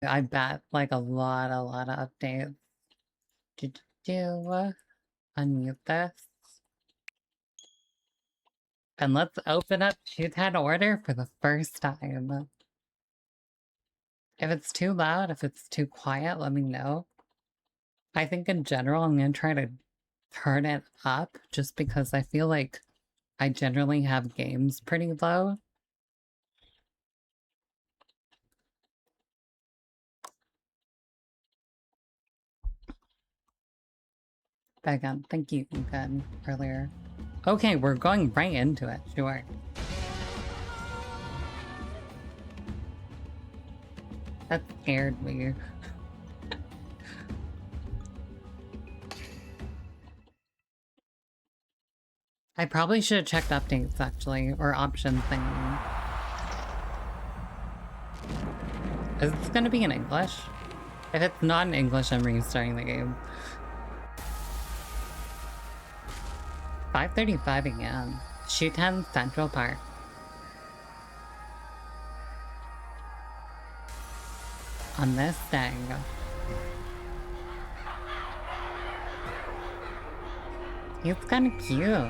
I bet like a lot of updates. Do unmute this. And let's open up Shuten Order for the first time. If it's too loud, if it's too quiet, let me know. I think in general, I'm gonna try to turn it up just because I feel like I generally have games pretty low. Bagan, thank you again earlier. Okay, we're going right into it, sure. That scared me. I probably should have checked updates actually, or option thingy. Is this gonna be in English? If it's not in English, I'm restarting the game. 5:35 again. Shuten Central Park. On this day. He's kinda cute.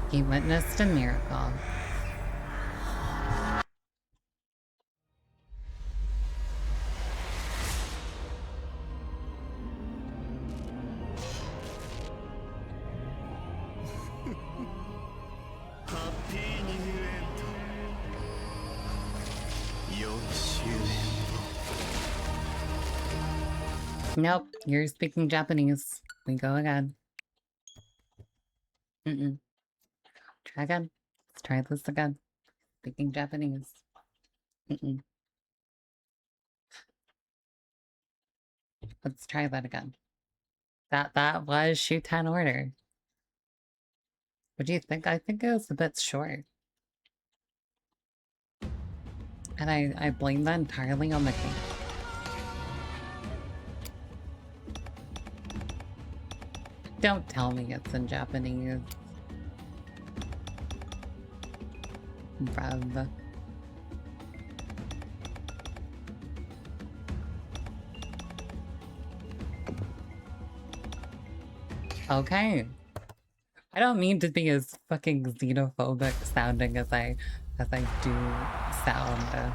He witnessed a miracle. Nope, you're speaking Japanese. We go again. Try again. Let's try this again. Speaking Japanese. Let's try that again. That was Shuten Order. What do you think? I think it was a bit short. And I blame that entirely on the game. Don't tell me it's in Japanese. Bruv. Okay. I don't mean to be as fucking xenophobic sounding as I do sound.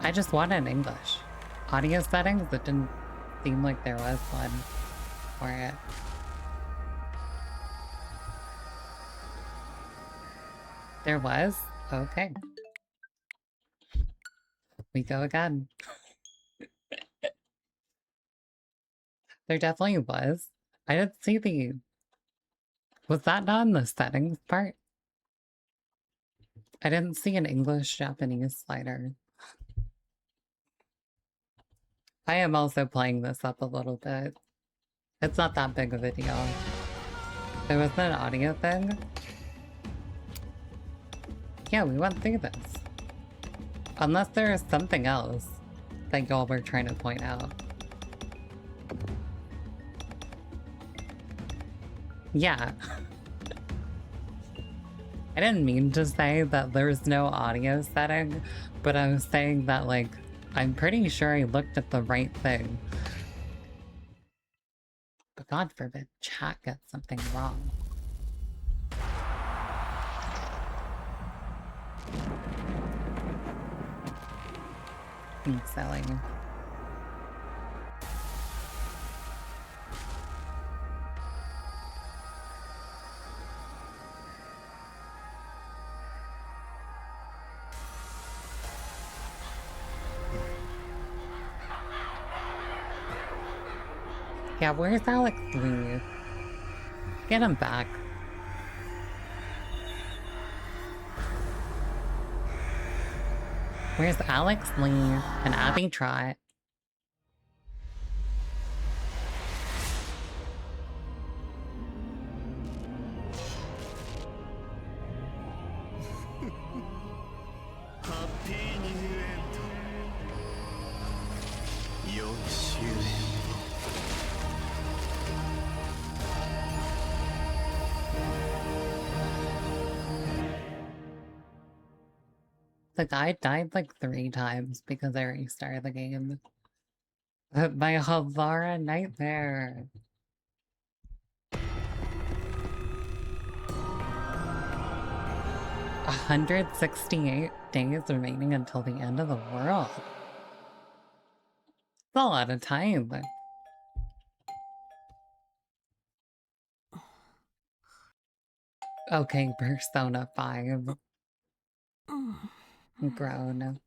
I just want it in English. Audio settings, it didn't seem like there was one for it. There was? Okay. We go again. There definitely was. I didn't see the... Was that not in the settings part? I didn't see an English-Japanese slider. I am also playing this up a little bit. It's not that big of a deal. There wasn't an audio thing? Yeah, we went through this. Unless there is something else that y'all were trying to point out. Yeah. I didn't mean to say that there's no audio setting, but I was saying that, like, I'm pretty sure I looked at the right thing. But God forbid chat gets something wrong. Silly. Yeah, where's Alex Lee? Get him back. Where's Alex Lee and Abby Trott? The guy died like 3 times because I restarted the game. My Halara nightmare. 168 days remaining until the end of the world. It's a lot of time. Okay, Persona 5. Grown.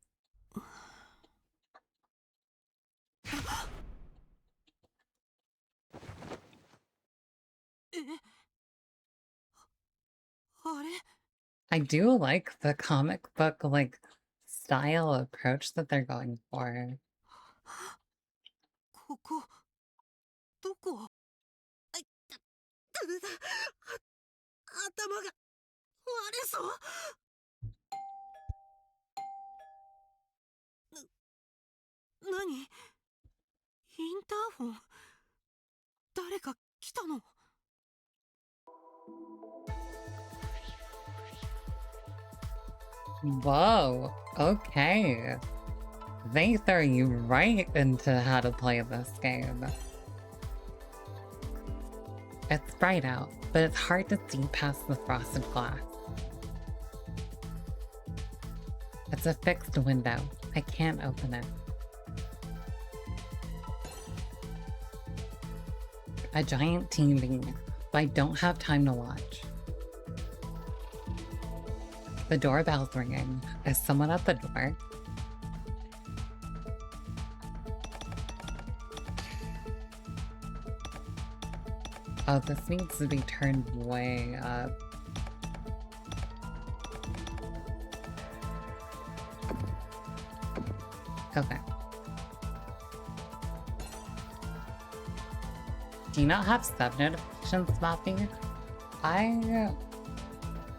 I do like the comic book, like, style approach that they're going for. ここどこあいた頭が割れそう何インターフォン誰か来たの Whoa, okay. They throw you right into how to play this game. It's bright out, but it's hard to see past the frosted glass. It's a fixed window. I can't open it. A giant TV, but I don't have time to watch. The doorbell's ringing. Is someone at the door? Oh, this needs to be turned way up. Okay. Do you not have sub notifications, Mafi?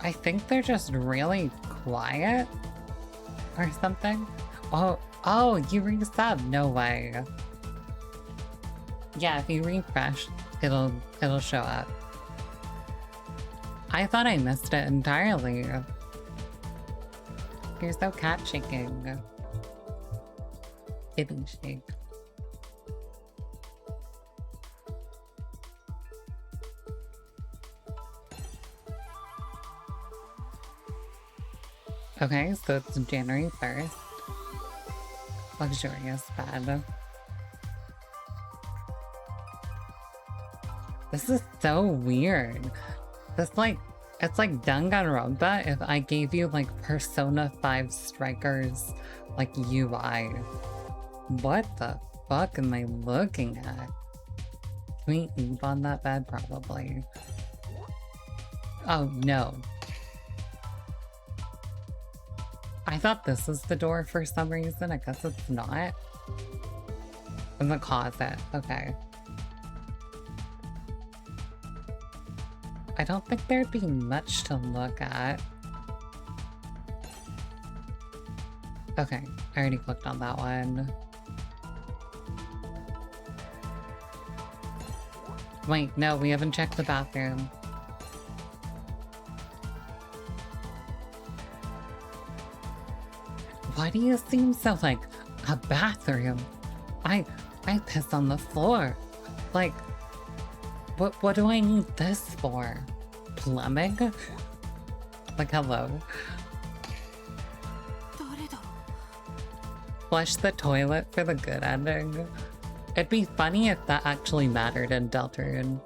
I think they're just really quiet or something. Oh, you resub? No way. Yeah, if you refresh, it'll show up. I thought I missed it entirely. You're so cat shaking. Kitty shake. Okay, so it's January 1st. Luxurious bed. This is so weird. It's like Danganronpa if I gave you like Persona 5 Strikers like UI. What the fuck am I looking at? Can we eat on that bed? Probably. Oh no. I thought this was the door for some reason. I guess it's not. In the closet. Okay. I don't think there'd be much to look at. Okay, I already clicked on that one. Wait, no, we haven't checked the bathroom. Why do you seem so like a bathroom? I piss on the floor. Like, what do I need this for? Plumbing? Like, hello. Flush the toilet for the good ending. It'd be funny if that actually mattered in Deltarune.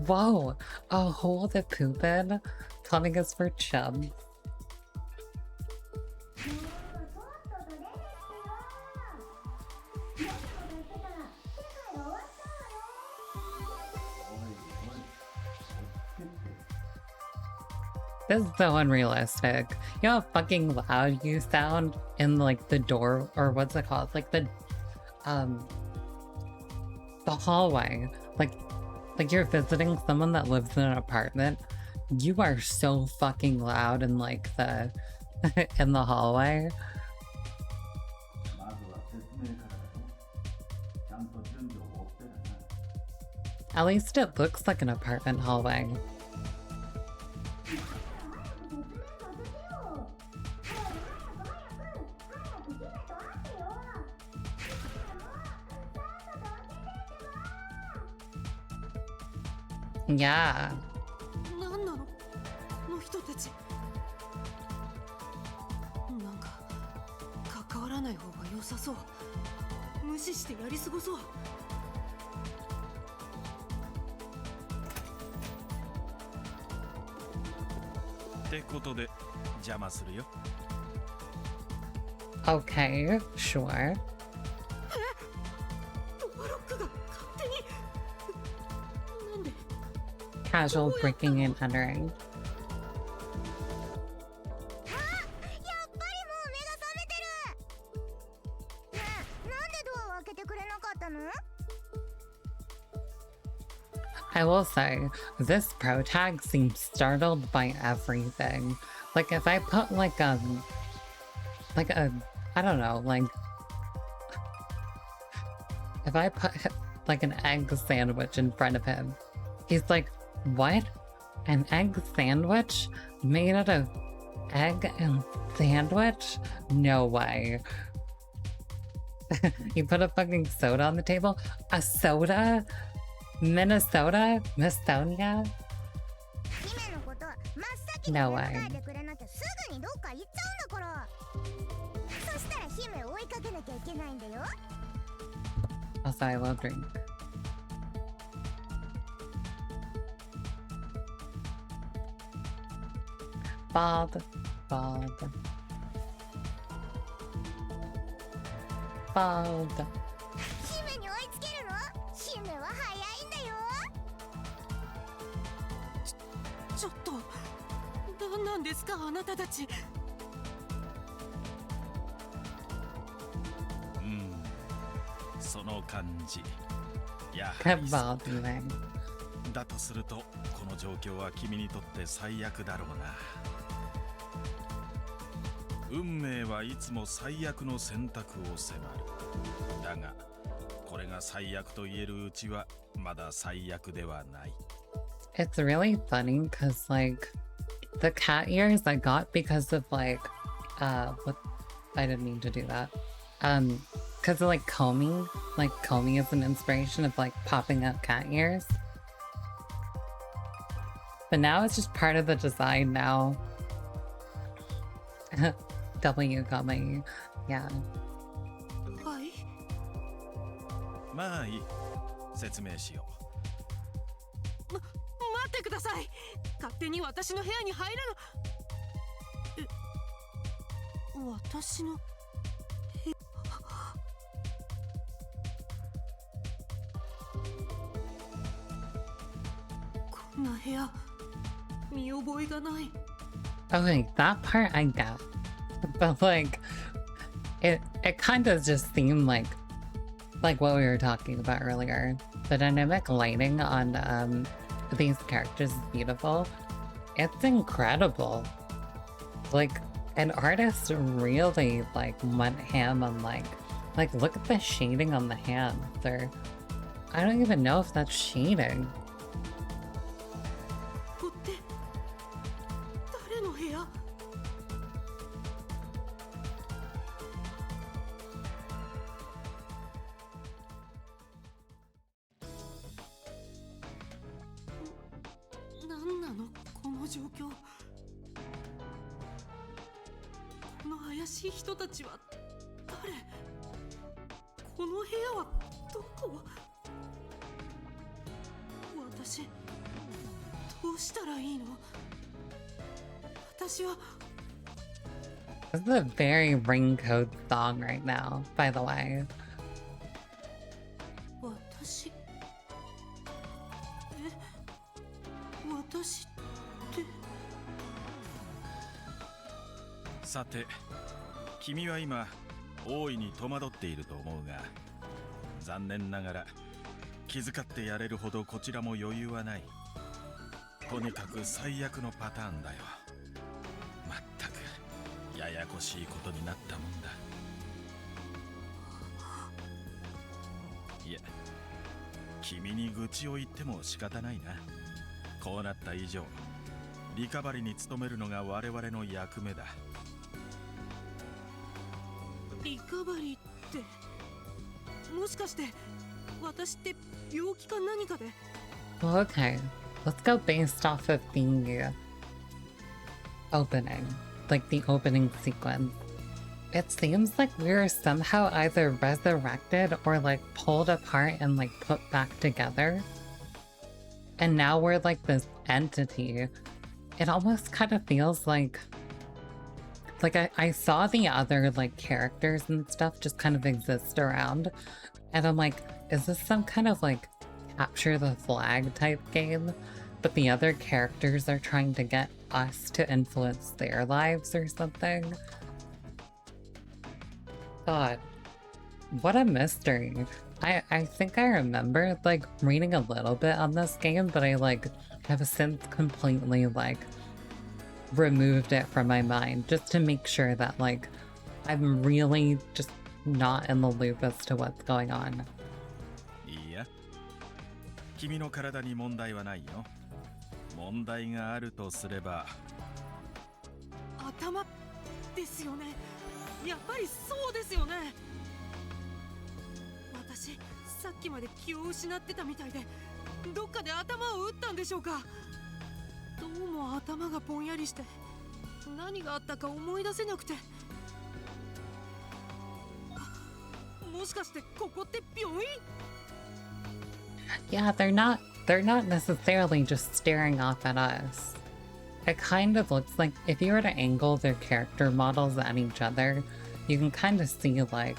Whoa! A hole to poop in? Plumbing is for chubs. This is so unrealistic. You know how fucking loud you sound in like the door, or what's it called? Like the hallway. Like you're visiting someone that lives in an apartment. You are so fucking loud in like the in the hallway. At least it looks like an apartment hallway. Yeah. 何なのこの人たち。なんか関わらない方が良さそう。無視してやり過ごそう。ってことで邪魔するよ。Okay, sure. ドアロックが勝手に。なんで。 Casual breaking and entering. やっぱりもう目が覚めてる。ねえ、なんでドアを開けてくれなかったの？ I will say, this pro tag seems startled by everything. Like if I put like a, I don't know, like if I put like an egg sandwich in front of him, he's like, what? An egg sandwich? Made out of egg and sandwich? No way. You put a fucking soda on the table? A soda? Minnesota? Mistonia? 姫のこと真っ先に No 答 way. えてくれなきゃすぐにどっか行っちゃうんだから。そしたら姫を追いかけなきゃいけないんだよ。 Also, I will drink. Bald. Bald. Bald. 姫に追いつけるの？姫は早いんだよ。ちょっと何なんですかあなたたち。その感じ。やはり Good そう bald man. だとするとこの状況は君にとって最悪だろうな。運命はいつも最悪の選択を迫る。だがこれが最悪と言えるうちはまだ最悪ではない。 It's really funny because, like, the cat ears I got because of, like, what? I didn't mean to do that. Because of, like, combing. Like, combing is an inspiration of, like, popping up cat ears. But now it's just part of the design now. W got my, yeah. はい。まあいい。説明しよ待ってください。勝手に私の部屋に入らな。私のこんな部屋見覚えがない。 Okay, that part I get. But, like, it kind of just seemed like what we were talking about earlier. The dynamic lighting on these characters is beautiful. It's incredible. Like, an artist really like went ham on like look at the shading on the hands. I don't even know if that's shading. ここって誰の部屋？なんなのこの状況。この怪しい人たちは誰？この部屋はどこ？私どうしたらいいの？私は This is a very Raincoat song right now, by the way. 私ってさて、君は今大いに戸惑っていると思うが、残念ながら気遣ってやれるほどこちらも余裕はない。とにかく最悪のパターンだよ。まったくややこしいことになったもんだ。いや、君に愚痴を言っても仕方ないな。こうなった以上、リカバリに努めるのが我々の役目だ。リカバリーって、もしかして私って病気か何かで？ Well, okay. let's go based off of the opening, like the opening sequence. It seems like we were somehow either resurrected or like pulled apart and like put back together. And now we're like this entity. It almost kind of feels like I saw the other like characters and stuff just kind of exist around. And I'm like, is this some kind of like capture the flag type game? But the other characters are trying to get us to influence their lives or something? God, what a mystery. I think I remember like reading a little bit on this game, but I like have since completely like removed it from my mind just to make sure that like I'm really just not in the loop as to what's going on. いいや、君の体に問題はないよ。問題があるとすれば、頭ですよね。やっぱりそうですよね。私さっきまで気を失ってたみたいで、どっかで頭を打ったんでしょうか。どうも頭がぼんやりして、何があったか思い出せなくて。もしかしてここって病院？ Yeah, they're not necessarily just staring off at us. It kind of looks like if you were to angle their character models at each other, you can kind of see like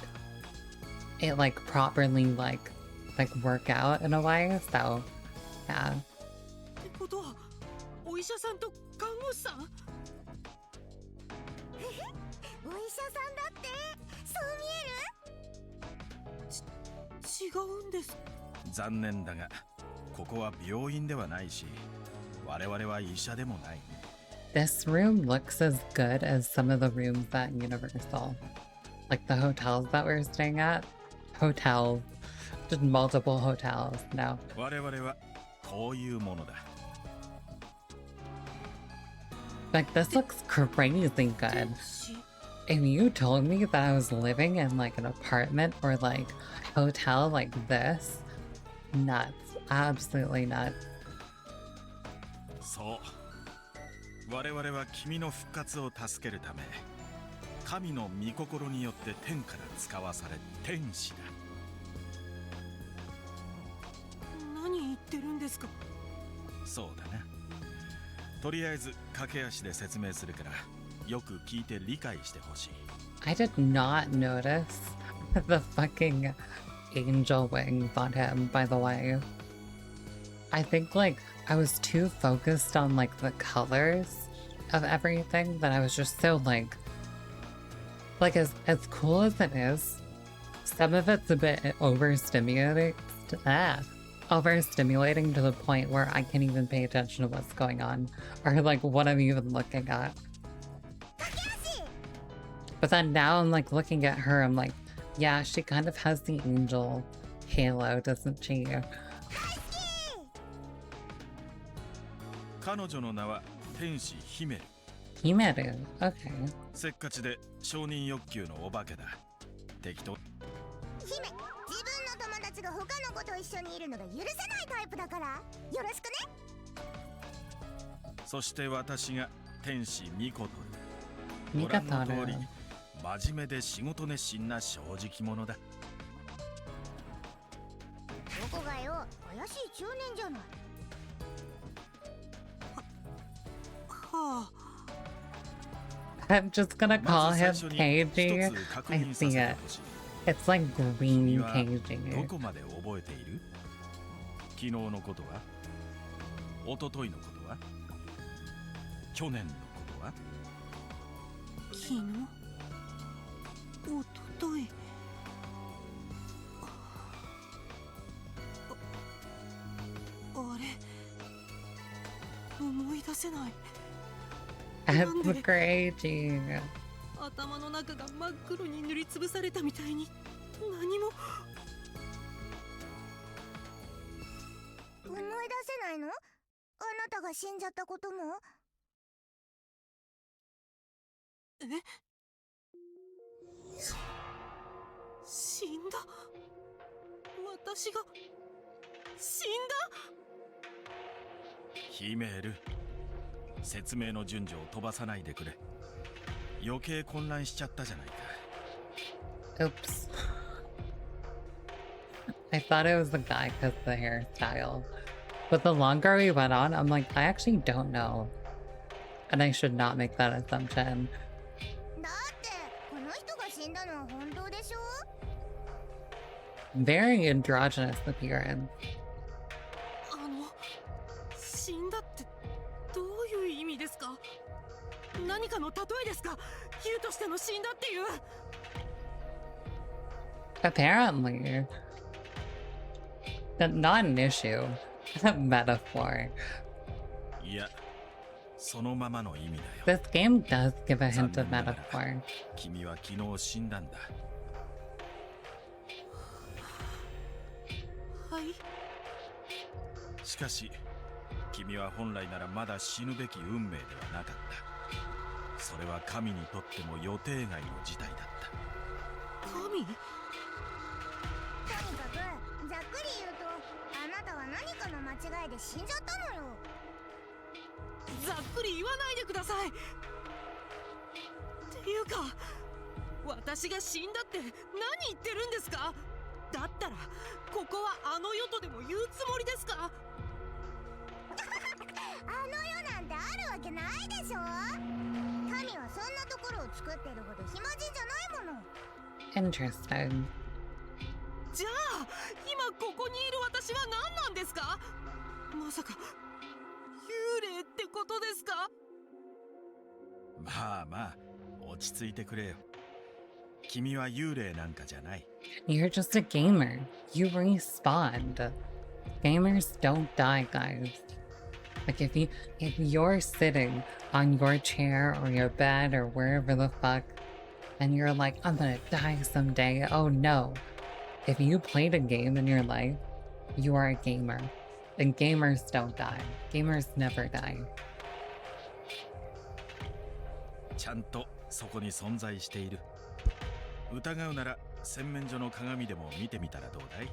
it like properly like work out in a way. So yeah. ってことは、お医者さんと看護師さん？お医者さんだって。そう見える？違うんです。残念だが、ここは病院ではないし、我々は医者でもない。This room looks as good as some of the rooms at Universal. Like the hotels that we're staying at. Hotels. Just multiple hotels now. 我々はこういうものだ。Like this looks crazy good. If you told me that I was living in like an apartment or like hotel like this, nuts. Absolutely nuts. そう。我々は君の復活を助けるため、神の御心によって天から使わされ天使だ。何言ってるんですか？そうだな。とりあえず駆け足で説明するから、よく聞いて理解してほしい。I did not notice the fucking angel wings on him, by the way. I think like I was too focused on like the colors of everything that I was just so like as cool as it is, some of it's a bit overstimulating overstimulating to the point where I can't even pay attention to what's going on or like what I'm even looking at. But then now I'm like looking at her, I'm like, yeah, she kind of has the angel halo, doesn't she? 彼女の名は天使ヒメル。 Himeru, okay. せっかちで承認欲求のお化けだ。適当。姫、自分の友達が他の子と一緒にいるのが許せないタイプだから、よろしくね。そして私が天使ミコトル。ミコトル。ご覧の通り、真面目で仕事熱心な正直者だ。どこがよ、怪しい中年じゃない。はあ。I'm just gonna call him KG. I see it. It's like green ど KG. こまで覚えている？昨日のことは？一昨日のことは？去年のことは？昨日、おととい。あれ、思い出せない。 That's crazy. 頭の中が真っ黒に塗りつぶされたみたいに何も。思い出せないの？あなたが死んじゃったことも？え？死んだ？私が死んだ？ヒメール、説明の順序を飛ばさないでくれ。余計混乱しちゃったじゃないか。 Oops. I thought it was the guy because of the hairstyle. But the longer we went on, I'm like, I actually don't know. And I should not make that assumption. だってこの人が死んだのは本当でしょ？ Very androgynous appearance. 死んだってどういう意味ですか？何かの例えですか？ヒューとしての死んだっていう。 Apparently. Not an issue. A metaphor. いや、そのままの意味だよ。 This game does give a hint of metaphor. 君は昨日死んだんだ。はい。しかし君は本来ならまだ死ぬべき運命ではなかった。それは神にとっても予定外の事態だった。神？とにかくざっくり言うとあなたは何かの間違いで死んじゃったのよ。ざっくり言わないでください。っていうか、私が死んだって何言ってるんですか？だったらここはあの世とでも言うつもりですか？あの世なんてあるわけないでしょ。神はそんなところを作ってるほど暇人じゃないもの。 Interesting. じゃあ今ここにいる私は何なんですか？まさか幽霊ってことですか？まあまあ落ち着いてくれよ。君は幽霊なんかじゃない。 You're just a gamer. You respawned. Gamers don't die, guys. Like if you're sitting on your chair or your bed or wherever the fuck and you're like, I'm gonna die someday. Oh no. If you played a game in your life, you are a gamer. And gamers don't die. Gamers never die. ちゃんとそこに存在している。疑うなら洗面所の鏡でも見てみたらどうだい？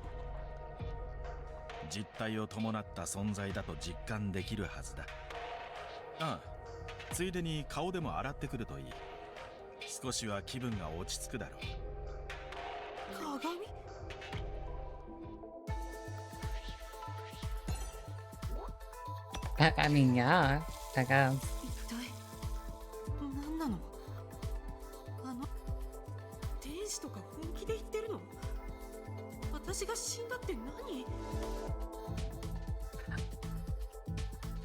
実体を伴った存在だと実感できるはずだ。ああ、ついでに顔でも洗ってくるといい。少しは気分が落ち着くだろう。鏡？ I mean, yeah, I guess. 一体何なの？天使とか本気で言ってるの？私が死んだって何？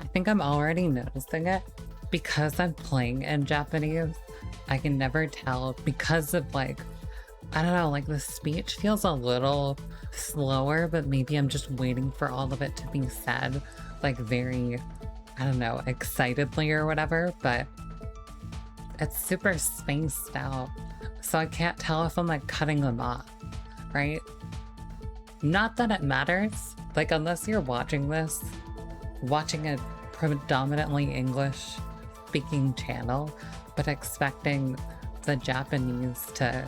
I think I'm already noticing it because I'm playing in Japanese. I can never tell because of like, I don't know, like the speech feels a little slower, but maybe I'm just waiting for all of it to be said, like very, I don't know, excitedly or whatever, but it's super spaced out. So I can't tell if I'm like cutting them off, right? Not that it matters, like unless you're watching this, watching a predominantly English speaking channel, but expecting the Japanese to,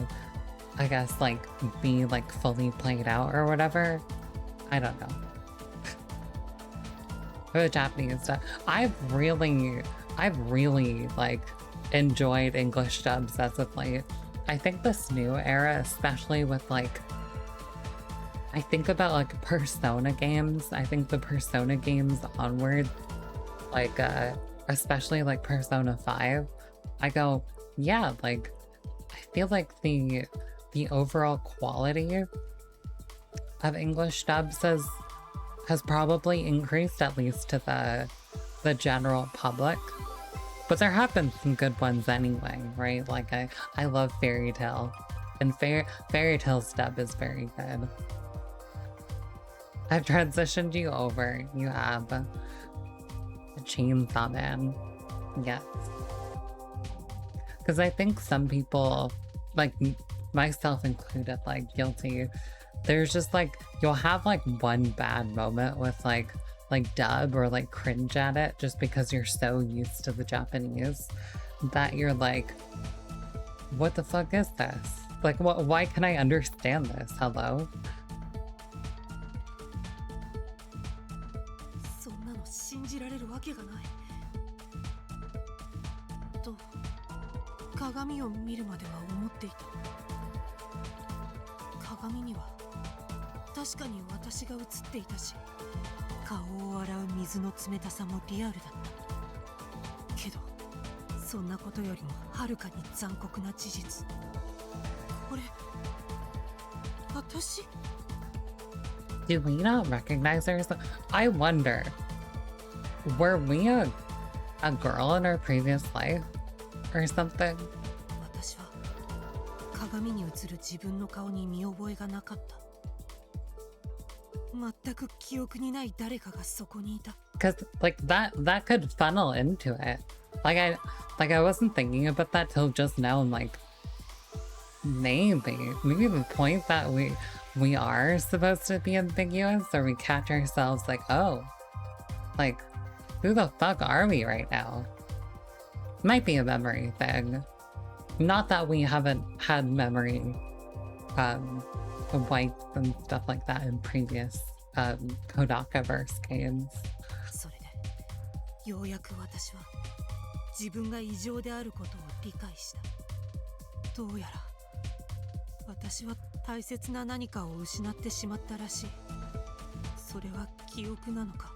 I guess, like be like fully played out or whatever. I don't know. For the Japanese stuff, I've really like enjoyed English dubs as of late. I think this new era, especially with like, I think about like Persona games. I think the Persona games onward, like especially like Persona 5, I go, yeah, like I feel like the overall quality of English dubs has probably increased, at least to the general public. But there have been some good ones anyway, right? Like I love Fairy Tail, and Fairy Tail's dub is very good. I've transitioned you over. You have the Chainsaw Man. Yes. Because I think some people, like myself included, like guilty, there's just like, you'll have like one bad moment with like dub or like cringe at it just because you're so used to the Japanese that you're like, what the fuck is this? Like, why can I understand this? Hello? そんなの信じられると鏡を見るまでは思っていた。鏡には確かに私が映っていたし、顔を洗う水の冷たさもリアルだった。けどそんなことよりもはるかに残酷な事実。これ私？ Do we not recognize ourselves? I wonder, were we a girl in our previous life or something? 私は鏡に映る自分の顔に見覚えがなかった。全く記憶にない誰かがそこにいた。 Because like that could funnel into it. Like I wasn't thinking about that till just now. I'm like, maybe the point that we are supposed to be ambiguous, or we catch ourselves like, oh, like who the fuck are we right now? Might be a memory thing. Not that we haven't had memory wipes and stuff like that in previous Kodaka-verse games. それでようやく私は自分が異常であることを理解した。どうやら私は大切な何かを失ってしまったらしい。それは記憶なのか、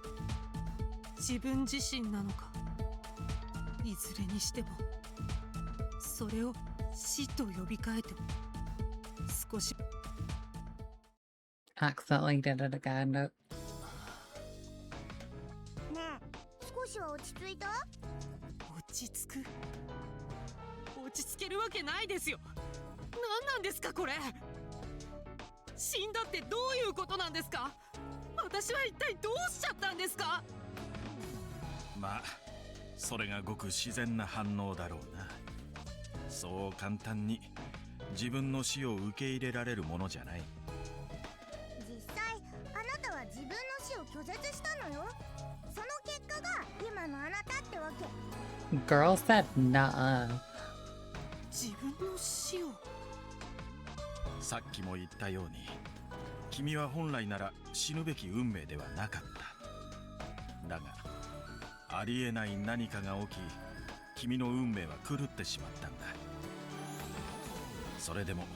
自分自身なのか。いずれにしてもそれを死と呼び替えても少し。 Accidentally did it again. ねえ、少しは落ち着いた？落ち着く？落ち着けるわけないですよ。何なんですかこれ。死んだってどういうことなんですか？私は一体どうしちゃったんですか？まあそれがごく自然な反応だろうな。そう簡単に自分の死を受け入れられるものじゃない。実際あなたは自分の死を拒絶したのよ。その結果が今のあなたってわけ。 Girl said nah. 自分の死を？さっきも言ったように、君は本来なら死ぬべき運命ではなかった。だがありえない何かが起き、君の運命は狂ってしまったんだ。それでも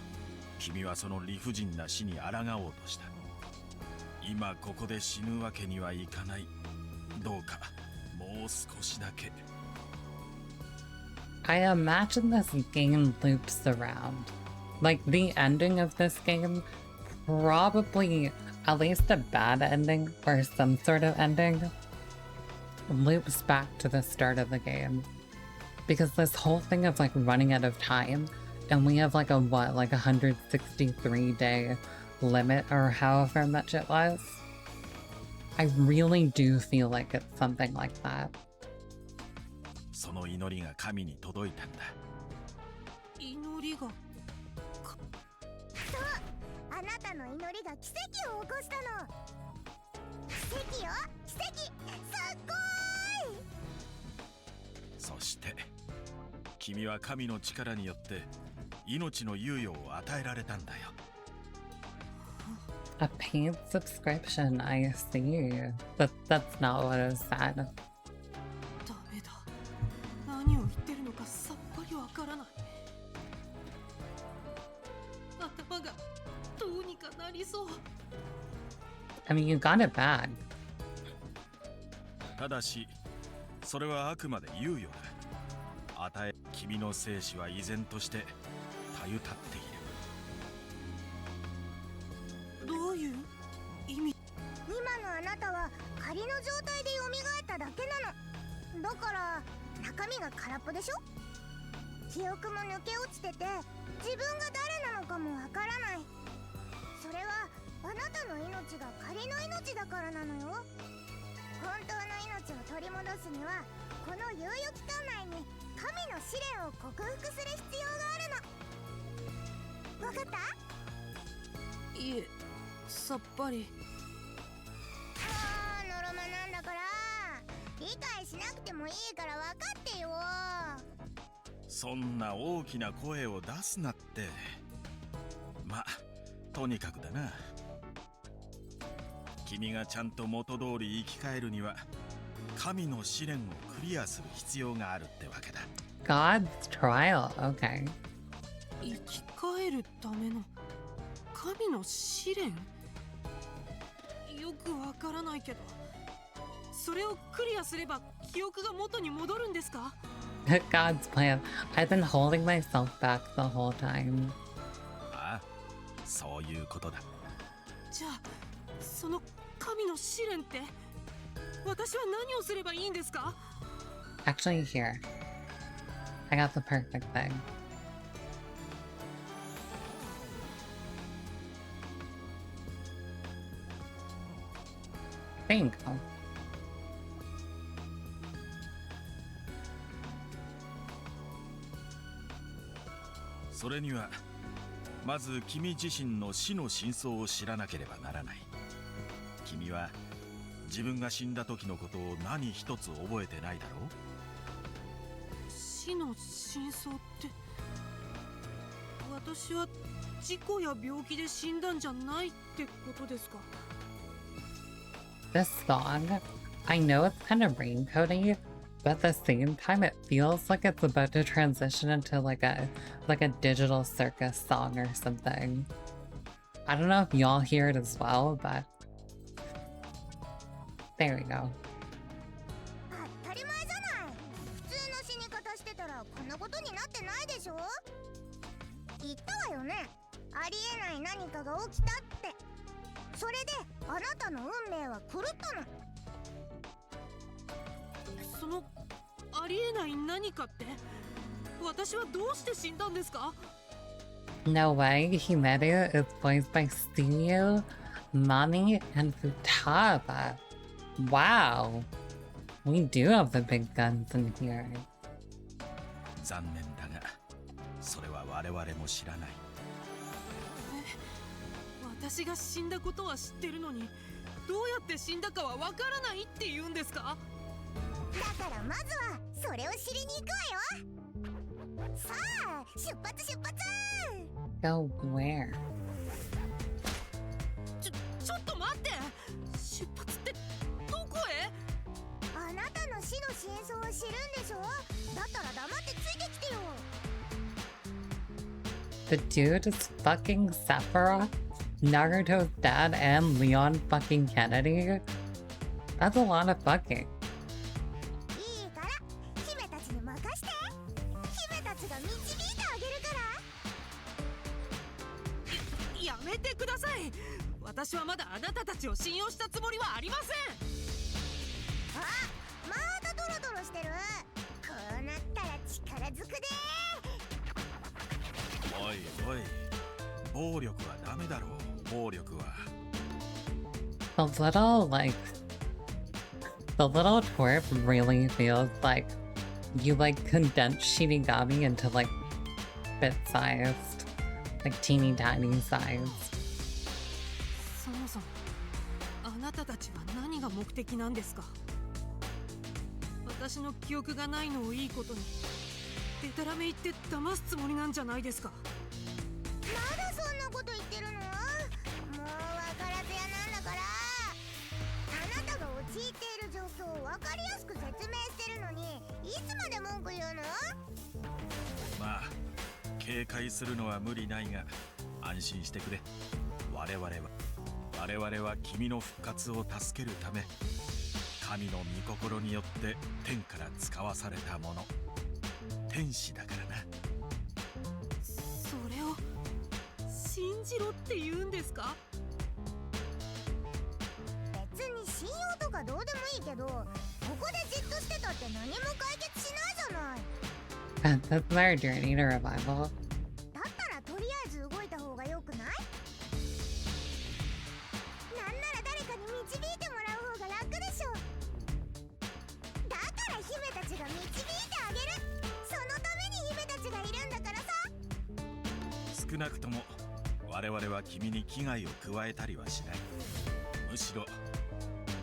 君はその理不尽な死に抗おうとした。今ここで死ぬわけにはいかない。どうかもう少しだけ。 I imagine this game loops around. Like the ending of this game, probably at least a bad ending or some sort of ending, loops back to the start of the game. Because this whole thing of like running out of time, and we have like a 163-day limit or however much it was. I really do feel like it's something like that. その祈りが神に届いたんだ。祈りが？そう、あなたの祈りが奇跡を起こしたの。奇跡よ、奇跡。すっごーい。そして君は神の力によって命の猶予を与えられたんだよ。 A paid subscription, I see. That's not what it said. ダメだ。何を言ってるのかさっぱりわからない。頭がどうにかなりそう。I mean, you got it back. ただしそれはあくまで猶予だ。君の生死は依然としてたゆたっている。どういう意味？今のあなたは仮の状態で蘇っただけなの。だから中身が空っぽでしょ。記憶も抜け落ちてて自分が誰なのかもわからない。それはあなたの命が仮の命だからなのよ。本当の命を取り戻すにはこの猶予期間内に神の試練を克服する必要があるの。わかった？いえ、さっぱり。あー、のろまなんだから理解しなくてもいいから分かってよ。そんな大きな声を出すなって。まあとにかくだな。君がちゃんと元通り生き返るには神の試練をクリアする必要があるってわけだ。 God's trial. Okay. 生き返るための神の試練。よくわからないけど、それをクリアすれば記憶が元に戻るんですか？ God's plan. I've been holding myself back the whole time. ああ、そういうことだ。じゃあその神の試練って私は何をすればいいんですか？ Actually, here. I got the perfect thing. There you go. それにはまず君自身の死の真相を知らなければならない。君は自分が死んだ時のことを何一つ覚えてないだろう。死の真相って、私は事故や病気で死んだんじゃないってことですか？ This song, I know it's kind of raincoaty, but at the same time it feels like it's about to transition into like a digital circus song or something. I don't know if y'all hear it as well, but there we go. 当たり前じゃない。普通の死に方してたらこんなことになってないでしょ。言ったわよね。ありえない何かが起きたって。それであなたの運命は狂ったの。そのありえない何かって、私はどうして死んだんですか？ No way, Himeru is voiced by Suyu, Mami, and Futaba. Wow. We do have the big guns in here. 残念だがそれは我々も知らない。私が死んだことは知ってるのに、どうやって死んだかはわからないって言うんですか？だからまずはそれを知りに行くわよ。さあ出発出発。 Go where? ちょっと待って、出発ってどこへ？あなたの死の真相を知るんでしょ。だったら黙ってついてきてよ。 The dude is fucking Sephiroth, Naruto's dad, and Leon fucking Kennedy? That's a lot of fucking. いいから姫たちに任して。姫たちが導いてあげるから。やめてください。私はまだあなたたちを信用したつもりはありません。あ、またドロドロしてる。こうなったら力ずくで。おいおい、暴力はダメだろう。暴力は。 The little twerp really feels like you like condensed Shinigami into like bit-sized, like teeny tiny sized. そもそもあなたたちは何が目的なんですか？私の記憶がないのをいいことにデタラメ言って騙すつもりなんじゃないですか？まだそんなこと言ってるの？もう分からずやなんだから。あなたが陥っている状況を分かりやすく説明してるのにいつまで文句言うの？まあ警戒するのは無理ないが安心してくれ。我々は君の復活を助けるため神の御心によって天から使わされたもの、天使だからな。それを信じろって言うんですか？別に信用とかどうでもいいけど、ここでじっとしてたって何も解決しないじゃない。 That's their journey to revival. だったらとりあえず動いた方がよくない？なんなら誰かに導いてもらう方が楽でしょ。だから姫たちが導いてあげる。そのために姫たちがいるんだからさ。少なくとも我々は君に危害を加えたりはしない。むしろ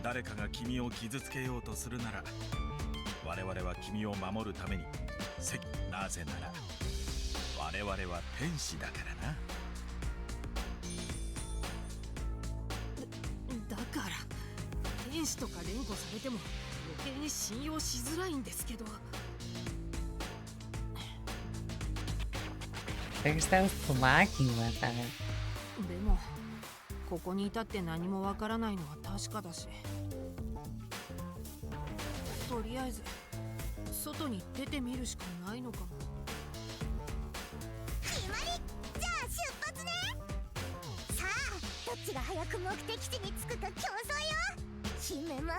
誰かが君を傷つけようとするなら我々は君を守るためになぜなら我々は天使だからな。だから天使とか連呼されても計に信用しづらいんですけど。 They're so slacky with it. でもここにいたって何もわからないのは確かだし、とりあえず外に出てみるしかないのかも。決まり。じゃあ出発ね。さあどっちが早く目的地に着くか競争よ。姫負けないよ。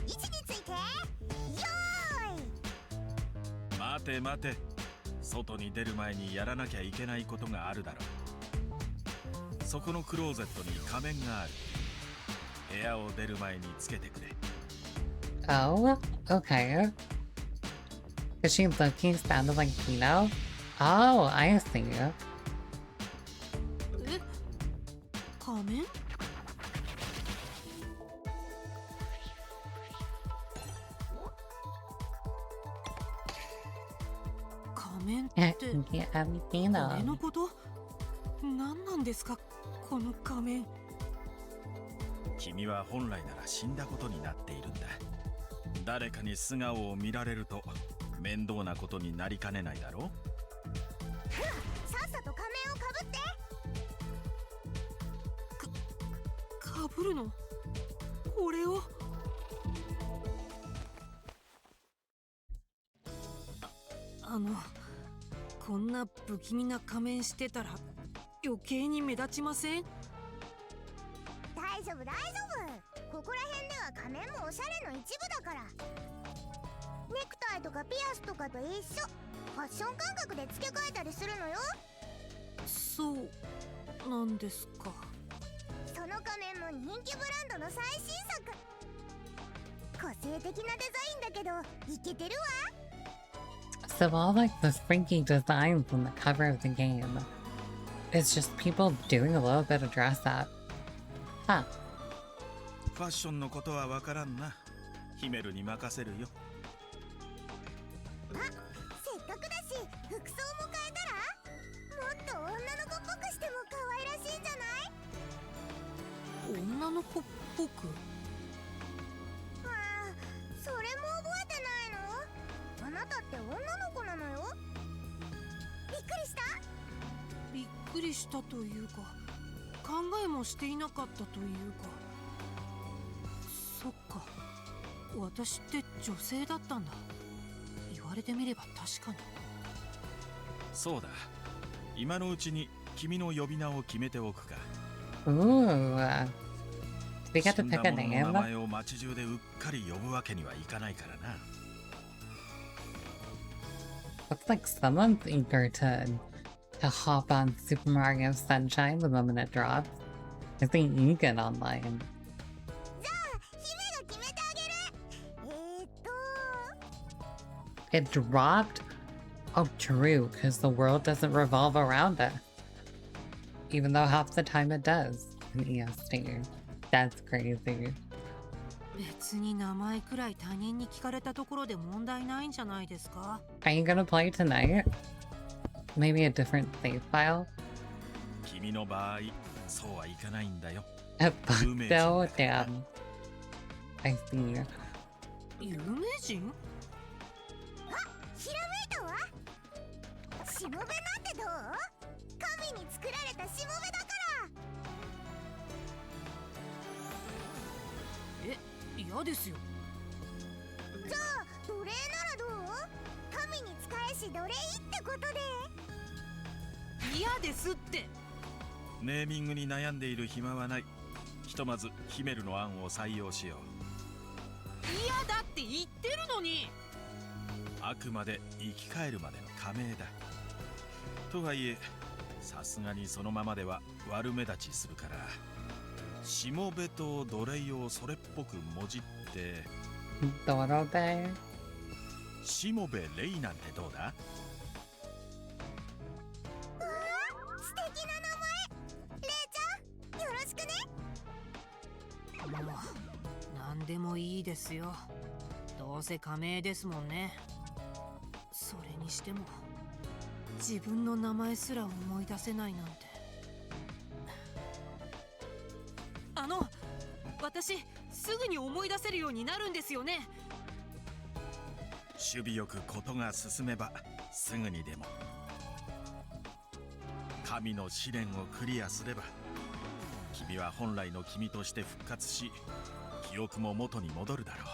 位置についてよーい。待て待て、外に出る前にやらなきゃいけないことがあるだろう。そこのクローゼットに仮面がある。部屋を出る前につけてくれ。 Oh, okay. Is she looking sounded like Pino? Oh, I see. え、仮面？仮面って Yeah, これ Pino. のこと？何なんですかこの仮面。君は本来なら死んだことになっているんだ。誰かに素顔を見られると面倒なことになりかねないだろう。さっさと仮面をかぶって。かぶるの？これを？こんな不気味な仮面してたら余計に目立ちません？大丈夫大丈夫。ここら辺では仮面もおしゃれの一部だから。ネクタイとかピアスとかと一緒。ファッション感覚で付け替えたりするのよ。そうなんですか。その仮面も人気ブランドの最新作。個性的なデザインだけどイケてるわ。 So all like the freaky designs on the cover of the game, it's just people doing a little bit of dress up. Huh. ファッションのことはわからんな。ヒメルに任せるよ。あ、せっかくだし服装も変えたら。もっと女の子っぽくしても可愛らしいんじゃない？女の子っぽく？ああ、それも覚えてないの？あなたって女の子なのよ。びっくりした？びっくりしたというか、考えもしていなかったというか。そっか、私って女性だったんだ。言われてみれば確かに。そうだ、今のうちに君の呼び名を決めておくか。 Ooh. Do we get 死 to んだ pick a 者の name? 名前を街中でうっかり呼ぶわけにはいかないからな。 Looks like someone's eager to hop on Super Mario Sunshine the moment it drops. I think Egan online. じゃあ姫が決めてあげる。It dropped? Oh, true, because the world doesn't revolve around us. Even though half the time it does in EST. That's crazy. 別に名前くらい他人に聞かれたところで問題ないんじゃないですか？ Are you gonna play tonight? Maybe a different save file? 君の場合、そうはいかないんだよ。 Fuck though, damn. I see. 有名人？ひらめいたわ。しもべなんてどう？神に作られたしもべだから。え、嫌ですよ。じゃあ奴隷ならどう？神に仕えし奴隷ってことで。嫌ですって。ネーミングに悩んでいる暇はない。ひとまずヒメルの案を採用しよう。嫌だって言ってるのに。あくまで生き返るまでの仮名だ。とはいえ、さすがにそのままでは悪目立ちするから、しもべと奴隷をそれっぽくもじって、 Dorobe? しもべレイなんてどうだ？素敵な名前。レイちゃんよろしくね。もう何でもいいですよ。どうせ仮名ですもんね。それにしても自分の名前すら思い出せないなんて。私すぐに思い出せるようになるんですよね。守備よくことが進めばすぐにでも。神の試練をクリアすれば君は本来の君として復活し、記憶も元に戻るだろう。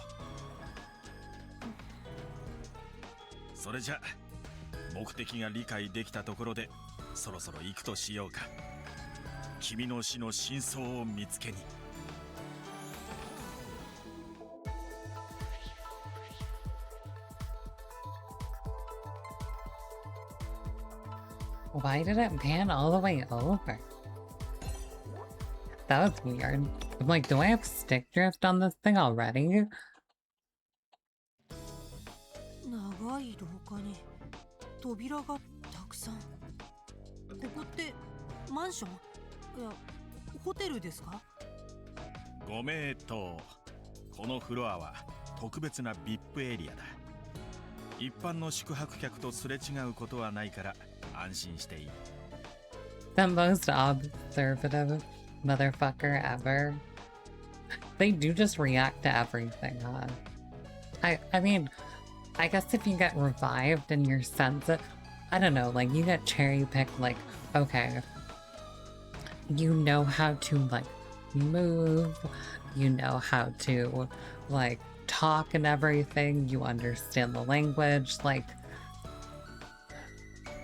それじゃ目的が理解できたところでそろそろ行くとしようか。君の死の真相を見つけに。Why did it pan all the way over? That was weird. I'm like, do I have stick drift on this thing already? 長い廊下に扉がたくさん。ここってマンション？いや、ホテルですか？ご名答。このフロアは特別な VIP エリアだ。一般の宿泊客とすれ違うことはないから安心していい。The most observative motherfucker ever. They do just react to everything, huh? I mean, I guess if you get revived and you're sensitive, I don't know, like you get cherry picked, like, okay, you know how to like move, you know how to like talk and everything, you understand the language, like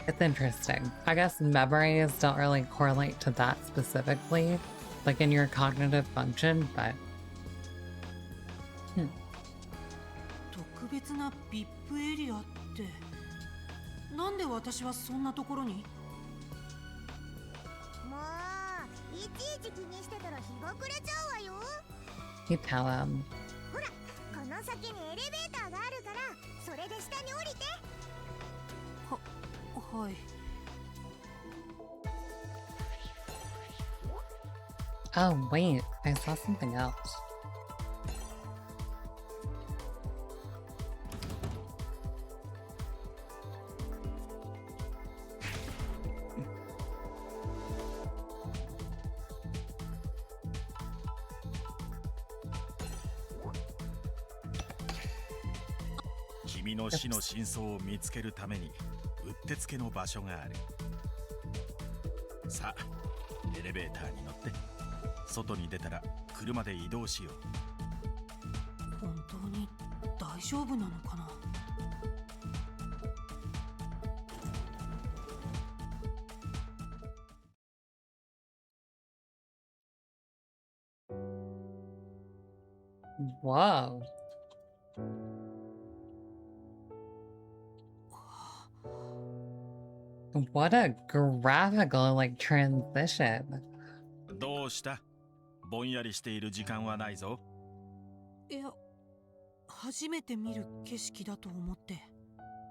it's interesting. I guess memories don't really correlate to that specifically, like in your cognitive function, but 特別な VIP エリアって、なんで私はそんなところに？もういちいち気にしてたら日が暮れちゃうわよ。 you tell them. ほら、この先にエレベーターがあるから、それで下に降りて。はい。Oh wait, I saw something else.「君の死の真相を見つけるためにうってつけの場所がある。さあ、エレベーターに乗って、外に出たら車で移動しよう。本当に大丈夫なのかな？Whoa. What a graphical like transition. どうした？ぼんやりしている時間はないぞ。いや、初めて見る景色だと思って。ま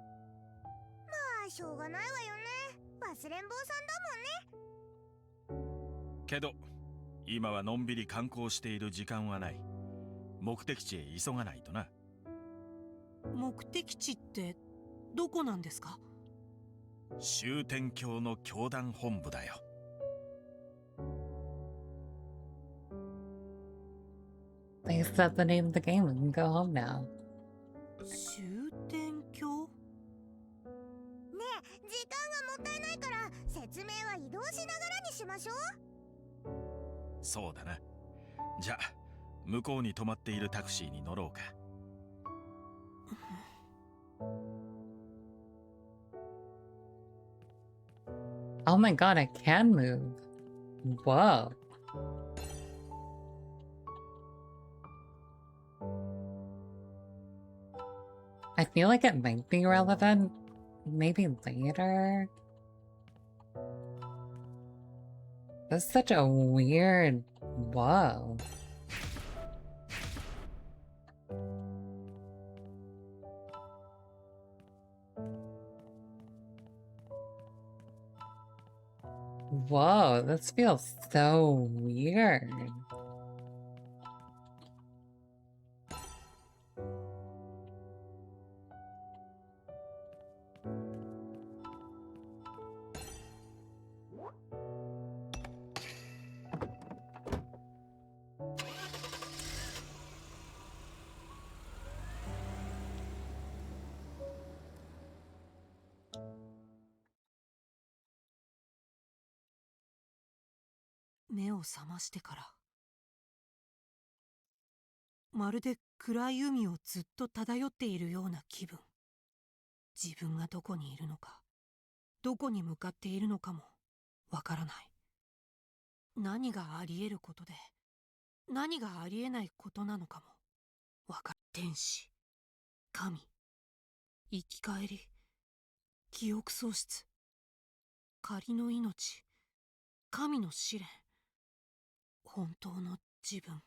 あしょうがないわよね。忘れん坊さんだもんね。けど今はのんびり観光している時間はない。目的地へ急がないとな。目的地ってどこなんですか？終天教の教団本部だよ。They said the name of the game. We can go home now. 終天教？ねえ、時間がもったいないから説明は移動しながらにしましょう。そうだな。じゃあ向こうに止まっているタクシーに乗ろうか。Oh my god, I can move. Whoa. I feel like it might be relevant. Maybe later. That's such a weird... Whoa. Whoa, this feels so weird. 目を覚ましてから、まるで暗い海をずっと漂っているような気分。自分がどこにいるのか、どこに向かっているのかもわからない。何があり得ることで、何がありえないことなのかもわかる。天使、神、生き返り、記憶喪失、仮の命、神の試練、本当の自分。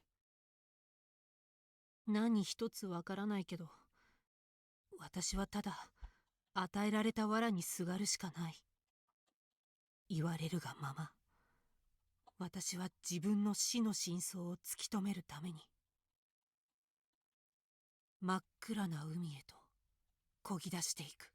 何一つわからないけど、私はただ与えられた藁にすがるしかない。言われるがまま、私は自分の死の真相を突き止めるために、真っ暗な海へと漕ぎ出していく。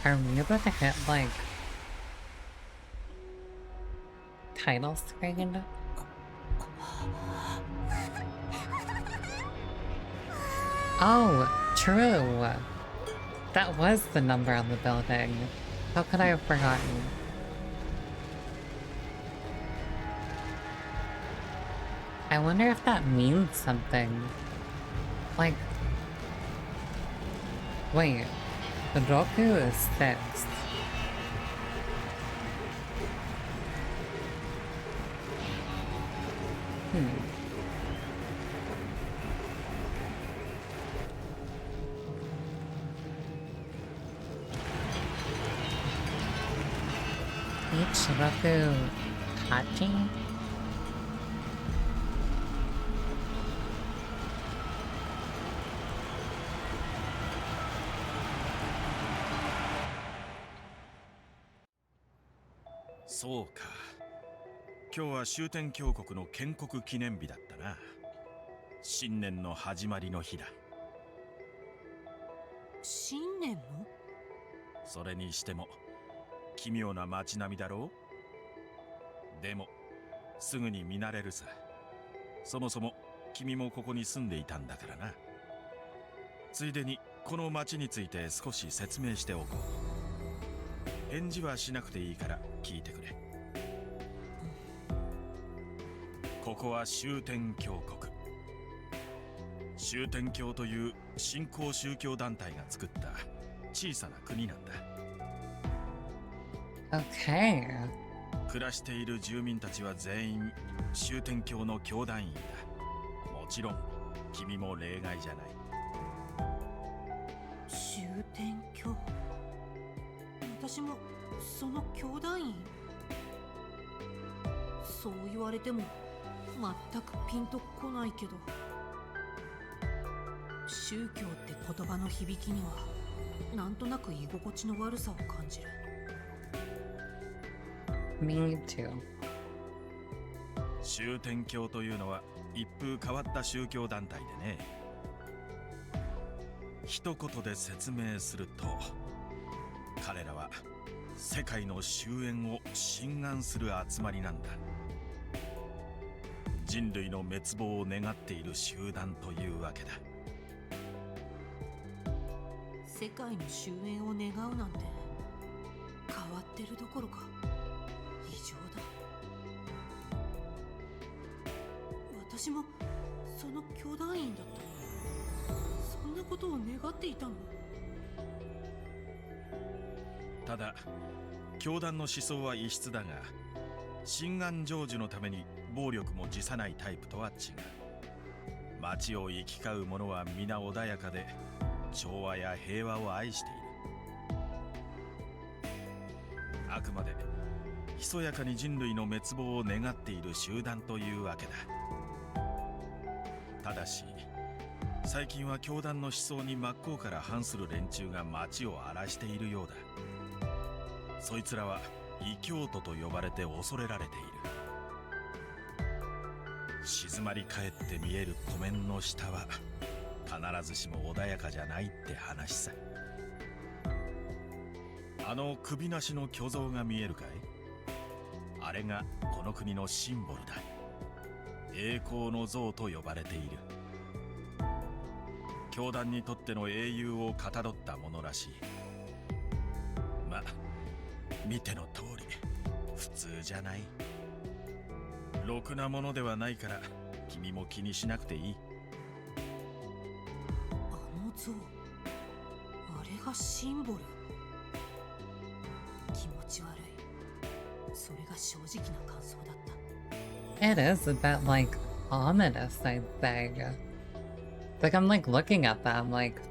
Are we about to hit, like, title screen? Oh, true. That was the number on the building. How could I have forgotten? I wonder if that means something. Like, wait, Roku is 6th. Each Roku Hachi?そうか。今日は終点峡谷の建国記念日だったな。新年の始まりの日だ。新年の？それにしても奇妙な街並みだろう。でもすぐに見慣れるさ。そもそも君もここに住んでいたんだからな。ついでにこの街について少し説明しておこう。返事はしなくていいから聞いてくれ。ここは終点峡谷。終点教という新興宗教団体が作った小さな国なんだ。Okay. 暮らしている住民たちは全員終点教の教団員だ。もちろん君も例外じゃない。終点教。私もその教団員。そう言われても全くピンとこないけど、宗教って言葉の響きにはなんとなく居心地の悪さを感じる。Me too. 終点教というのは一風変わった宗教団体でね。一言で説明すると、彼らは世界の終焉を心願する集まりなんだ。人類の滅亡を願っている集団というわけだ。世界の終焉を願うなんて変わってるどころか異常だ。私もその教団員だった。そんなことを願っていたの？ただ教団の思想は異質だが、心願成就のために暴力も辞さないタイプとは違う。街を行き交う者は皆穏やかで調和や平和を愛している。あくまでひそやかに人類の滅亡を願っている集団というわけだ。ただし最近は教団の思想に真っ向から反する連中が街を荒らしているようだ。そいつらは異教徒と呼ばれて恐れられている。静まり返って見える湖面の下は必ずしも穏やかじゃないって話さ。あの首なしの巨像が見えるかい？あれがこの国のシンボルだ。栄光の像と呼ばれている。教団にとっての英雄をかたどったものらしい。ま、見ての通り普通じゃない。ろくなものではないから君も気にしなくていい。あの像、あれがシンボル。気持ち悪い。それが正直な感想だった。It is a bit like ominous, I'd say. Like I'm like looking at them, like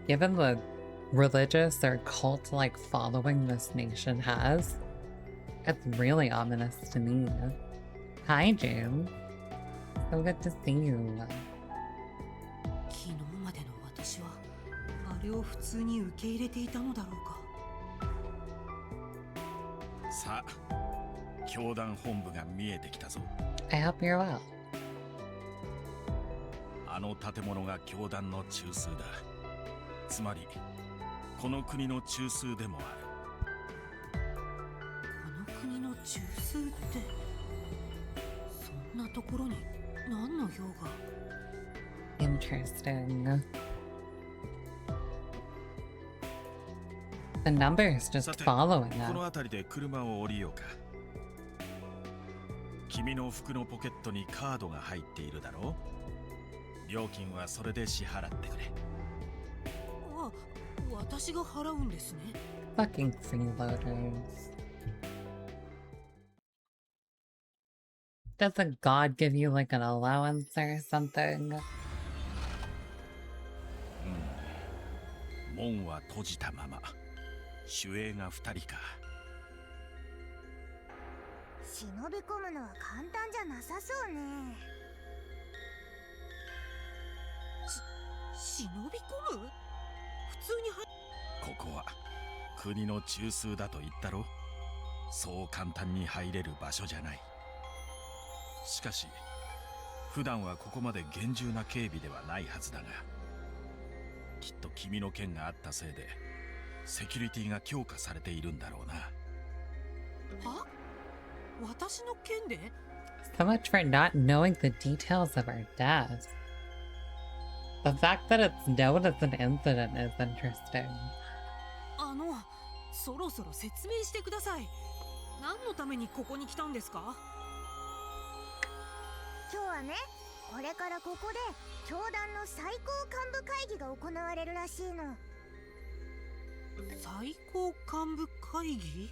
given the religious or cult like following this nation has, it's really ominous to me. Hi, June. So good to see you. 昨日までの私はあれを普通に受け入れていたのだろうか。さあ、教団本部が見えてきたぞ。 I hope you're well. あの建物が教団の中枢だ。つまりこの国の中枢でもある。この国の中枢ってそんなところに何の用が。 Interesting. The numbers just さて、 following この us. 辺りで車を降りようか。君の服のポケットにカードが入っているだろう。料金はそれで支払ってくれ。あ、私が払うんですね。 Fucking freeloaders. Doesn't God give you like an allowance or something? 門は閉じたまま。守衛が2人か。忍び込むのは簡単じゃなさそうね。忍び込む？普通にここは国の中枢だと言ったろ。そう簡単に入れる場所じゃない。しかし普段はここまで厳重な警備ではないはずだが、きっと君の件があったせいでセキュリティが強化されているんだろうな。は？私の件で？ So much for not knowing the details of our death. The fact that it's known as an incident is interesting. そろそろ説明してください。何のためにここに来たんですか？今日はね、これからここで教団の最高幹部会議が行われるらしいの。最高幹部会議？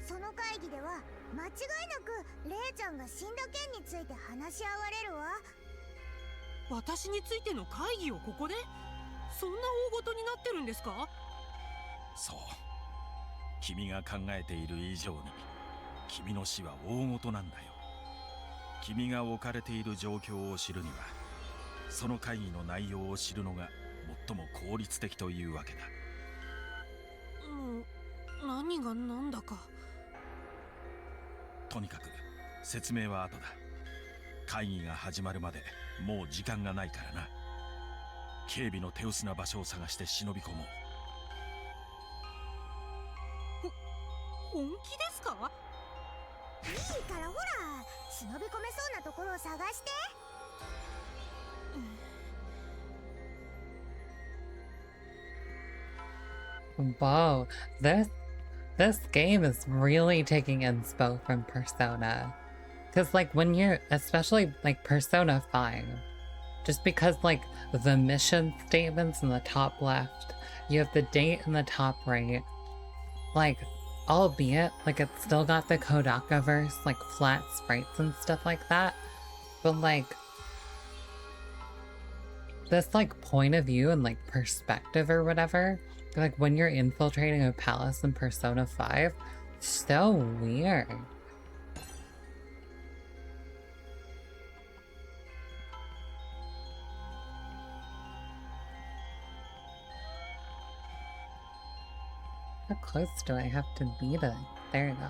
その会議では間違いなくレイちゃんが死んだ件について話し合われるわ。私についての会議をここで？そんな大事になってるんですか？そう、君が考えている以上に君の死は大事なんだよ。君が置かれている状況を知るにはその会議の内容を知るのが最も効率的というわけだ。もう何が何だか。とにかく説明は後だ。会議が始まるまでもう時間がないからな。警備の手薄な場所を探して忍び込もう。本気ですか？いいからほら、忍び込めそうなところを探して。Whoa, this game is really taking inspo from Persona. Cause like when you're, especially like Persona 5, just because like the mission statements in the top left, you have the date in the top right, like albeit like it's still got the Kodaka verse, like flat sprites and stuff like that, but like this like point of view and like perspective or whatever, like when you're infiltrating a palace in Persona 5, so weird. How close do I have to be to... There you go.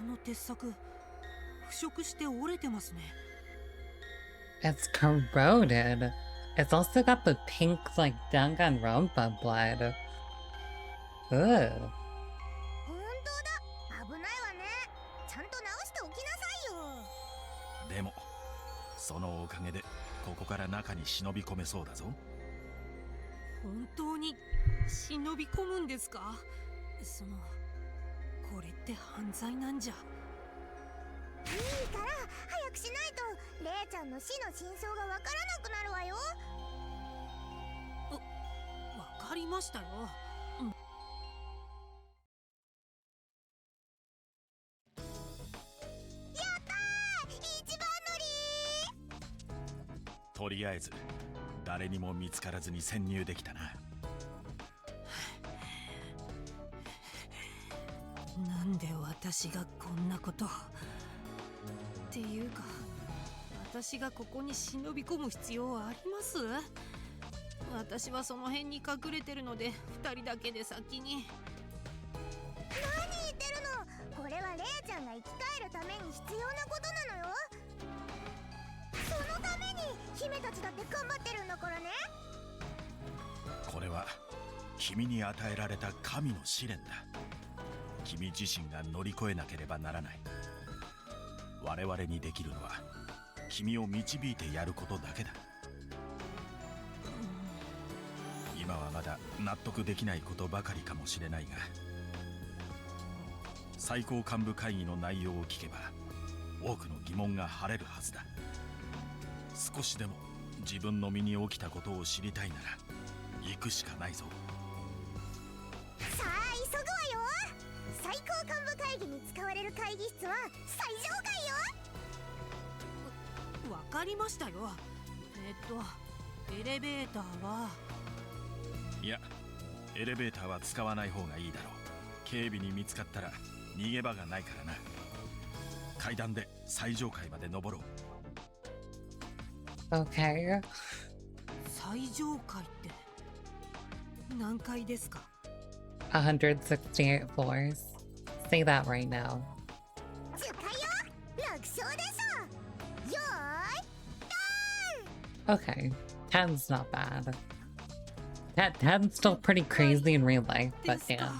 の鉄柵腐食して折れてますね。 It's corroded. It's also got the pink, like, Danganronpa blood. Ugh. 本当だ、危ないわね。ちゃんと直しておきなさいよ。でもそのおかげでここから中に忍び込めそうだぞ。本当に忍び込むんですか？これって犯罪なんじゃ。いいから早くしないとレイちゃんの死の真相がわからなくなるわよ。わかりましたよ。やったー、一番乗り。とりあえず誰にも見つからずに潜入できたな。なんで私がこんなこと。っていうか、私がここに忍び込む必要あります？私はその辺に隠れてるので2人だけで先に。何言ってるの。これはレイちゃんが生き返るために必要なことなのよ。そのために姫たちだって頑張ってるんだからね。これは君に与えられた神の試練だ。君自身が乗り越えなければならない。我々にできるのは君を導いてやることだけだ。今はまだ納得できないことばかりかもしれないが、最高幹部会議の内容を聞けば多くの疑問が晴れるはずだ。少しでも自分の身に起きたことを知りたいなら行くしかないぞ。さあ急ぐわよ。最高幹部会議に使われる会議室は最上階よ。わかりましたよ。エレベーターは。いや、エレベーターは使わない方がいいだろう。警備に見つかったら逃げ場がないからな。階段で最上階まで登ろう。Okay. 最上階って何階ですか168 floors. Say that right now. 10階よ。楽勝でしょ。よーい、 Okay. 10's not bad. 10's still pretty crazy in real life, but damn.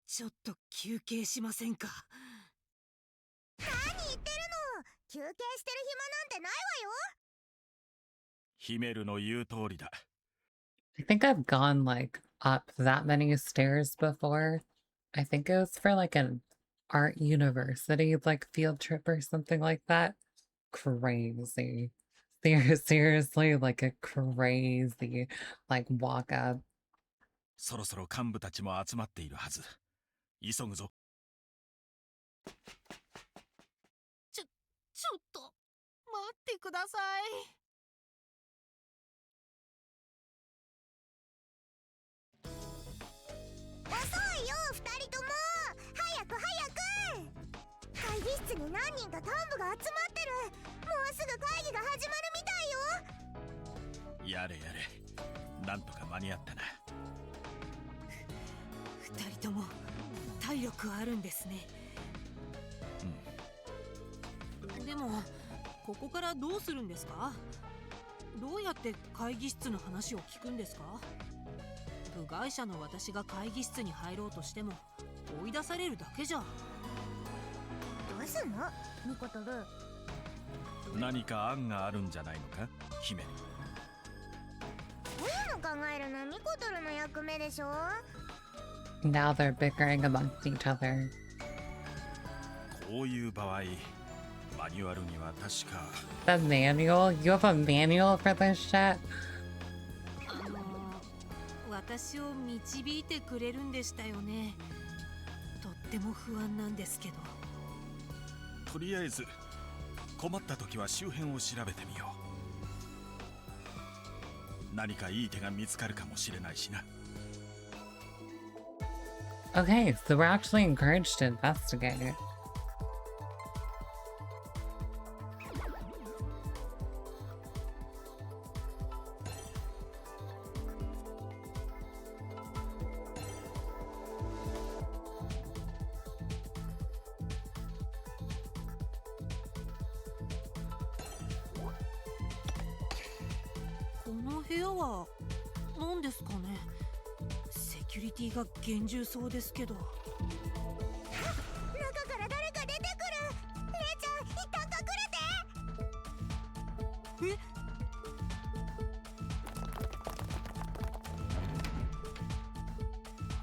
ちょっと休憩しませんか？何言ってるの。休憩してる暇なんてないわよ。ヒメルの言う通りだ。I think I've gone like up that many stairs before. I think it was for like an art university like field trip or something like that. Crazy. Seriously, like a crazy like walk up. そろそろ幹部たちも集まっているはず。急ぐぞ。ちょっと待ってください。遅いよ2人とも。早く早く。会議室に何人か幹部が集まってる。もうすぐ会議が始まるみたいよ。やれやれ、なんとか間に合ったな。2人とも体力あるんですね。でもここからどうするんですか？どうやって会議室の話を聞くんですか？部外者の私が会議室に入ろうとしても追い出されるだけじゃ。どうすんのニコとルー。何か案があるんじゃないのか、ヒメル。こういうの考えるのニコとルの役目でしょ。 Now they're bickering amongst each other. こういう場合、マニュアルには確か。 The manual? You have a manual for this shit? 私を導いてくれるんでしたよね。とっても不安なんですけど。とりあえず困った時は周辺を調べてみよう。何かいい手が見つかるかもしれないしな。Okay, so we're actually encouraged to investigate. 部屋は何ですかね。セキュリティが厳重そうですけど。中から誰か出てくる。レイちゃん、一旦隠れて。え、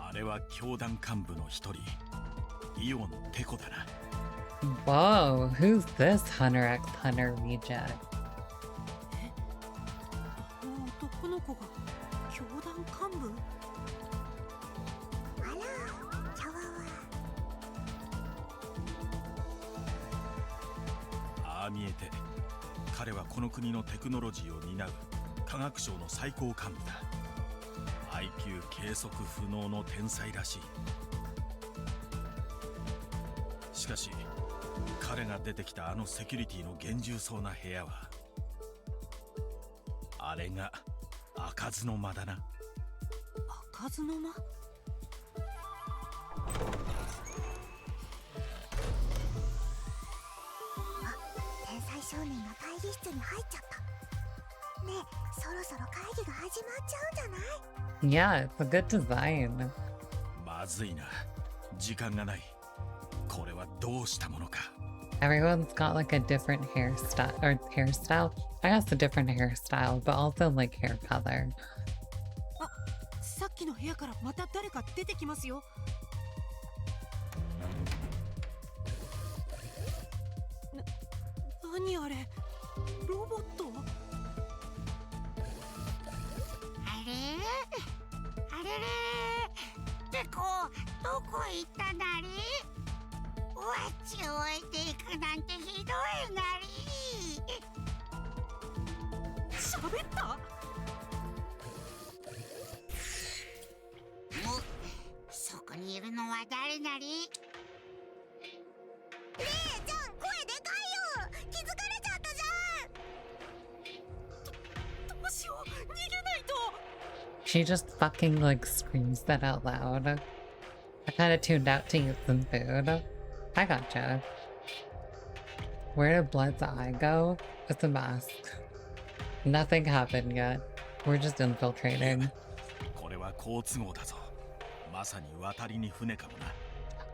あれは教団幹部の一人、イオンテコだな。Whoa, who's this Hunter x Hunter reject? あの男の子が教団幹部。あら、茶わわ。ああ見えて、彼はこの国のテクノロジーを担う科学省の最高幹部だ。IQ 計測不能の天才らしい。しかし彼が出てきたあのセキュリティの厳重そうな部屋は、あれが開かずの間だな。開かずの間。天才少年が会議室に入っちゃった。ねえ、そろそろ会議が始まっちゃうんじゃない？ Yeah, it's a good design. まずいな、時間がない。これはどうしたものか。Everyone's got like a different hairstyle. I guess a different hairstyle, but also like hair color. さっきの部屋からまた誰か出てきますよ。何あれ、ロボット。あれあれれってこどこ行ったなり。ワッチを置いていくなんてひどいなり。喋った。そこにいるのは誰なり。レイちゃん、声でかいよ。気づかれちゃったじゃん。どうしよう、逃げないと。 She just fucking like screams that out loud. I kind of tuned out to eat some food. I gotcha. Where did Blood's eye go? It's a mask. Nothing happened yet. We're just infiltrating. これは好都合だぞ。まさに渡りに船かもな。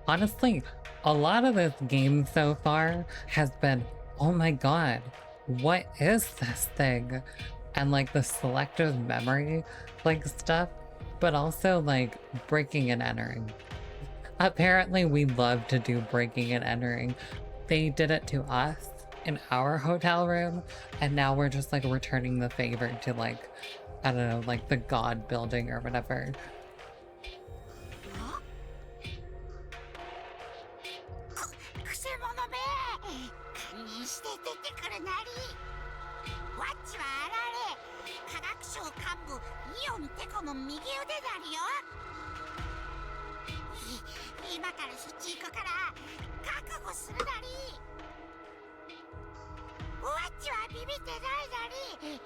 Honestly, a lot of this game so far has been, oh my god, what is this thing? And like the selective memory like stuff, but also like breaking and entering. Apparently we love to do breaking and entering. They did it to us in our hotel room, and now we're just like returning the favor to like, I don't know, like the god building or whatever. くせ者め、堪忍して出てくるなり。ワッチはあられ、科学省幹部イオンテコの右腕なりよ。今からそっち行くから覚悟するなり。ワッチはビビってないなり。ビビっ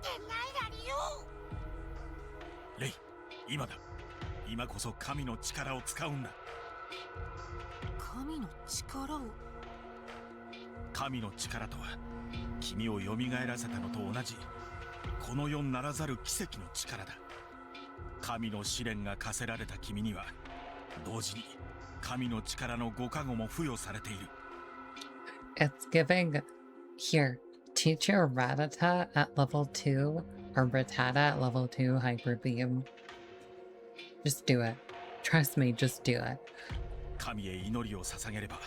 てないなりよ。レイ、今だ。今こそ神の力を使うんだ。神の力を。神の力とは、君を蘇らせたのと同じ、この世ならざる奇跡の力だ。神の試練が課せられた君には、同時に神の力のご加護も付与されている。It's giving, here, teach your Ratata at level 2 or Rattata at level 2 Hyper Beam. Just do it. Trust me, just do it. 神へ祈りを捧げれば、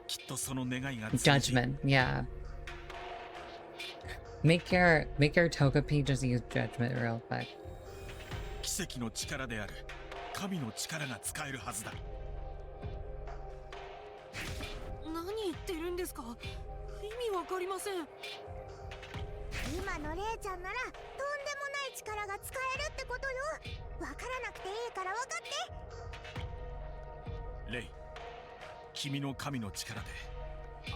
きっとその願いが通じ。 Judgment, yeah. Make your Togepi just use Judgment real quick. 奇跡の力である神の力が使えるはずだ。何言ってるんですか。意味わかりません。今のレイちゃんならとんでもない力が使えるってことよ。わからなくていいからわかって。レイ、君の神の力で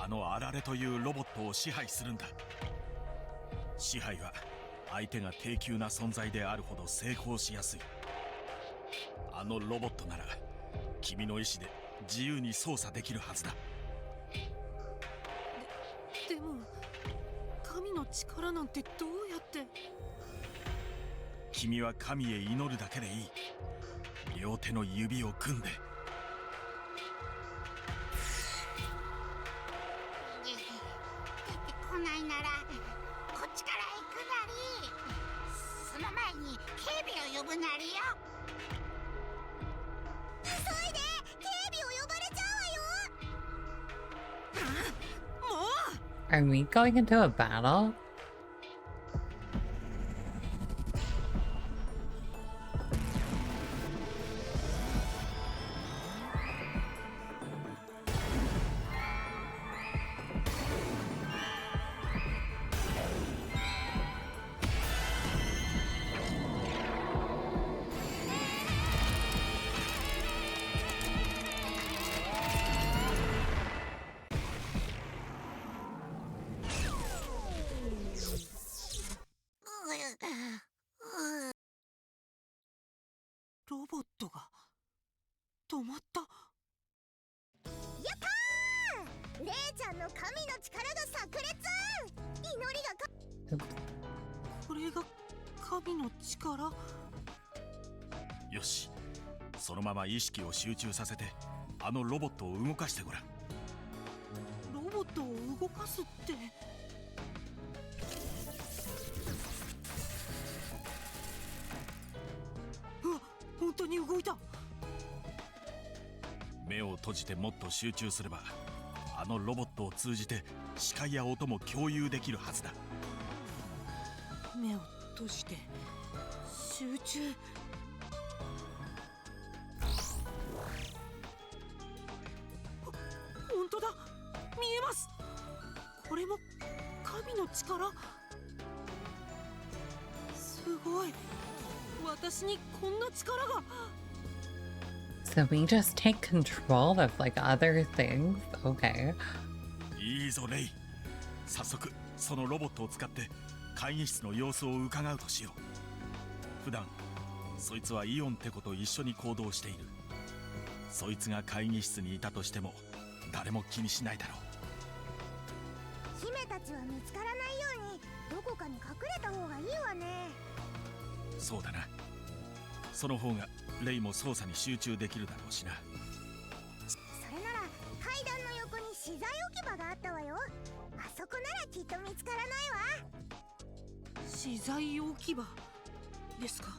あのあられというロボットを支配するんだ。支配は相手が低級な存在であるほど成功しやすい。あのロボットなら君の意志で自由に操作できるはずだ。でも神の力なんてどうやって。君は神へ祈るだけでいい。両手の指を組んで。出てこないならこっちから行くなり。その前に警備を呼ぶなりよ。急いで、警備を呼ばれちゃうわよ。もう Are we going into a battle?ううロボットが止まった。やったー、レイちゃんの神の力が炸裂。祈りがこれが神の力。よし、そのまま意識を集中させてあのロボットを動かしてごらん。ロボットを動かすって。うわ、本当に動いた。目を閉じてもっと集中すれば、あのロボットを通じて視界や音も共有できるはずだ。目を閉じて集中。本当だ、見えます。これも神の力。すごい、私にこんな力が。So we just take control of like other things? Okay. いいぞレイ、早速そのロボットを使って会議室の様子を伺うとしよう。普段そいつはイオンって子と一緒に行動している。そいつが会議室にいたとしても誰も気にしないだろう。姫たちは見つからないようにどこかに隠れた方がいいわね。そうだな。その方がレイも操作に集中できるだろうしな。それなら階段の横に資材置き場があったわよ。あそこならきっと見つからないわ。資材置き場ですか。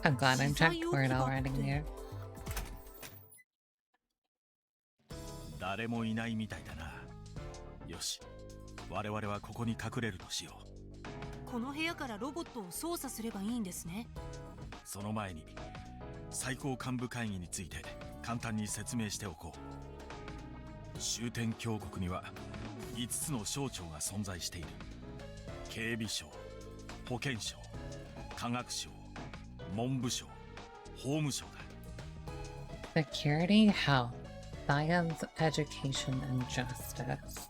I'm glad I'm checked for it already here. 誰もいないみたいだな。よし、我々はここに隠れるとしよう。この部屋からロボットを操作すればいいんですね。その前に最高幹部会議について簡単に説明しておこう。終点峡谷には5つの省庁が存在している。警備省、保健省、科学省、文部省、法務省だ。 Security, health, science, education, and justice.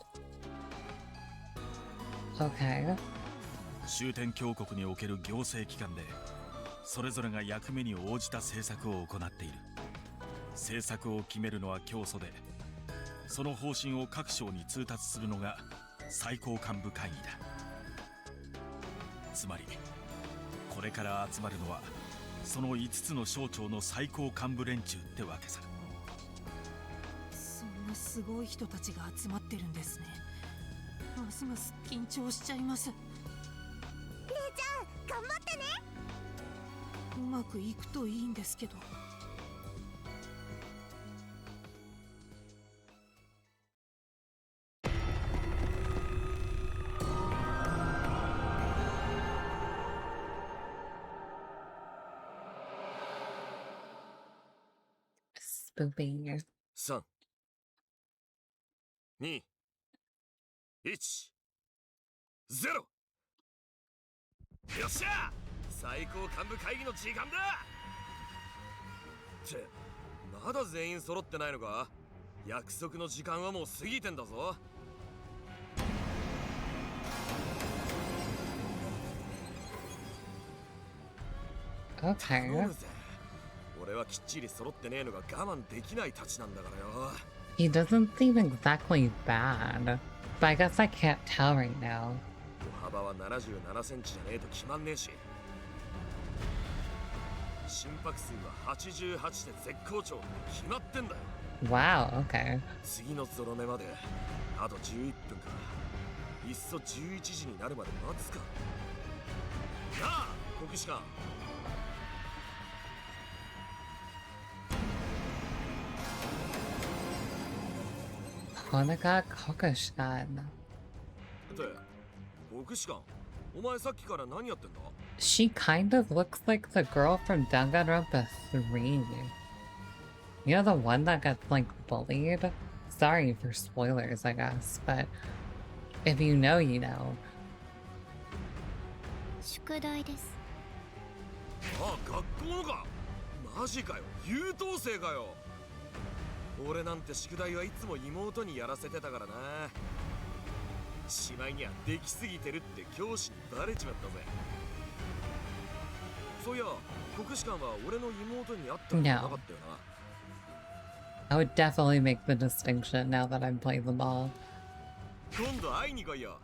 Okay. 終点峡谷における行政機関でそれぞれが役目に応じた政策を行っている。政策を決めるのは教祖で、その方針を各省に通達するのが最高幹部会議だ。つまりこれから集まるのはその5つの省庁の最高幹部連中ってわけさ。そんなすごい人たちが集まってるんですね。ますます緊張しちゃいます。レイちゃん頑張ってね。うまくいくといいんですけど。Spoopy. 3、2、1、0。よっしゃ、最高幹部会議の時間だ。ってまだ全員揃ってないのか。約束の時間はもう過ぎてんだぞ。頼 Okay. むぜ。俺はきっちり揃ってねえのが我慢できないたちなんだからよ。He doesn't seem exactly bad, but I guess I can't tell right now. 歩幅は77センチじゃねえと決まんねえし、心拍数は88で絶好調って決まってんだよ。 Wow, okay. 次のゾロ目まであと11分か。いっそ11時になるまで待つか。なあ国士官。Honoka Kokushan. って国士官、お前さっきから何やってんだ？ She kind of looks like the girl from Danganronpa 3. You know, the one that gets, like, bullied? Sorry for spoilers, I guess, but if you know, you know. 宿題です。ああ、学校のか。マジかよ、優等生かよ。俺なんて宿題はいつも妹にやらせてたからな。しまいにはできすぎてるって教師にバレちまったぜ。そういや、国士官は俺の妹に会ったことなかったよな。I would definitely make the distinction now that I've played them all. 今度会いに来いよ。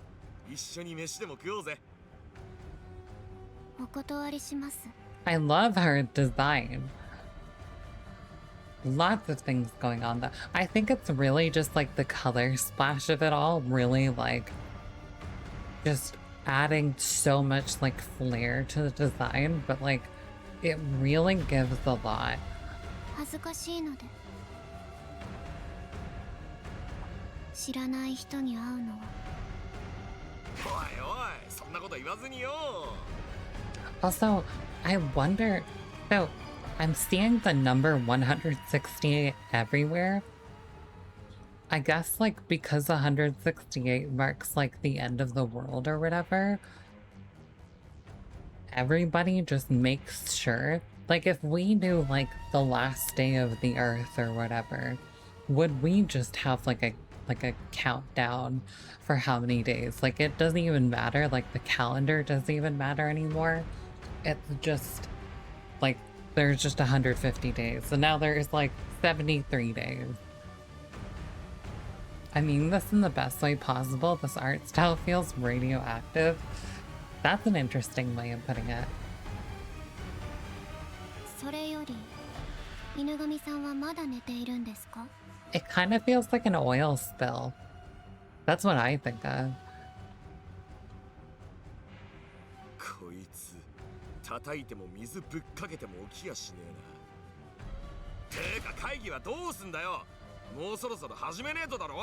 一緒に飯でも食おうぜ。お断りします。I love her design. Lots of things going on though. I think it's really just like the color splash of it all, really like just adding so much like flair to the design, but like it really gives a lot. 恥ずかしいので。知らない人に会うのは。おいおい、そんなこと言わずによ。 Also, I wonder, so I'm seeing the number 168 everywhere. I guess like because 168 marks like the end of the world or whatever, everybody just makes sure, like if we knew like the last day of the earth or whatever, would we just have like a countdown for how many days? Like it doesn't even matter, like the calendar doesn't even matter anymore. It's just like there's just 150 days, so now there's like 73 days. I mean this in the best way possible. This art style feels radioactive. That's an interesting way of putting it. それより、犬神さんはまだ寝ているんですか? It kind of feels like an oil spill. That's what I think of. こいつ叩いても水ぶっかけても起きやしねえな。てか会議はどうすんだよ。もうそろそろ始めねえとだろ。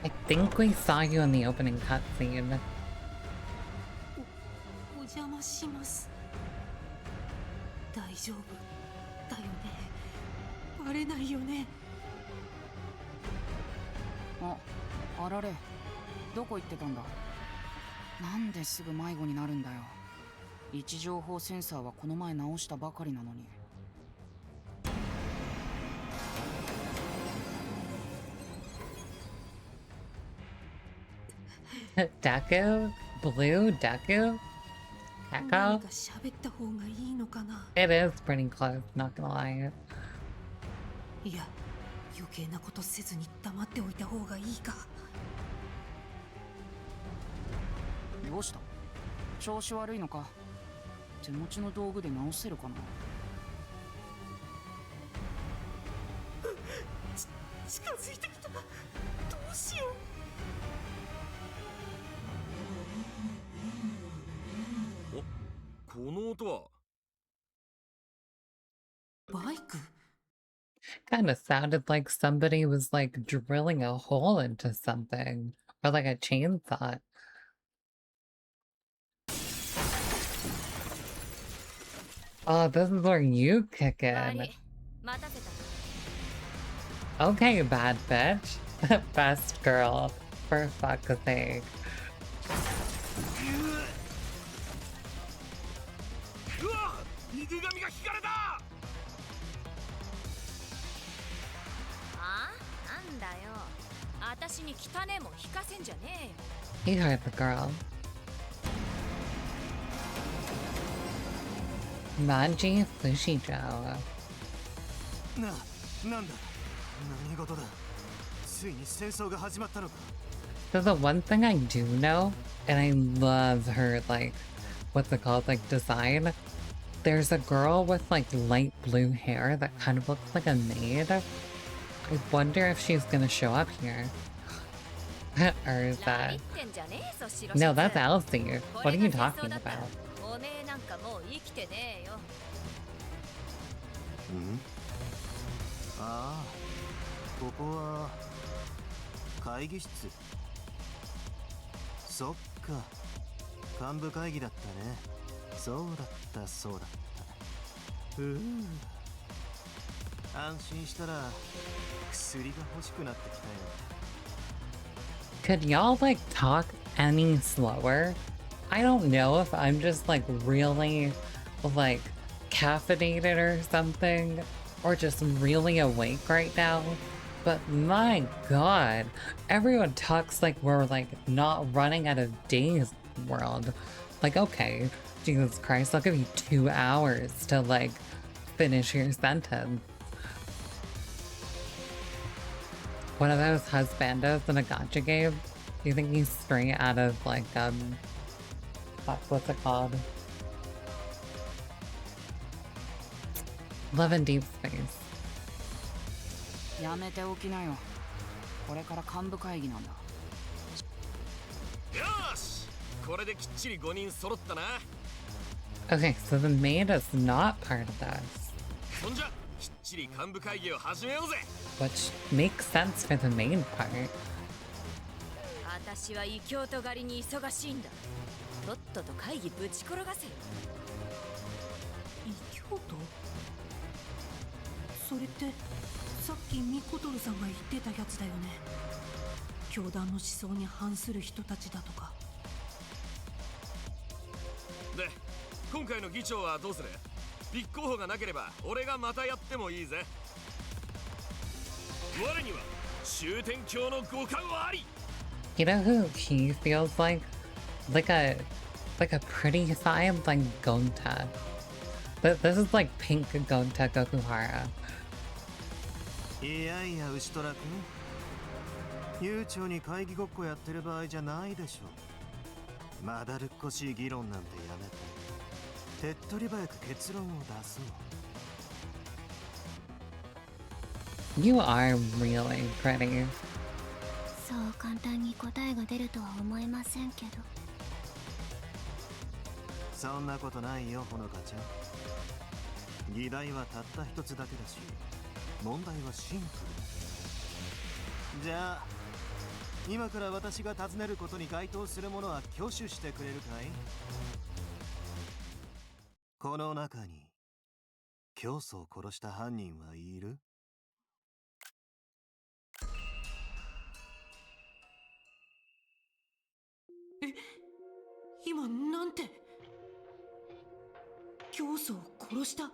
I think we saw you in the opening cutscene. お邪魔します。大丈夫だよね。バレないよね。あられ、どこ行ってたんだ。なんですぐ迷子になるんだよ。位置情報センサーはこの前直したばかりなのに。Deku? Blue Deku? 何 Echo? か喋った方がいいのかな。 It is pretty close, not gonna lie. いや、余計なことせずに黙っておいた方がいいか。どうした？調子悪いのか？手持ちの道具で直せるかな？近づいてきた。どうしよう。お、この音は。バイク？ Kind of sounded like somebody was like drilling a hole into something, or like a chainsaw. Oh, this is where you kick in. Okay, bad bitch. Best girl, for fuck's sake. うわ、井手紙が引かれた。あ？なんだよ。私に汚ねえもん引かせんじゃねえよ。He heard the girl. Manji Fushijo. なんだ何事だついに戦争が始まったのか So the one thing I do know, and I love her, like, what's it called, like, design, there's a girl with, like, light blue hair that kind of looks like a maid. I wonder if she's gonna show up here. Or is that... No, that's Elsie. What are you talking about? おめえなんかもう生きてねえよ。ああここは会議室そっか幹部会議だったねそうだったそうだった安心したら薬が欲しくなってきたよ Could y'all, like, talk any slower? I don't know if I'm just, like, really, like, caffeinated or something, or just really awake right now, but my god, everyone talks like we're, like, not running out of days in the world. Like, okay, Jesus Christ, I'll give you 2 hours to, like, finish your sentence. One of those husbandos in a gacha game? Do you think he's straight out of, like, what's it called? Love in Deep Space. やめておきなよ。これから幹部会議なんだ。よし、これできっちり5人揃ったな。Okay, so the maid is not part of this. そんじゃ、きっちり幹部会議を始めようぜ。Which makes sense for the main part. 私は異教徒狩りに忙しいんだ。とっとと会議ぶち転がせよ。異教徒それってさっきミコトルさんが言ってたやつだよね。教団の思想に反する人たちだとか。で、今回の議長はどうする？立候補がなければ俺がまたやってもいいぜ。我には終天教の五感はあり。 You know who he feels like? Like a pretty side, like Gonta. This is like pink Gonta Gokuhara. いやいや牛虎君悠長に会議ごっこやってる場合じゃないでしょまだるっこしい議論なんてやめて手っ取り早く結論を出そう You are really pretty. そう簡単に答えが出るとは思えませんけどそんなことないよほのかちゃん議題はたった一つだけだし問題はシンプルじゃあ今から私が尋ねることに該当するものは挙手してくれるかいこの中に教祖を殺した犯人はいる今なんて教祖を殺した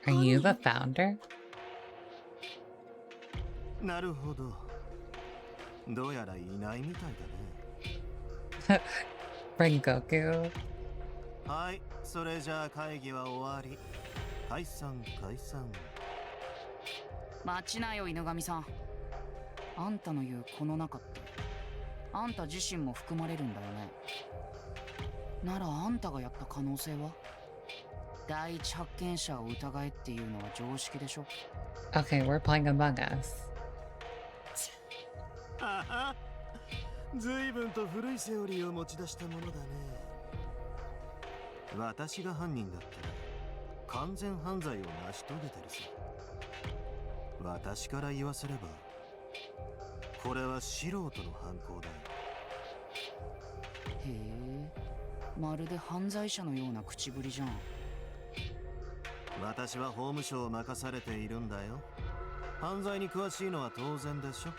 Are you the founder? なるほどどうやらいないみたいだね Bring Goku. はいそれじゃあ会議は終わり解散解散待ちなよ犬神さん。あんたの言うこの中ってあんた自身も含まれるんだよね。ならあんたがやった可能性は第一発見者を疑えっていうのは常識でしょ。 Okay, we're playing Among Us. あは随分と古いセオリーを持ち出したものだね私が犯人だったら完全犯罪を成し遂げてるさ私から言わせればこれは素人の犯行だよへえ、まるで犯罪者のような口ぶりじゃん。私は法務省を任されているんだよ犯罪に詳しいのは当然でしょ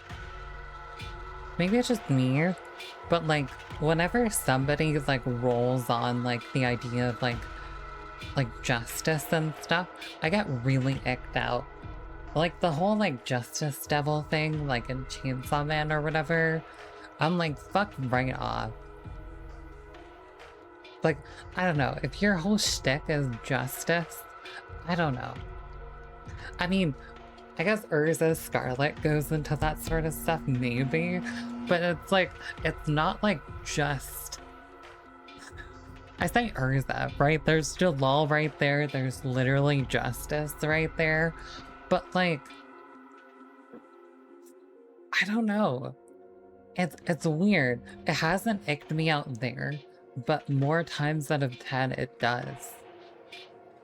Maybe it's just me, but like whenever somebody like rolls on like the idea of like justice and stuff, I get really icked out. Like the whole like justice devil thing, like in Chainsaw Man or whatever, I'm like fuck right off. Like, I don't know. If your whole shtick is justice, I don't know. I mean, I guess Urza's Scarlet goes into that sort of stuff, maybe. But it's like, it's not like just... I say Urza, right? There's Jalal right there. There's literally justice right there. But like, I don't know. It's weird. It hasn't icked me out there, but more times out of 10 it does.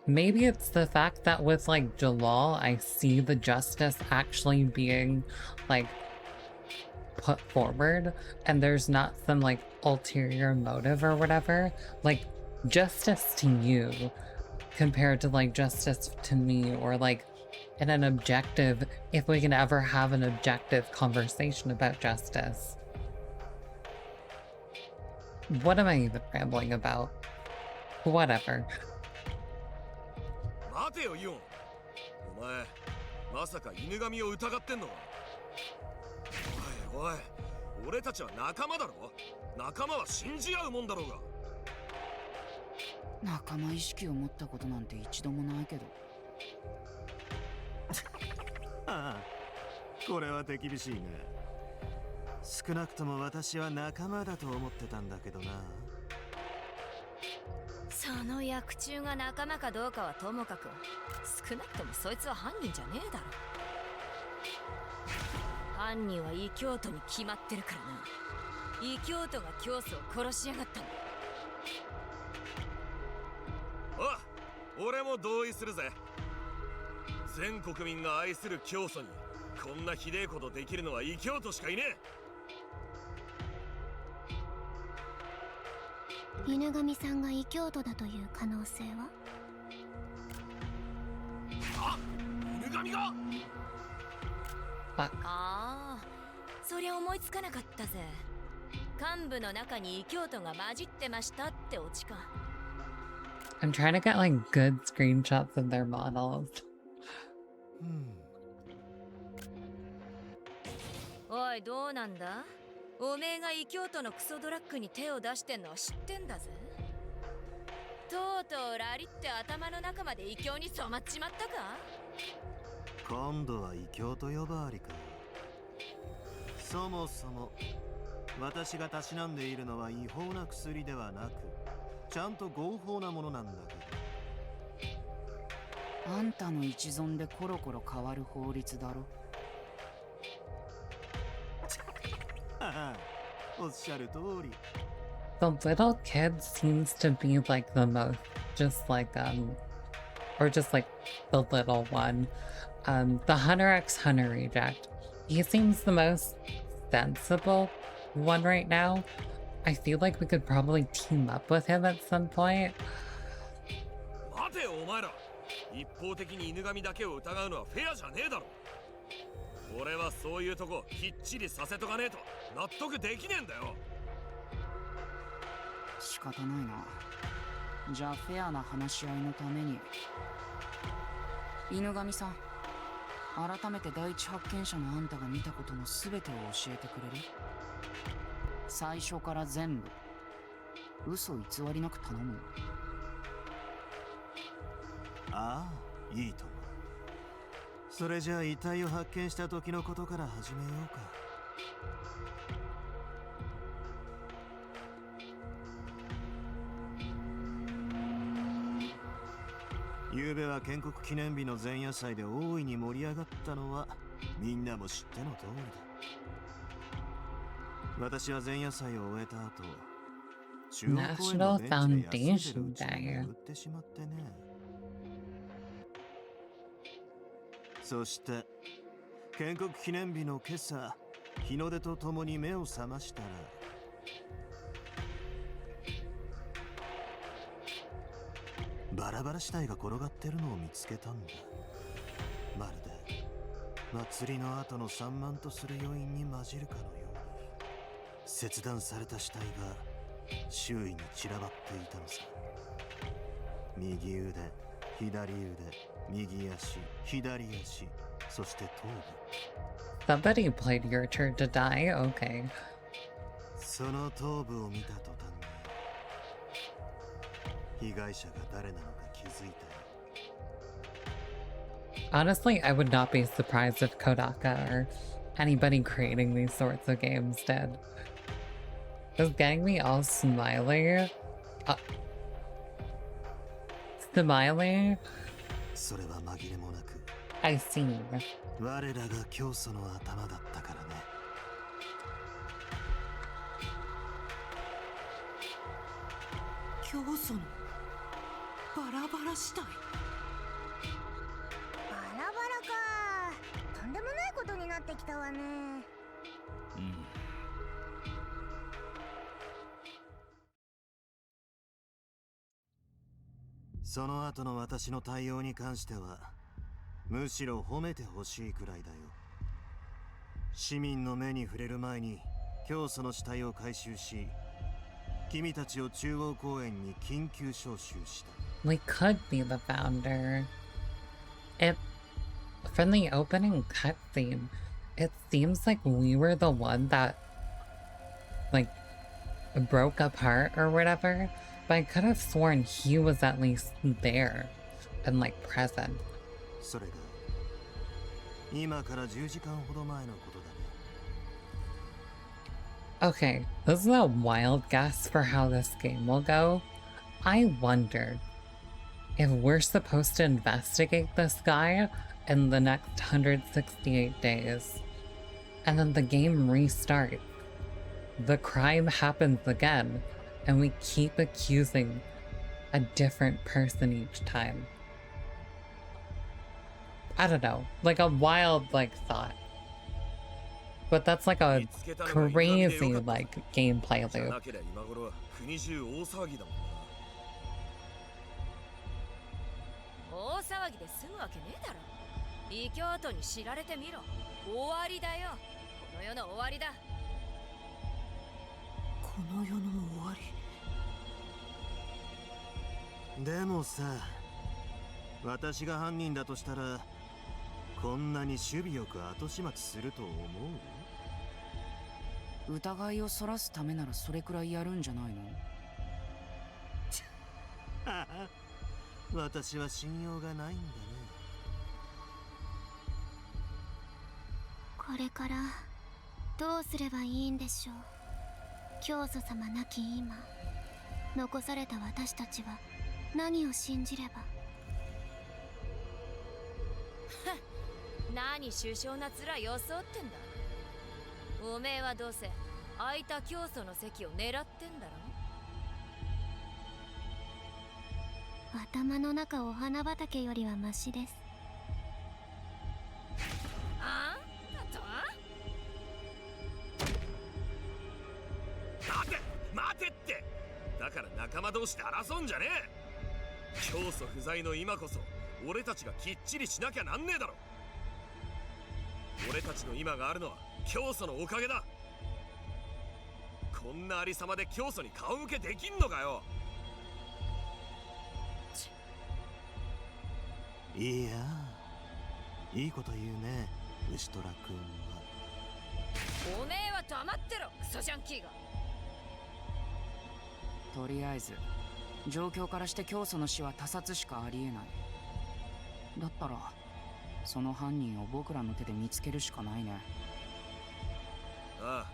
Maybe it's the fact that with like Jalal, I see the justice actually being like put forward and there's not some like ulterior motive or whatever. Like justice to you compared to like justice to me, or like in an objective, if we can ever have an objective conversation about justice. What am I even rambling about? Whatever. 待てよユオン。お前まさか犬神を疑ってんのか。おいおい、俺たちは仲間だろ。仲間は信じ合うもんだろうが。仲間意識を持ったことなんて一度もないけど。ああ、これは手厳しいね。少なくとも私は仲間だと思ってたんだけどな。その薬中が仲間かどうかはともかく、少なくともそいつは犯人じゃねえだろ。犯人は異教徒に決まってるからな。異教徒が教祖を殺しやがったんだ。お、俺も同意するぜ。全国民が愛する教祖にこんなひでえことできるのは異教徒しかいねえ。犬神さんが異教徒だという可能性は？あ、犬神が？ああ、そりゃ思いつかなかったぜ。幹部の中に異教徒が混じってましたってオチか。I'm trying to get like good screenshots of their models. おい、どうなんだ？おめえが異教徒のクソドラッグに手を出してんのは知ってんだぜ。とうとうラリって頭の中まで異教に染まっちまったか？今度は異教と呼ばわりか。そもそも私がたしなんでいるのは違法な薬ではなく、ちゃんと合法なものなんだけど。あんたの一存でコロコロ変わる法律だろ。おっしゃる通り。The little kid seems to be like the most, just like or just like the little one. The Hunter x Hunter reject. He seems the most sensible one right now. I feel like we could probably team up with him at some point. 待てよお前ら。一方的に犬神だけを疑うのはフェアじゃねえだろ。俺はそういうとこきっちりさせとかねえと納得できねえんだよ。仕方ないな。じゃあフェアな話し合いのために、犬神さん、改めて第一発見者のあんたが見たことの全てを教えてくれる？最初から全部嘘偽りなく頼むよ。ああ、いいと思う。それじゃあ遺体を発見した時のことから始めようか。昨べは建国記念日の前夜祭で大いに盛り上がったのはみんなも知っての通りだ。私は前夜祭を終えた後、中央公園のベンチで休んでるうちに眠ってしまってね。そして建国記念日の今朝、日の出とともに目を覚ましたら、バラバラ死体が転がってるのを見つけたんだ。まるで祭りの後の散漫とする余韻に混じるかのように、切断された死体が周囲に散らばっていたのさ。右腕、左腕、右足、左足、そして頭部。Somebody played your turn to die? Okay. その頭部を見た途端に、被害者が誰なのか気づいたよ。 Honestly, I would not be surprised if Kodaka or anybody creating these sorts of games did. It's getting me all smiley. Smiley? それは紛れもなく I see. 我らが教祖の頭だったからね。教祖のバラバラ死体。バラバラか。とんでもないことになってきたわね。その後の私の対応に関してはむしろ褒めてほしいくらいだよ。市民の目に触れる前に教祖の死体を回収し、君たちを中央公園に緊急招集した。 We could be the founder. From the opening cutscene, it seems like we were the one that, like, broke apart or whatever, but I could have sworn he was at least there and, like, present. それが今から10時間ほど前のことだね。 Okay, this is a wild guess for how this game will go. I wondered if we're supposed to investigate this guy in the next 168 days, and then the game restarts. The crime happens again, and we keep accusing a different person each time. I don't know, like a wild, like, thought. But that's like a crazy, like, gameplay loop. なけりゃ今頃は国中大騒ぎだもんな。大騒ぎで済むわけねえだろ。異教徒に知られてみろ。終わりだよ。この世の終わりだ。この世の終わり。でもさ、私が犯人だとしたらこんなに守備よく後始末すると思う？疑いをそらすためならそれくらいやるんじゃないの？私は信用がないんだね。これからどうすればいいんでしょう。教祖様亡き今、残された私たちは何を信じれば。何首相な面装ってんだ。おめえはどうせ空いた教祖の席を狙ってんだろ。頭の中お花畑よりはマシです。あんたとは？待てって。だから仲間同士で争うんじゃねえ。教祖不在の今こそ俺たちがきっちりしなきゃなんねえだろ。俺たちの今があるのは教祖のおかげだ。こんなありさまで教祖に顔向けできんのかよ。いや、いいこと言うね、牛虎君は。おめえは黙ってろ、クソジャンキーが。とりあえず状況からして教祖の死は他殺しかありえない。だったらその犯人を僕らの手で見つけるしかないね。ああ、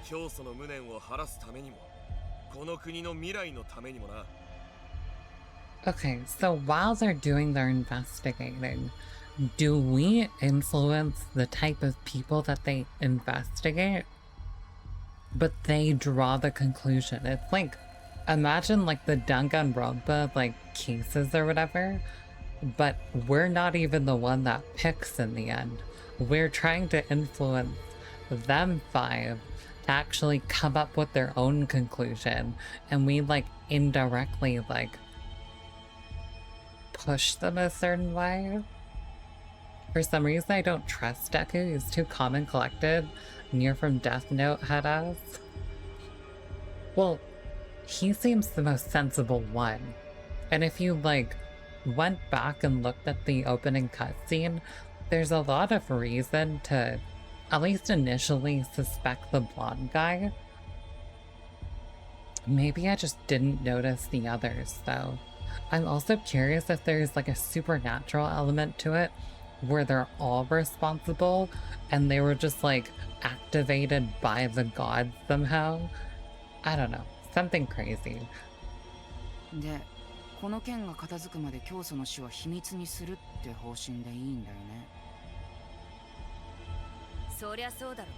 教祖の無念を晴らすためにも、この国の未来のためにもな。Okay, so while they're doing their investigating, do we influence the type of people that they investigate? But they draw the conclusion. It's like, imagine like the Danganronpa like cases or whatever, but we're not even the one that picks in the end. We're trying to influence them five to actually come up with their own conclusion, and we like indirectly like push them a certain way. For some reason I don't trust Deku. He's too calm and collected. Near from Death Note had us. Well, he seems the most sensible one. And if you like went back and looked at the opening cutscene, there's a lot of reason to at least initially suspect the blonde guy. Maybe I just didn't notice the others, though. I'm also curious if there's like a supernatural element to it where they're all responsible and they were just like activated by the gods somehow. I don't know. Something crazy. で、この件が片付くまで教祖の死は秘密にするって方針でいいんだよね。そりゃそうだろ。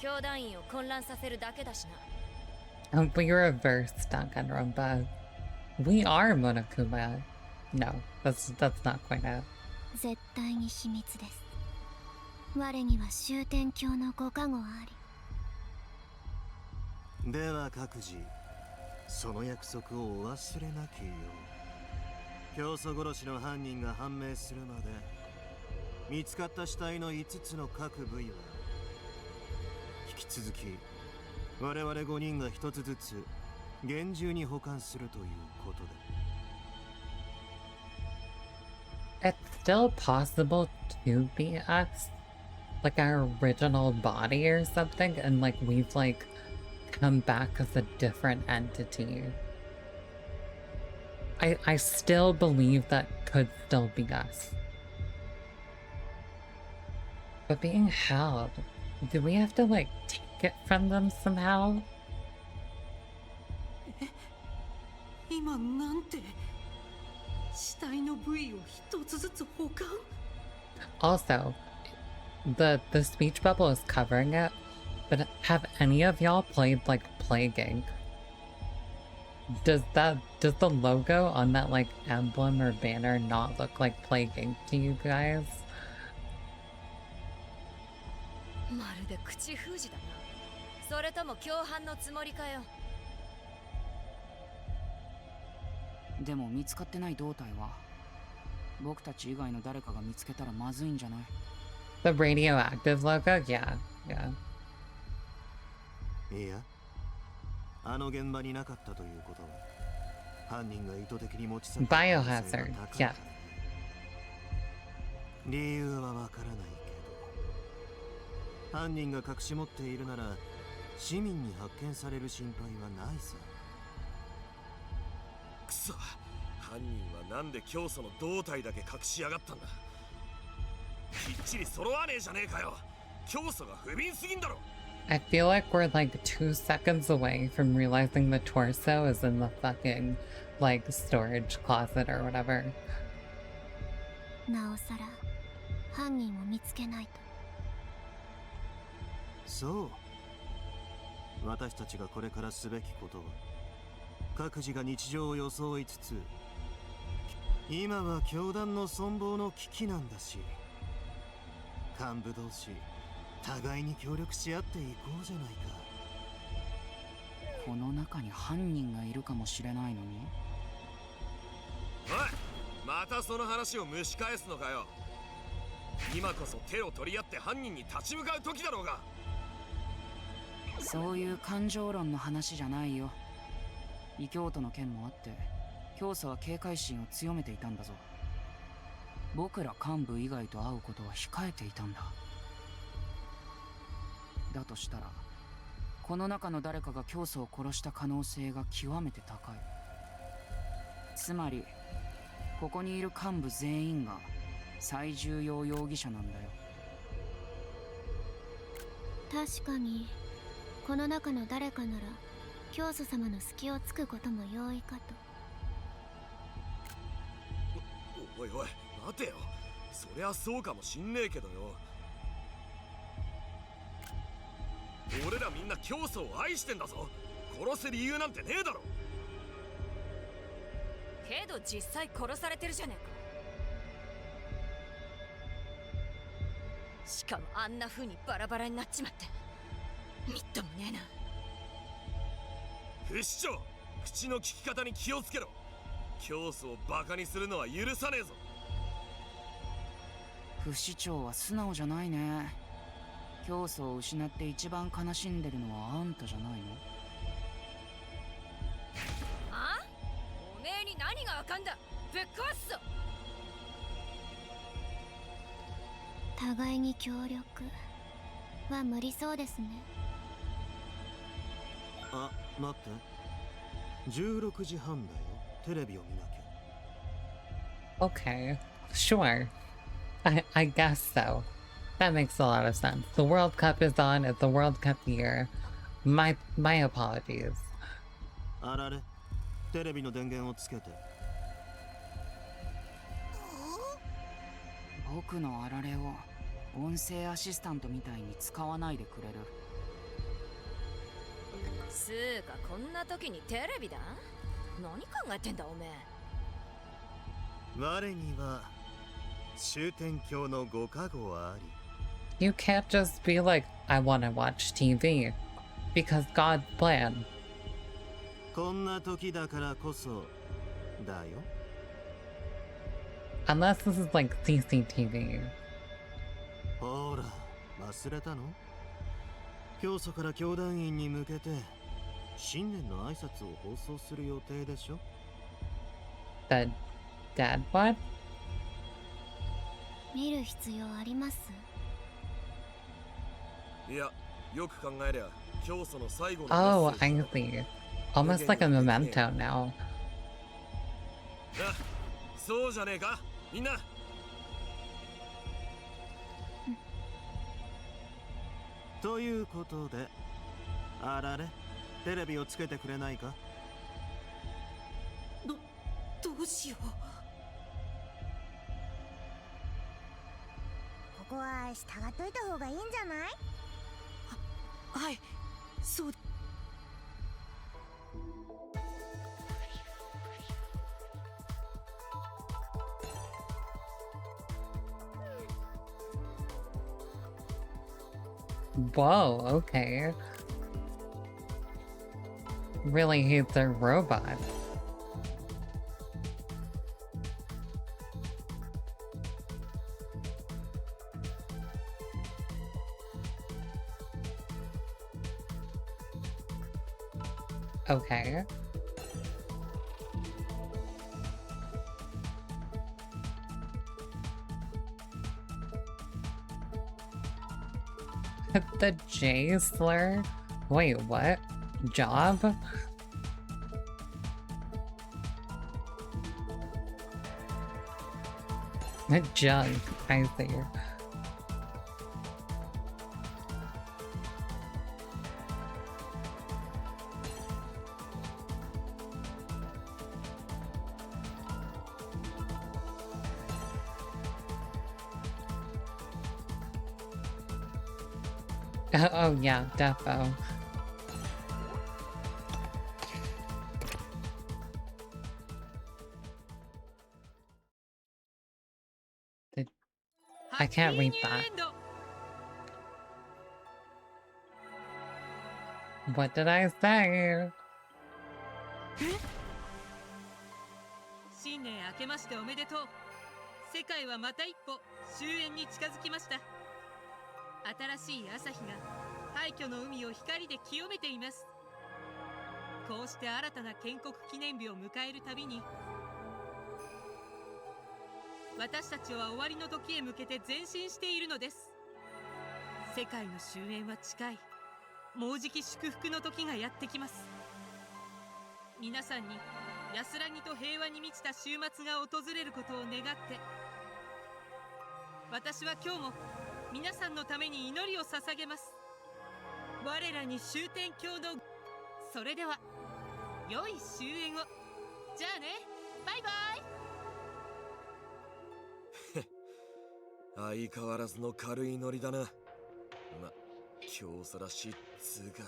教団員を混乱させるだけだしな。We reverse Danganronpa. We are Monokuma. No, that's not quite it. 絶対に秘密です。我には終天教のご加護あり。では各自、その約束をお忘れなきよう。教祖殺しの犯人が判明するまで、見つかった死体の5つの各部位は引き続き我々5人が1つずつ厳重に保管するということで。It's still possible to be us, like our original body or something, and like we've like come back as a different entity. I still believe that could still be us. But being held, do we have to like take it from them somehow? 今なんて死体の部位を一つずつ保管 Also, the speech bubble is covering it, but have any of y'all played like Plague? Does the logo on that like emblem or banner not look like Plague to you guys? まるで口封じだな。それとも共犯のつもりかよ。でも見つかってない胴体は僕たち以外の誰かが見つけたらまずいんじゃない？ The radioactive logo? Yeah, yeah. いや、あの現場になかったということは、犯人が意図的に持ち去った可能性が高いからね。 Biohazard, yeah. 理由はわからないけど、犯人が隠し持っているなら市民に発見される心配はないさ。くそ、犯人はなんで教祖の胴体だけ隠しやがったんだ。きっちり揃わねえじゃねえかよ。教祖が不憫すぎんだろ。 I feel like we're like 2 seconds away from realizing the torso is in the fucking like storage closet or whatever. なおさら犯人を見つけないと。そう。私たちがこれからすべきことは、各自が日常を装いつつ、今は教団の存亡の危機なんだし、幹部同士互いに協力し合っていこうじゃないか。この中に犯人がいるかもしれないのに。おい、またその話を蒸し返すのかよ。今こそ手を取り合って犯人に立ち向かう時だろうが。そういう感情論の話じゃないよ。異教徒の件もあって教祖は警戒心を強めていたんだぞ。僕ら幹部以外と会うことは控えていたんだ。だとしたらこの中の誰かが教祖を殺した可能性が極めて高い。つまりここにいる幹部全員が最重要容疑者なんだよ。確かにこの中の誰かなら教祖様の隙をつくことも容易かと。おいおい、待てよ。そりゃそうかもしんねえけどよ。俺らみんな教祖を愛してんだぞ。殺す理由なんてねえだろ。けど実際殺されてるじゃねえか。しかもあんな風にバラバラになっちまってみっともねえな。不死鳥、口の利き方に気をつけろ。教祖をバカにするのは許さねえぞ。不死鳥は素直じゃないね。教祖を失って一番悲しんでるのはあんたじゃないの？あ？おめえに何がわかんだ。ぶっ壊すぞ。互いに協力は無理そうですね。あ、待って。16時半だよ。テレビを見なきゃ。 Okay, sure. I guess so. That makes a lot of sense. The World Cup is on. It's the World Cup year. My apologies. あられ、テレビの電源をつけて。僕のあられを音声アシスタントみたいに使わないでくれる？つーかこんな時にテレビだ？何考えてんだおめえ。我には終点鏡のご加護あり。 You can't just be like, I want to watch TV. Because God's plan. こんな時だからこそだよ。 Unless this is like CCTV. ほら、忘れたの？教祖から教団員に向けて新年の挨拶を放送する予定でしょ？ The dad what? 見る必要あります？いや、よく考えりゃ教祖の最後の Oh, メッセ I ージだ。 see. Almost like a memento now. そうじゃねえかみんな。ということで、あられ、テレビをつけてくれないか？どうしよう。ここは従っといた方がいいんじゃない？はい、そう。Whoa, okay. Really hate their robot. Okay. The J slur? Wait, what? Job? Jug, I see. Oh yeah, defo. I can't read that. What did I say? 新年明けましておめでとう。世界はまた一歩終焉に近づきました。新しい朝日が廃墟の海を光で清めています。こうして新たな建国記念日を迎えるたびに、私たちは終わりの時へ向けて前進しているのです。世界の終焉は近い。もうじき祝福の時がやってきます。皆さんに安らぎと平和に満ちた週末が訪れることを願って、私は今日も皆さんのために祈りを捧げます。我らに終点鏡の。それでは良い終焉を。じゃあね、バイバ相イ。変わらずの軽いノリだな。ま、教祖らしいっつうか。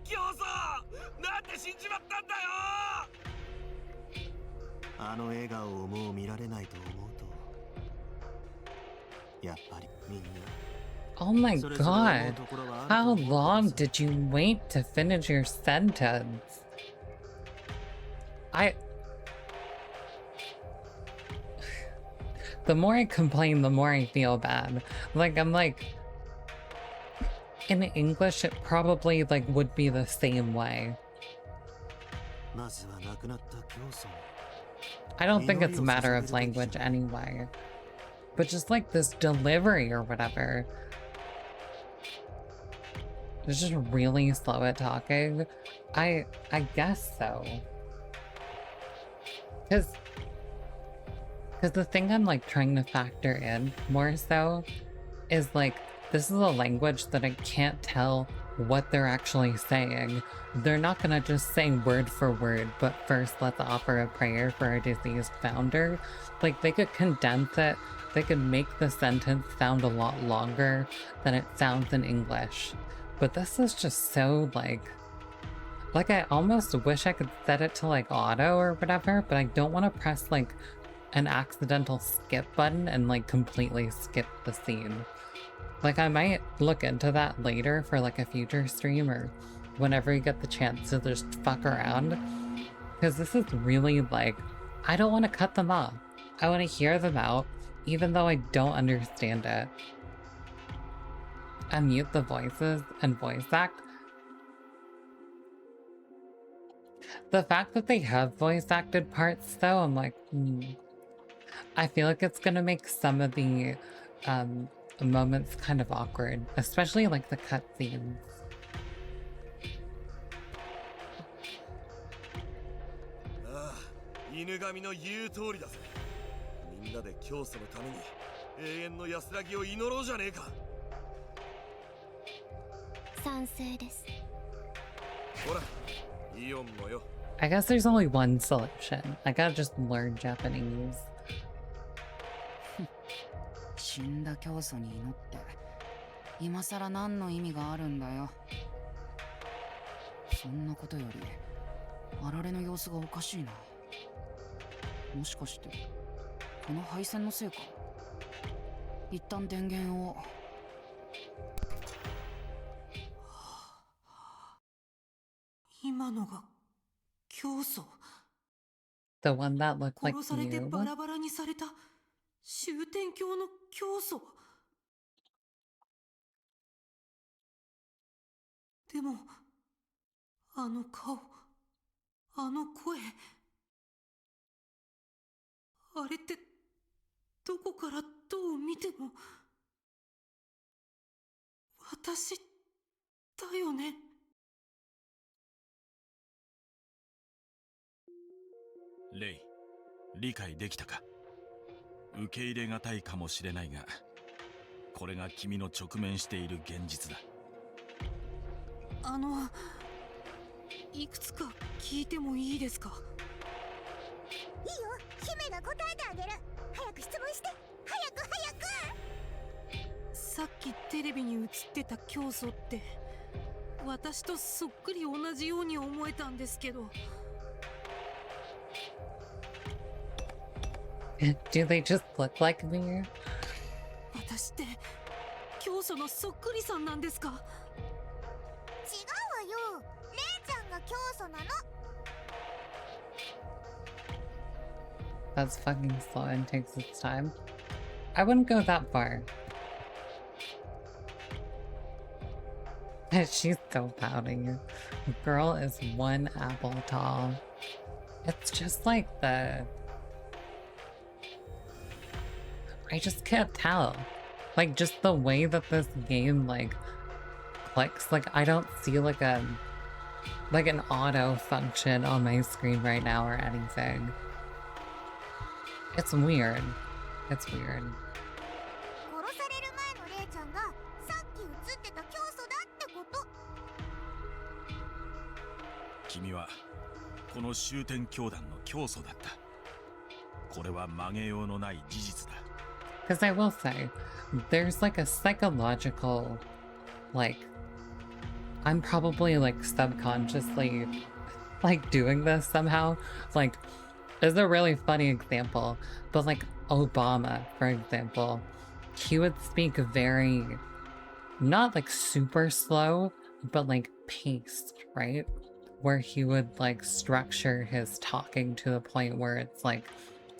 教祖、なんで死んじまったんだよ。あの笑顔をもう見られないと思うと、やっぱりみんな。 Oh my god. How long did you wait to finish your sentence? The more I complain, the more I feel bad. Like, I'm like, in English, it probably like would be the same way. I don't think it's a matter of language anyway. But just like this delivery or whatever. It's just really slow at talking. I guess so. Cause the thing I'm like trying to factor in more so is like, this is a language that I can't tell what they're actually saying. They're not gonna just say word for word, but first let's offer a prayer for our deceased founder. Like, they could condense it, they could make the sentence sound a lot longer than it sounds in English. But this is just so like I almost wish I could set it to like auto or whatever, but I don't want to press like an accidental skip button and like completely skip the scene. Like, I might look into that later for like a future stream or whenever you get the chance to just fuck around. Because this is really like, I don't want to cut them off. I want to hear them out, even though I don't understand it. Unmute the voices and voice act. The fact that they have voice acted parts though, I'm like, I feel like it's gonna make some of the moments kind of awkward, especially like the cutscenes. 犬神の言う通りだぜ。みんなで教祖のために永遠の安らぎを祈ろうじゃねえか。賛成です。ほら、イオンもよ。I guess there's only one solution. I gotta just learn Japanese. 死んだ教祖に祈って今さら何の意味があるんだよ。そんなことよりあられの様子がおかしいな。もしかしてこの配線のせいか。一旦電源を。今のが教祖。 The one that looked like 殺されて you? バラバラにされた終点教の教祖。でもあの顔、あの声、あれってどこからどう見ても私だよね。レイ、理解できたか。受け入れがたいかもしれないが、これが君の直面している現実だ。いくつか聞いてもいいですか。いいよ、姫が答えてあげる。早く質問して、早く早く。さっきテレビに映ってた教祖って私とそっくり同じように思えたんですけど。Do they just look like me? 私って教祖のそっくりさんなんですか。違うわよ、レイちゃんが教祖なの。 That's fucking slow and takes its time. I wouldn't go that far. She's so pouting. Girl is one apple tall. It's just like I just can't tell. Like, just the way that this game, like, clicks. Like, I don't see, like, an auto function on my screen right now or anything. It's weird. It's weird. 殺される前のレイちゃんがさっき映ってた教祖だってこと。君はこの終点教団の教祖だった。これは曲げようのない事実だ。Because I will say, there's like a psychological, like, I'm probably like subconsciously like doing this somehow. Like, there's a really funny example, but like Obama, for example, he would speak very, not like super slow, but like paced, right? Where he would like structure his talking to the point where it's like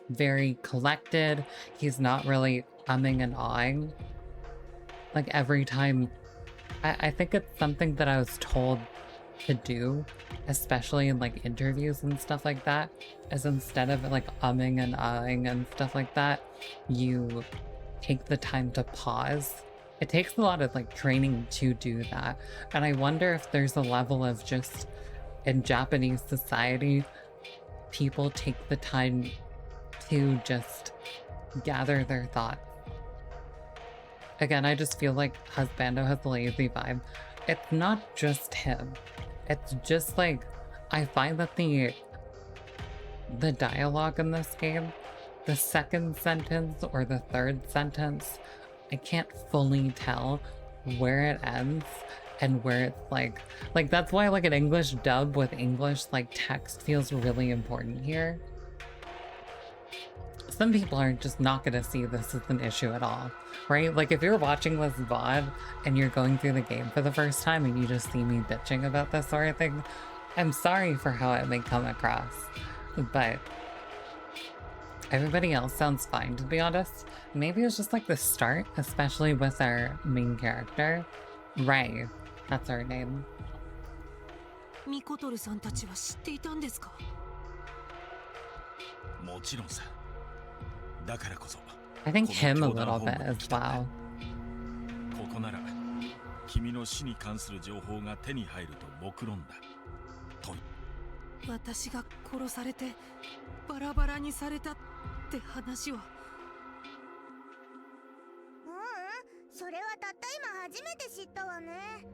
very collected. He's not really umming and ahhing. Like every time, I think it's something that I was told to do, especially in like interviews and stuff like that, is instead of like umming and ahhing and stuff like that, you take the time to pause it takes a lot of like training to do that. And I wonder if there's a level of just in Japanese society, people take the time to just gather their thoughts. Again, I just feel like Husbando has a lazy vibe. It's not just him. It's just like, I find that the dialogue in this game, the second sentence or the third sentence, I can't fully tell where it ends and where it's like that's why like an English dub with English like text feels really important here. Some people are just not gonna see this as an issue at all, right? Like if you're watching this VOD and you're going through the game for the first time and you just see me bitching about this sort of thing, I'm sorry for how it may come across, but everybody else sounds fine, to be honest. Maybe it's just like the start, especially with our main character, Rei. That's her name. ミコトルさんたちは知っていたんですか？もちろんさ。だからこそ。 I think him a little bit as well. ここなら君の死に関する情報が手に入ると目論んだ。と。私が殺されてバラバラにされたって話は。それはたった今初めて知ったわね。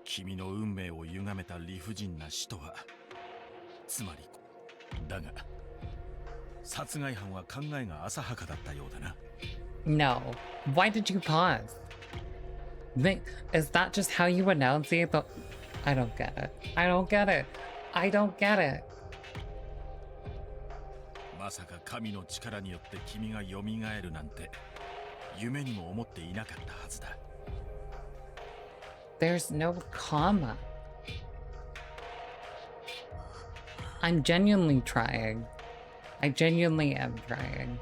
君の運命を歪めた理不尽な死とは、つまりだが殺害犯は考えが浅はかだったようだな。No. Why did you pause? Is that just how you enunciate the... I don't get it. I don't get it. I don't get it. まさか神の力によって君が蘇るなんて夢にも思っていなかったはずだ。There's no comma. I'm genuinely trying. I genuinely am trying.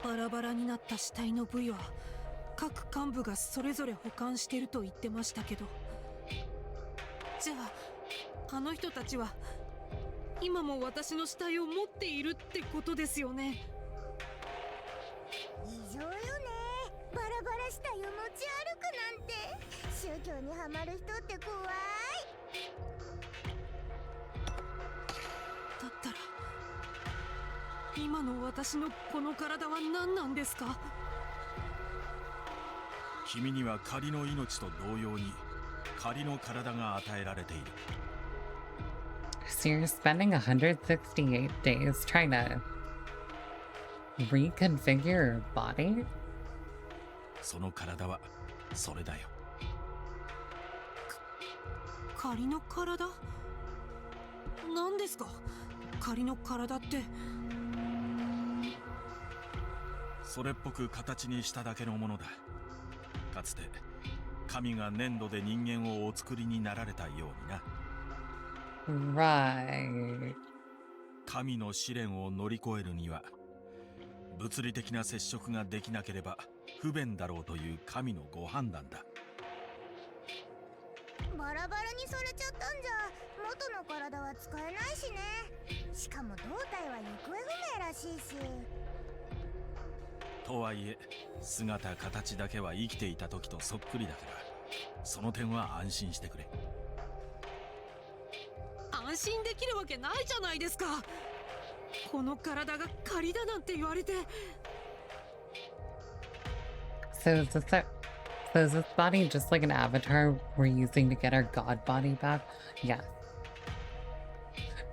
バラバラになった死体の部位は各幹部がそれぞれ保管してると言ってましたけど、じゃああの人たちは今も私の死体を持っているってことですよね。異常よね。バラバラ死体を持ち歩くなんて。宗教にハマる人って怖い。だったら今の私のこの体は何なんですか？君には仮の命と同様に仮の体が与えられている。So you're spending 168 days trying to reconfigure your body? その体はそれだよ。仮の体？何ですか？仮の体って。それっぽく形にしただけのものだ。かつて神が粘土で人間をお作りになられたようにな。Right. 神の試練を乗り越えるには物理的な接触ができなければ不便だろうという神のご判断だ。バラバラにされちゃったんじゃ元の体は使えないしね。しかも胴体は行方不明らしいし。とはいえ姿形だけは生きていた時とそっくりだからその点は安心してくれ。安心できるわけないじゃないですか。この体が仮だなんて言われて。 So is this body just like an avatar we're using to get our god body back? Yes.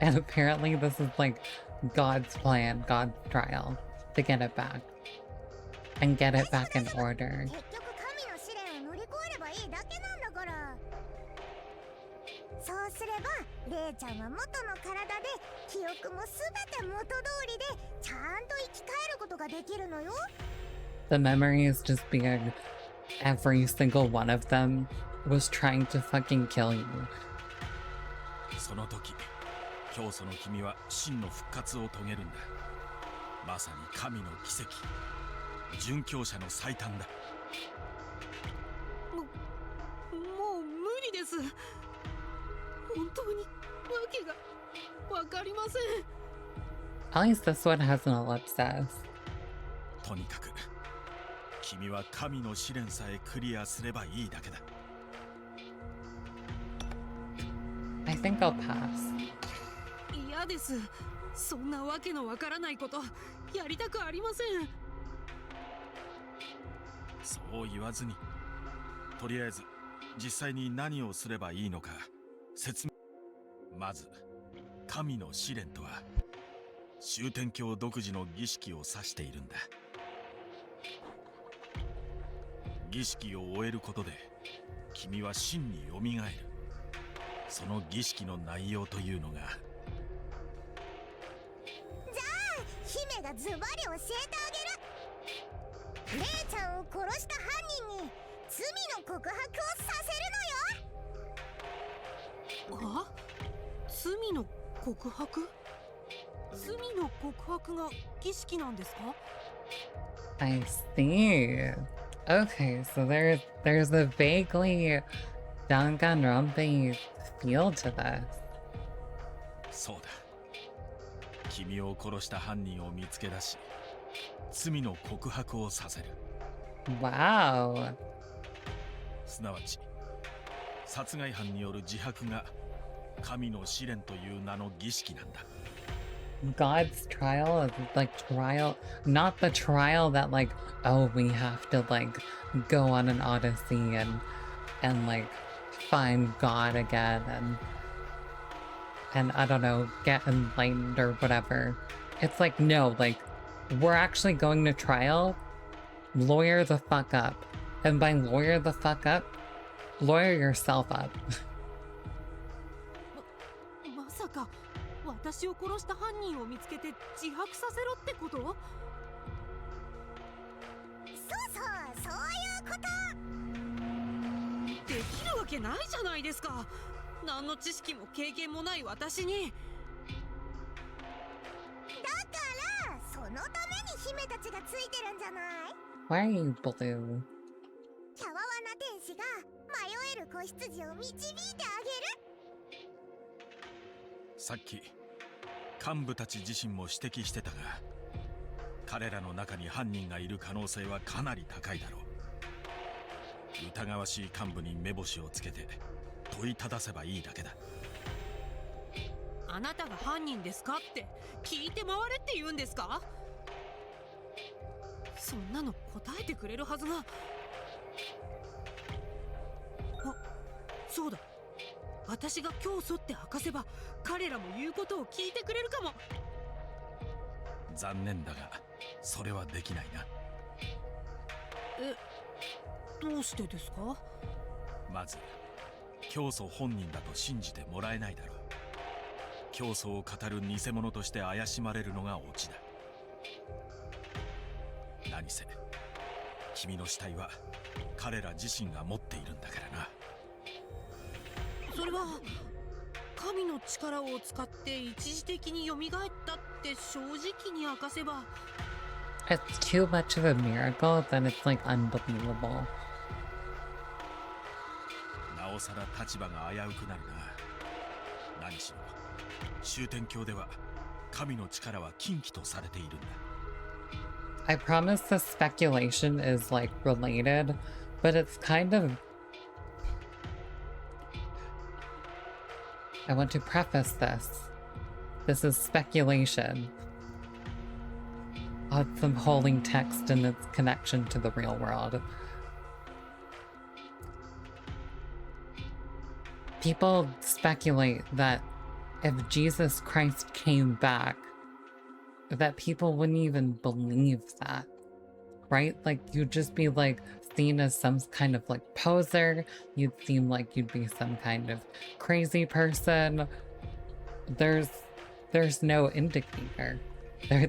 And apparently this is like God's plan, God's trial to get it back. And get it back in order. 結局神の試練を乗り越えればいいだけなんだから。そうすればレイちゃんは元の体で記憶もすべて元通りでちゃんと生き返ることができるのよ。 The memories just being every single one of them was trying to fucking kill you. その時教祖の君は真の復活を遂げるんだ。まさに神の奇跡、殉教者の最短だ。もう無理です。本当にわけがわかりません。At least this one has an ellipsis. とにかく君は神の試練さえクリアすればいいだけだ。 I think I'll pass. 嫌です。そんなわけのわからないことやりたくありません。そう言わずに、とりあえず実際に何をすればいいのか説明。まず神の試練とは終天教独自の儀式を指しているんだ。儀式を終えることで君は真によみがえる。その儀式の内容というのが、じゃあ姫がズバリ教えてあげる。レイちゃんを殺した犯人に罪の告白をさせるのよ。あ、罪の告白？罪の告白が儀式なんですか？ I see. Okay, so there's a vaguely Danganronpa feel to this. そうだ。君を殺した犯人を見つけ出し、罪の告白をさせる。 Wow. すなわち殺害犯による自白が神の試練という名の儀式なんだ。 God's trial is like trial, not the trial that like, oh, we have to like go on an odyssey and like find God again and I don't know, get enlightened or whatever. It's like, no, like we're actually going to trial, lawyer the fuck up. And by lawyer the fuck up, lawyer yourself up. まさか私を殺した犯人を見つけて自白させろってこと？そうそう、そういうこと。できるわけないじゃないですか。何の知識も経験もない私に。だからそのために姫たちがついてるんじゃない？ Why are you blue? キャワワな天使が迷える子羊を導いてあげる。さっき幹部たち自身も指摘してたが、彼らの中に犯人がいる可能性はかなり高いだろう。疑わしい幹部に目星をつけて問いただせばいいだけだ。あなたが犯人ですかって聞いて回れって言うんですか？そんなの答えてくれるはずが。あ、そうだ。私が教祖って明かせば彼らも言うことを聞いてくれるかも。残念だがそれはできないな。どうしてですか？まず教祖本人だと信じてもらえないだろう。教祖を語る偽物として怪しまれるのがオチだ。何せ君の死体は彼ら自身が持っているんだからな。それは神の力を使って一時的に蘇ったって正直に明かせば。 It's too much of a miracle, then it's like unbelievable. なおさら立場が危うくなるな。何しろ終天教では神の力は禁忌とされているんだ。 I promise the speculation is like related, but it's kind of... I want to preface this. This is speculation on some holy text and its connection to the real world. People speculate that if Jesus Christ came back, that people wouldn't even believe that, right? Like, you'd just be like seen as some kind of like poser. You'd seem like you'd be some kind of crazy person. There's no indicator.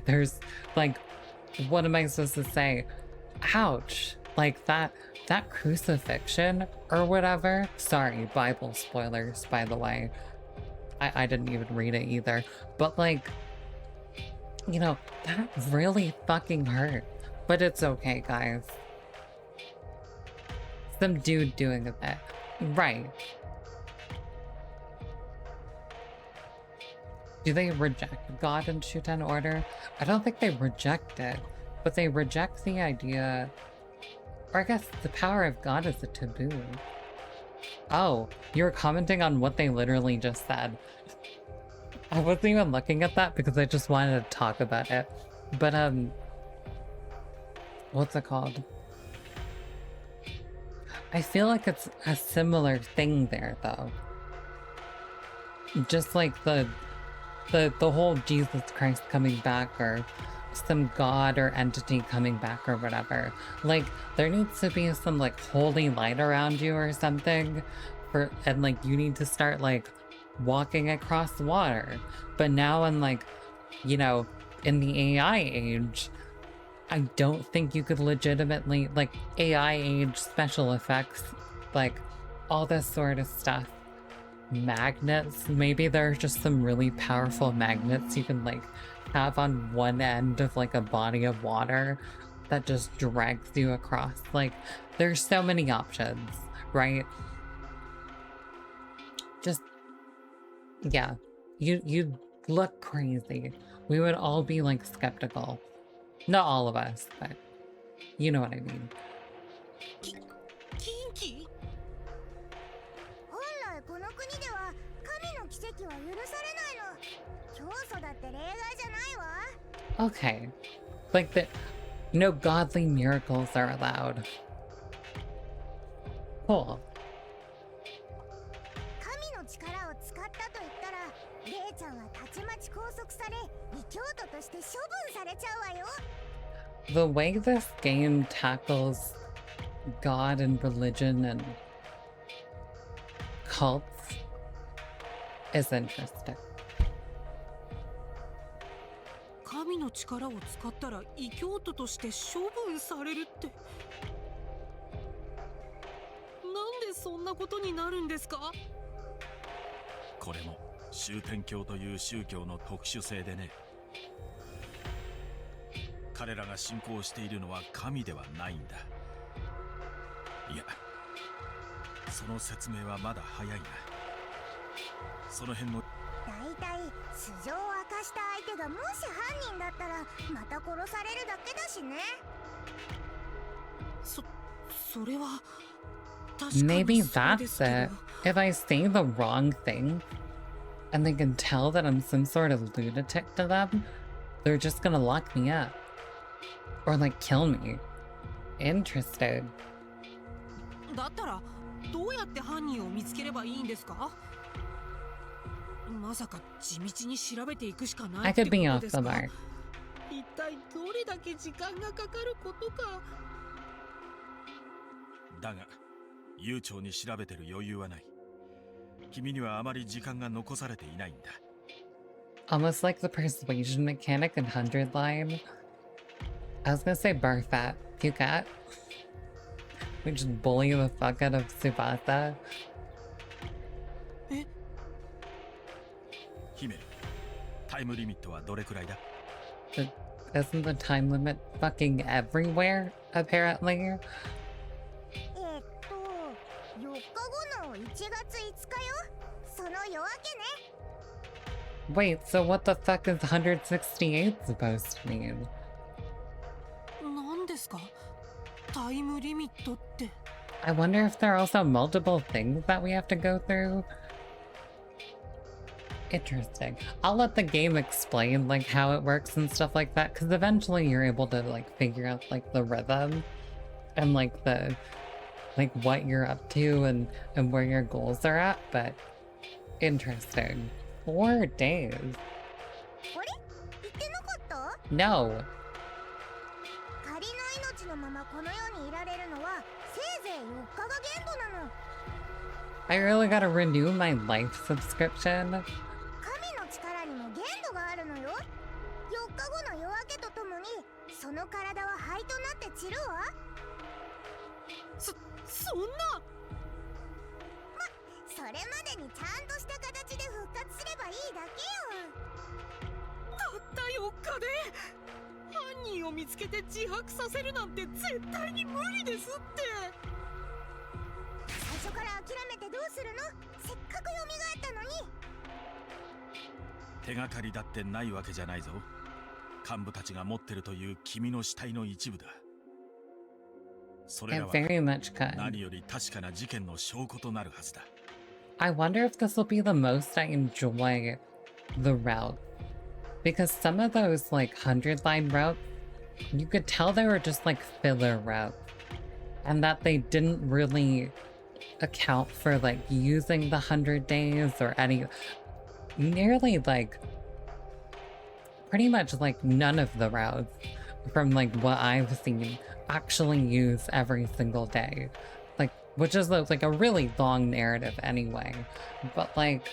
There's like, what am I supposed to say? Ouch. Like that crucifixion or whatever. Sorry, Bible spoilers, by the way. I didn't even read it either. But like, you know, that really fucking hurt. But it's okay, guys. Some dude doing a bit. Right. Do they reject God in Shuten Order? I don't think they reject it, but they reject the idea Or I guess the power of God is a taboo. Oh, you're commenting on what they literally just said. I wasn't even looking at that because I just wanted to talk about it. But, what's it called? I feel like it's a similar thing there, though. Just like the whole Jesus Christ coming back, or some god or entity coming back, or whatever. Like, there needs to be some, like, holy light around you or something, and, like, you need to start, like, walking across the water. But now in, like, you know, in the AI age, I don't think you could legitimately, like, AI age special effects, like, all this sort of stuff. Magnets, maybe there are just some really powerful magnets you can, like, have on one end of, like, a body of water that just drags you across. Like, there's so many options, right? Just, yeah, you'd look crazy. We would all be, like, skeptical. Not all of us, but you know what I mean. 禁忌？本来この国では神の奇跡は許されないの。教祖だって例外じゃないわ。 Okay. Like, no godly miracles are allowed. Cool. 神の力を使ったと言ったら、レイちゃんはたちまち拘束され、異教徒として処分されちゃうわよ。 The way this game tackles God and religion and cults is interesting. 神の力を使ったら異教徒として処分されるって。なんでそんなことになるんですか？これも終天教という宗教の特殊性でね。彼らが信仰しているのは神ではないんだ。いや、その説明はまだ早いな。その辺のだいたい素性を明かした相手がもし犯人だったらまた殺されるだけだしね。それは確かに Maybe そうです that's け it. ど。 If I say the wrong thing and they can tell that I'm some sort of lunatic to them, they're just gonna lock me up. Or, like, kill me. Interesting. だったらどうやって犯人を見つければいいんですか？まさか地道に調べていくしかない I ってこ could be と off です the か？ mark. 一体どれだけ時間がかかることか。だが、悠長に調べてる余裕はない。君にはあまり時間が残されていないんだ。Almost like the persuasion mechanic in 100 line. I was gonna say Barfat. Pukat. We just bully the fuck out of Tsubasa. え？姫、タイムリミットはどれくらいだ？ Isn't the time limit fucking everywhere, apparently? 4日後の1月5日よ。その夜明けね。 Wait, so what the fuck is 168 supposed to mean? 何ですか？タイムリミットって。 I wonder if there are also multiple things that we have to go through. Interesting. I'll let the game explain, like, how it works and stuff like that, because eventually you're able to, like, figure out, like, the rhythm and, like, like, what you're up to and where your goals are at, but interesting. 4 days. あれ？言ってなかった？ No. 仮の命のままこの世にいられるのはせいぜい4日が限度なの。 I really gotta renew my life subscription. 神の力にも限度があるのよ。4日後の夜明けとともにその体は灰となって散るわ。そんな。それまでにちゃんとした形で復活すればいいだけよ。たった4日で犯人を見つけて自白させるなんて絶対に無理ですって。最初から諦めてどうするの？せっかく蘇ったのに。手がかりだってないわけじゃないぞ。幹部たちが持ってるという君の死体の一部だ。それら It は very much could. 何より確かな事件の証拠となるはずだ。 I wonder if this will be the most I enjoy the route. Because some of those like 100-line routes, you could tell they were just like filler routes. And that they didn't really account for like using the 100 days or any, nearly like pretty much like none of the routes from like what I've seen actually use every single day, like, which is like a really long narrative anyway. But like,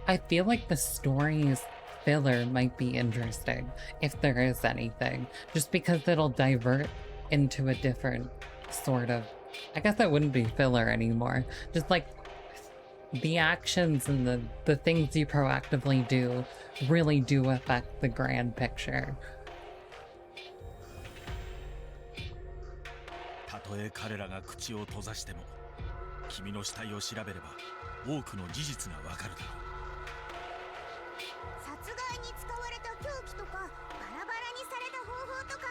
I feel like the story's filler might be interesting, if there is anything, just because it'll divert into a different sort of, I guess that wouldn't be filler anymore, just like the actions and the things you proactively do really do affect the grand picture. たとえ彼らが口を閉ざしても、君の死体を調べれば多くの事実がわかるだろう。殺害に使われた凶器とかバラバラにされた方法とか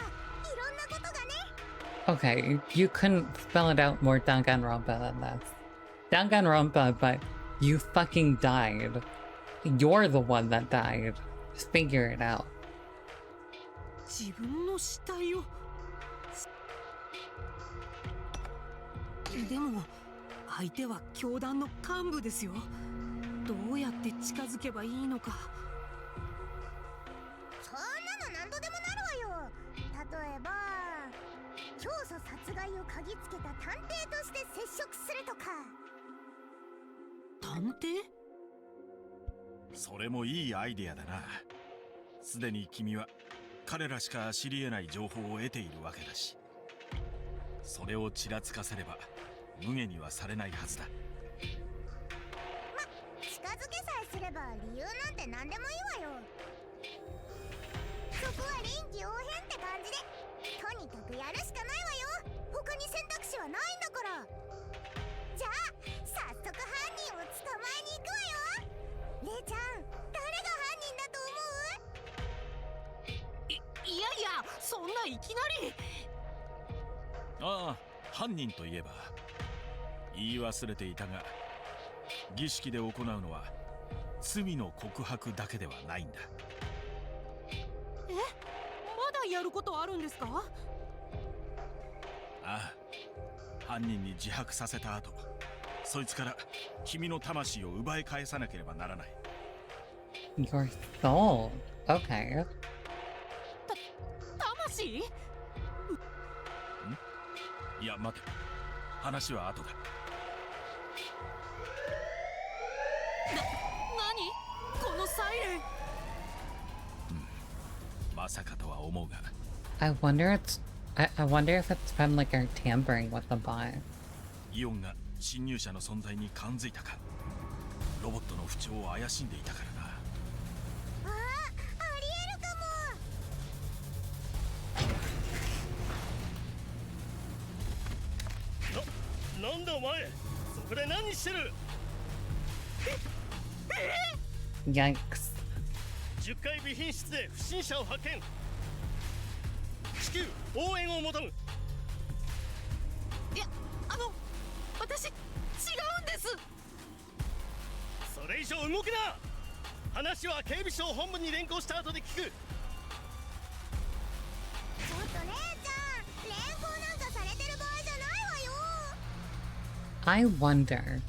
いろんなことがね。 Okay, you couldn't spell it out more Danganronpa than this. Danganronpa, but you fucking died. You're the one that died. Figure it out. 自分の死体を。でも相手は教団の幹部ですよ。どうやって近づけばいいのか。そんなの何度でもなるわよ。例えば教祖殺害を嗅ぎつけた探偵として接触するとか。探偵？それもいいアイデアだな。すでに君は彼らしか知り得ない情報を得ているわけだし、それをちらつかせれば無下にはされないはずだ。ま、近づけさえすれば理由なんて何でもいいわよ。そこは臨機応変って感じで、とにかくやるしかないわよ。他に選択肢はないんだから。じゃあ早速犯人を捕まえに行くわよ。レイちゃん、誰が犯人だと思う？いやいや、そんないきなり。ああ、犯人といえば言い忘れていたが、儀式で行うのは罪の告白だけではないんだ。え、まだやることあるんですか？ああ、犯人に自白させた後、そいつから君の魂を奪い返さなければならない。 Your soul. Okay. 魂？いや待て、話は後だ。何？このサイレン。まさかとは思うが。 I wonder if it's from like our tampering with the bot. イオンが侵入者の存在に感づいたか、ロボットの不調を怪しんでいたからな。ああ、ありえるかも。なんだお前、そこで何してるYikes. ？10階備品室で不審者を発見。至急応援を求む。いや、私違うんです。それ以上動くな。話は警備省本部に連行した後で聞く。ちょっと姉ちゃん、連行なんかされてる場合じゃないわよ。 I wonder,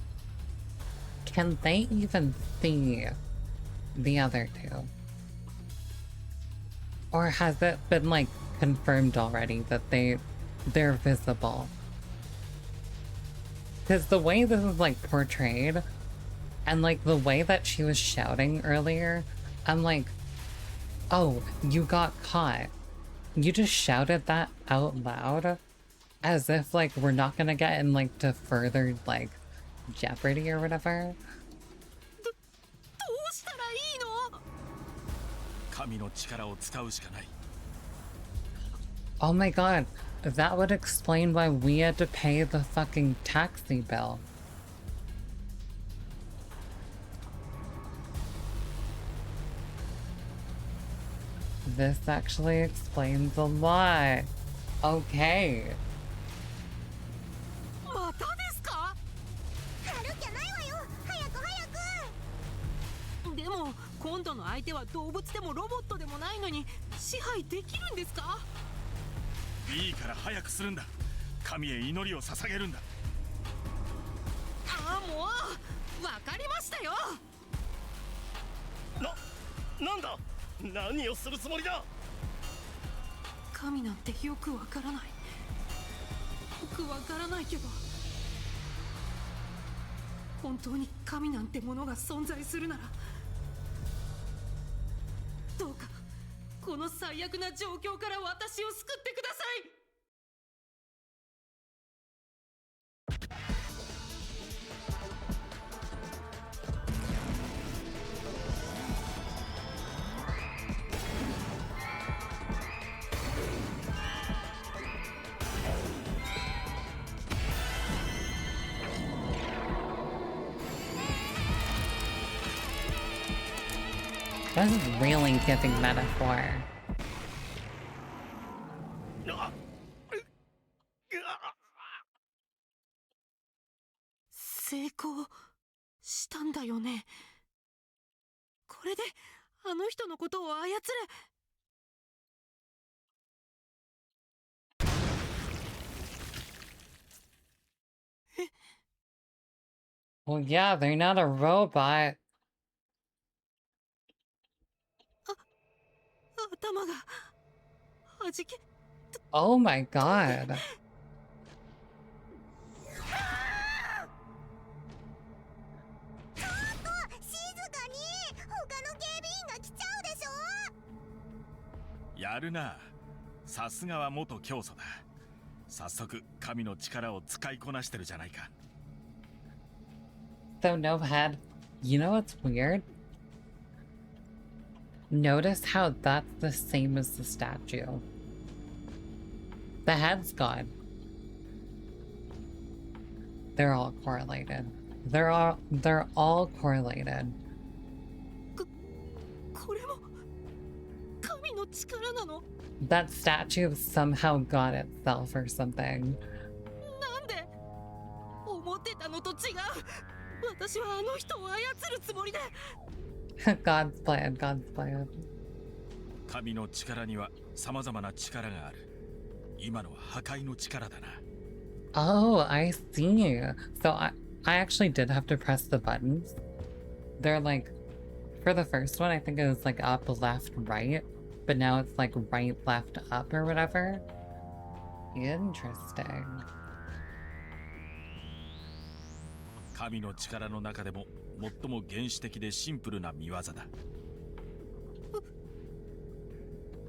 can they even see the other two? Or has it been like confirmed already that they're visible? Because the way this is like portrayed, and like the way that she was shouting earlier, I'm like, oh, you got caught. You just shouted that out loud as if like we're not gonna get in like to further like jeopardy or whatever. どうしたらいいの？神の力を使うしかない。 Oh my god, that would explain why we had to pay the fucking taxi bill. This actually explains a lot. Okay. またですか？やるっきゃないわよ。早く早く。でも今度の相手は動物でもロボットでもないのに支配できるんですか？いいから早くするんだ。神へ祈りを捧げるんだ。ああ、もうわかりましたよ。なんだ、何をするつもりだ。神なんてよくわからない。よくわからないけど、本当に神なんてものが存在するなら、どうかこの最悪な状況から私を救ってください。This is really giving metaphor. 成功したんだよね。これであの人のことを操れ。Well, yeah, they're not a robot. 頭がはじけ。 Oh my god. ちょっと静かに。他の警備員が来ちゃうでしょ。やるな。さすがは元教祖だ。早速神の力を使いこなしてるじゃないか。 So no head. You know what's weird? Notice how that's the same as the statue. The head's gone. They're all correlated. They're all correlated. これも神の力なの？ That statue somehow got itself or something. なんで？思ってたのと違う。私はあの人を操るつもりで。God's plan, God's plan. 神の力には様々な力がある。今のは破壊の力だな。Oh, I see. So I actually did have to press the buttons. They're like, for the first one, I think it was like up, left, right. But now it's like right, left, up or whatever. Interesting. 神の力の中でも最も原始的でシンプルな見業だ。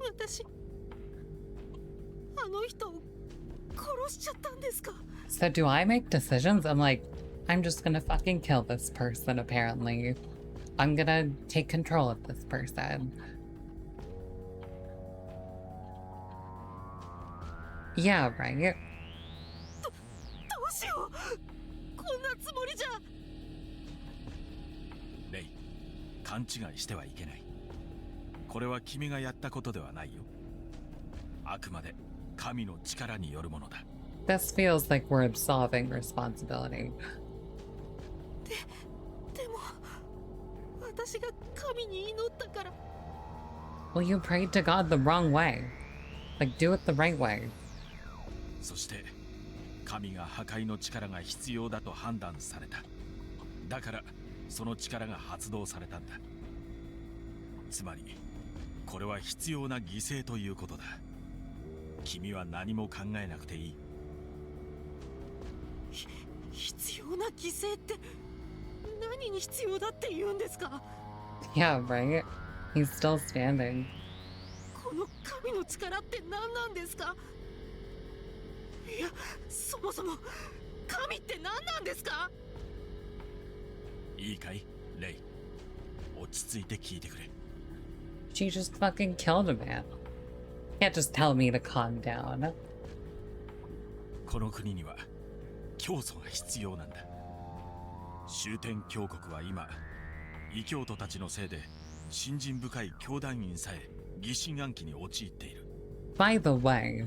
私、あの人を殺しちゃったんですか？ So do I make decisions? I'm like, I'm just gonna fucking kill this person, apparently. I'm gonna take control of this person. Yeah, right? どうしよう。こんなつもりじゃ。レイ、勘違いしてはいけない。これは君がやったことではないよ。あくまで神の力によるものだ。This feels like we're absolving responsibility. でも、私が神に祈ったから。Well, you prayed to God the wrong way. Like, do it the right way. そして神が破壊の力が必要だと判断された。だからその力が発動されたんだ。つまりこれは必要な犠牲ということだ。君は何も考えなくていい。必要な犠牲って何に必要だって言うんですか？ Yeah, right? He's still standing. この神の力って何なんですか？いや、そもそも神って何なんですか？いいかい、レイ。落ち着いて聞いてくれ。She just fucking killed a man. Can't just tell me to calm down. この国には教祖が必要なんだ。終点教国は今異教徒たちのせいで信心深い教団員さえ疑心暗鬼に陥っている。 By the way,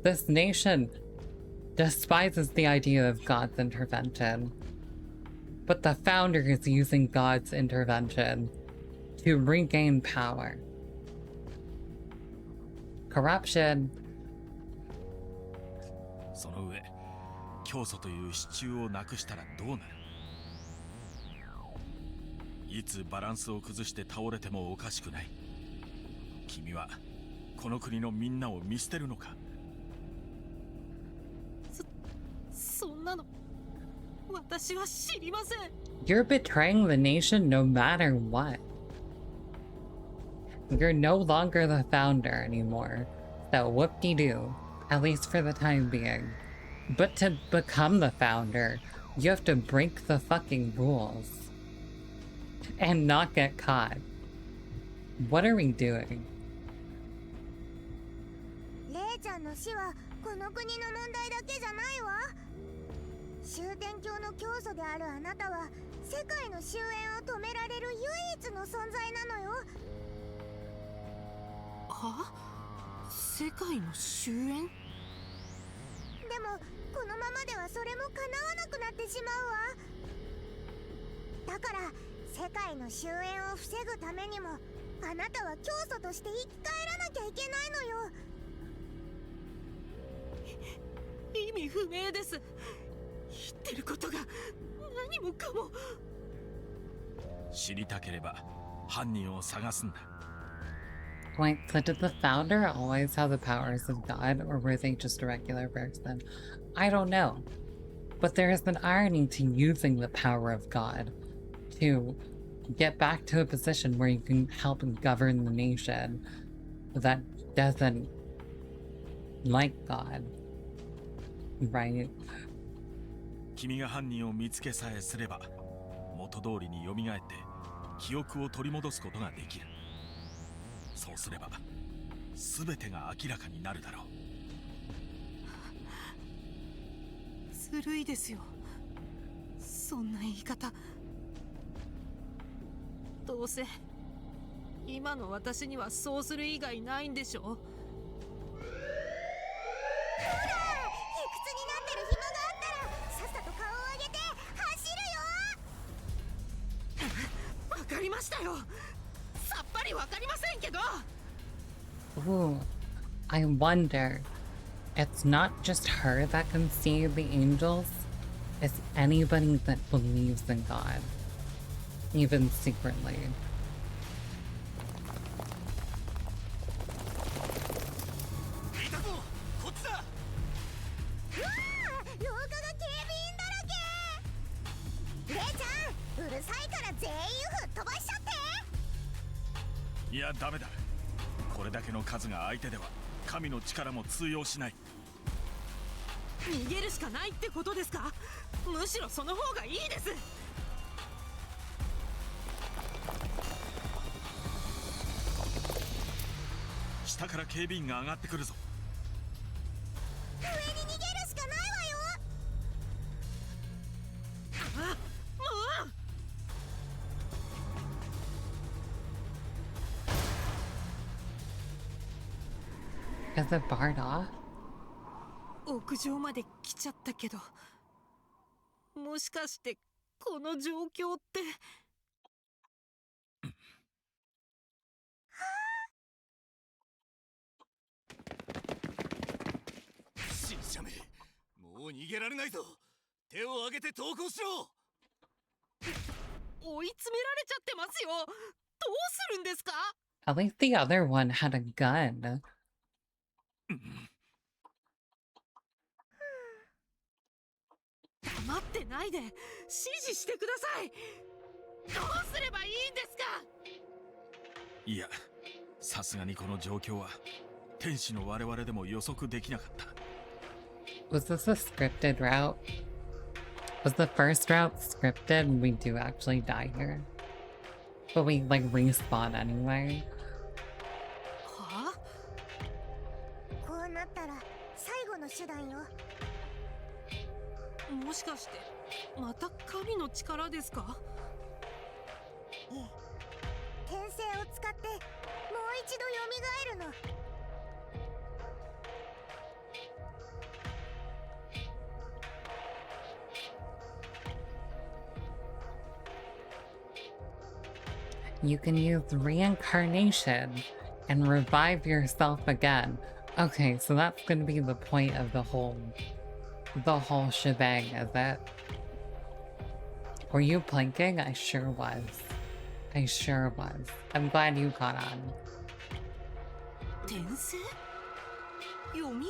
this nation despises the idea of God's intervention, but the founder is using God's intervention to regain power. Corruption. その上、教祖という支柱をなくしたらどうなる。いつバランスを崩して倒れてもおかしくない。君はこの国のみんなを見捨てるのか。そんなの私は知りません。 You're betraying the nation no matter what. You're no longer the founder anymore, so whoop-de-doo, at least for the time being. But to become the founder, you have to break the fucking rules. And not get caught. What are we doing? レイちゃんの死はこの国の問題だけじゃないわ。終点教の教祖であるあなたは世界の終焉を止められる唯一の存在なのよ。は？世界の終焉？でもこのままではそれも叶わなくなってしまうわ。だから世界の終焉を防ぐためにもあなたは教祖として生き返らなきゃいけないのよ。意味不明です。言ってることが何もかも。知りたければ犯人を探すんだ。 Wait, so did the founder always have the powers of God, or were they just a regular person? I don't know. But there is an irony to using the power of God to get back to a position where you can help govern the nation that doesn't like God. Right? 君が犯人を見つけさえすれば元通りに蘇って記憶を取り戻すことができる。そうすれば全てが明らかになるだろう。ずるいですよ、そんな言い方。どうせ今の私にはそうする以外ないんでしょ。ほら、卑屈になってる暇があったらさっさと顔を上げて走るよ。わかりましたよ。さっぱりわかりませんけど。 Ooh, I wonder. It's not just her that can see the angels. It's anybody that believes in God, even secretly. いたぞ、こっちだ。うわー、廊下が警備員だらけ。レイちゃん、うるさいから全員吹っ飛ばしちゃって。いやダメだ。これだけの数が相手では神の力も通用しない。逃げるしかないってことですか。むしろその方がいいです。下から警備員が上がってくるぞ。上に逃げるしかないわよ。あ、もう。 Is it barred off? 屋上まで来ちゃったけど、もしかしてこの状況って。新社名、もう逃げられないぞ。手を挙げて投降しろ。追い詰められちゃってますよ。どうするんですか。 At least the other one had a gun. 黙ってないで指示してください。どうすればいいんですか。いや、さすがにこの状況は天使の我々でも予測できなかった。 Was this a scripted route? Was the first route scripted and we do actually die here? But we like respawn anyway? はあ。こうなったら最後の手段よ。もしかしてまた神の力ですか。ええ、転生を使って一度蘇るの。You can use reincarnation and revive yourself again. Okay, so that's gonna be the point of the whole shebang, is it? Were you blinking? I sure was. I sure was. I'm glad you caught on. 転生？蘇る？転生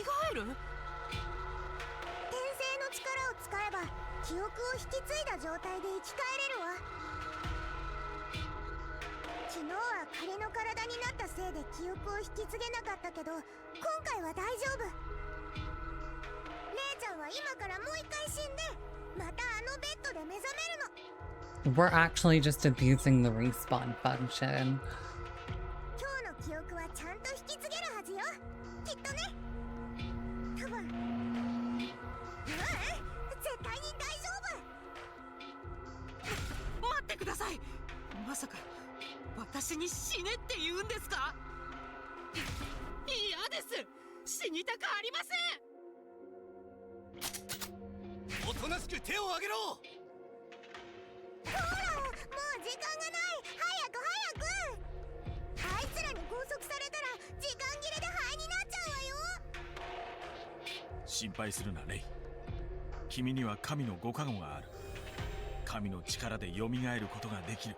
の力を使えば記憶を引き継いだ状態で生き返れるわ。昨日は仮の体になったせいで記憶を引き継げなかったけど、今回は大丈夫。レイちゃんは今からもう一回死んで、またあのベッドで目覚めるの。We're actually just abusing the respawn function. 今日の記憶はちゃんと引き継げるはずよ。きっとね。多分。絶対に大丈夫。待ってください。まさか私に死ねって言うんですか？嫌です。死にたくありません。おとなしく手を挙げろ。ほら、もう時間がない。早く早く。あいつらに拘束されたら時間切れで灰になっちゃうわよ。心配するなレイ。君には神のご加護がある。神の力で蘇ることができる。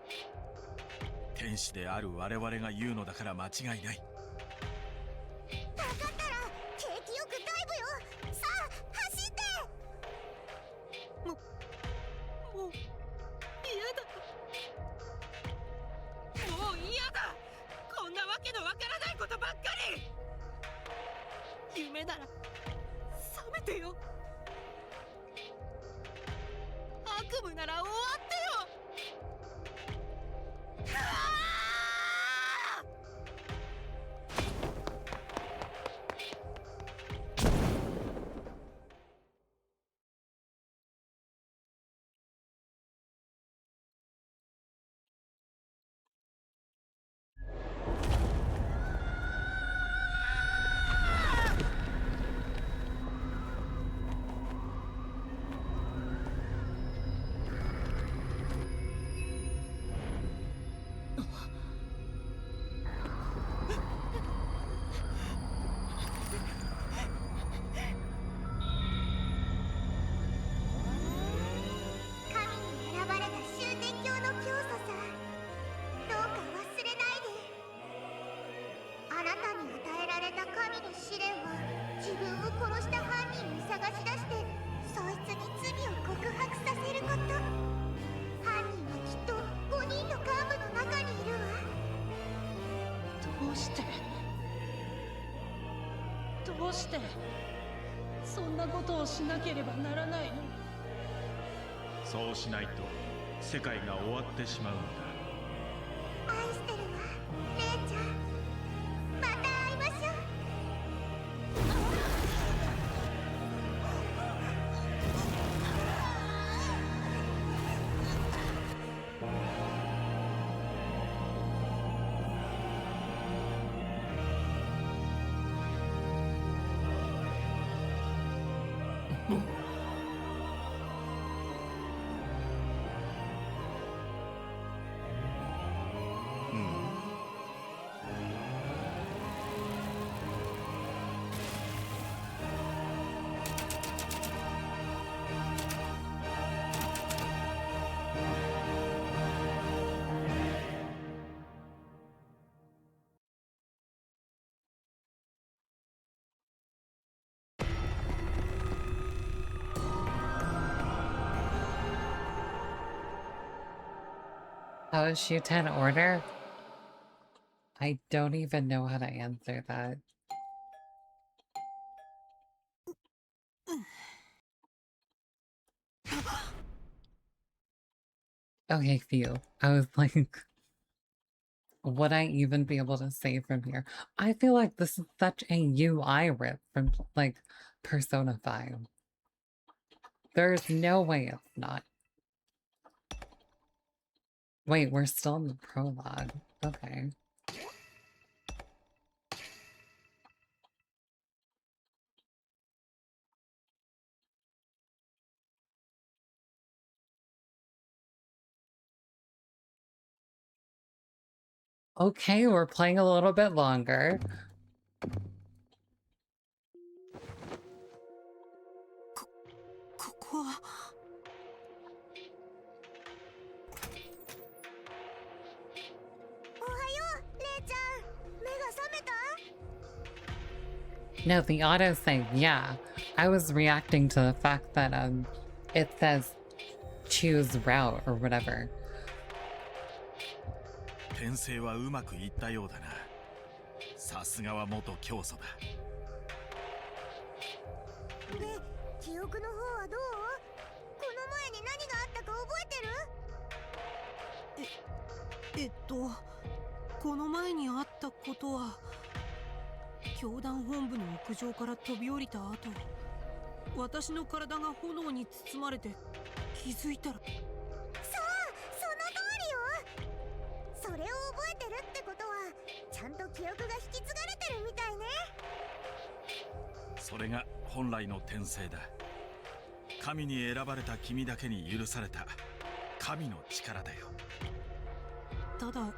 天使である我々が言うのだから間違いない。分かったら景気よくダイブよ。さあ走って。もう嫌だ。もう嫌だ。こんなわけのわからないことばっかり。夢なら覚めてよ。悪夢なら終わってよ。神に選ばれた終天教の教祖さ。どうか忘れないで。あなたに与えられた神の試練は自分を殺した犯人を探し出してそいつに罪を告白させること。犯人はきっと5人の幹部の中にいるわ。どうしてそんなことをしなければならないの？そうしないと世界が終わってしまうんだ。愛してるわ、レイちゃん。また会いましょう。How is Shuten Order? I don't even know how to answer that. Okay, phew. I was like, would I even be able to save from here? I feel like this is such a UI rip from, like, Persona 5. There's no way it's not. Wait, we're still in the prologue. Okay. Okay, we're playing a little bit longer. No, the auto thing, yeah. I was reacting to the fact that it says choose route or whatever. 転生はうまくいったようだな。さすがは元教祖だ。で、記憶の方はどう？この前に何があったか覚えてる？この前にあったことは、教団本部の屋上から飛び降りた後、私の体が炎に包まれて気づいたら。そう、その通りよ。それを覚えてるってことは、ちゃんと記憶が引き継がれてるみたいね。それが本来の転生だ。神に選ばれた君だけに許された神の力だよ。ただ、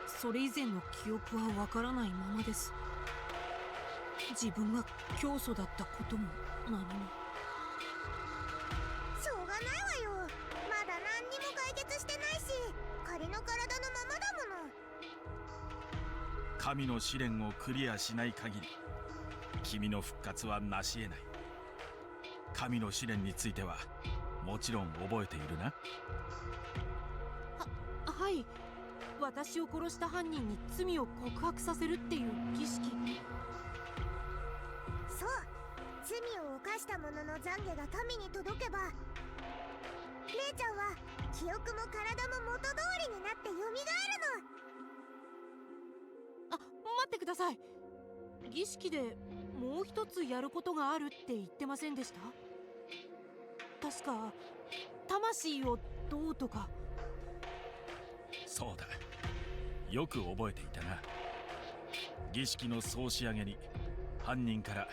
それ以前の記憶はわからないままです。自分が教祖だったことも何も。しょうがないわよ。まだ何にも解決してないし、仮の体のままだもの。神の試練をクリアしない限り、君の復活は成し得ない。神の試練についてはもちろん覚えているな。はい。私を殺した犯人に罪を告白させるっていう儀式。そう、罪を犯した者の懺悔が神に届けば、レイちゃんは記憶も体も元通りになって蘇るの。待ってください。儀式でもう一つやることがあるって言ってませんでした？確か魂をどうとか。そうだ、よく覚えていたな。儀式の総仕上げに犯人から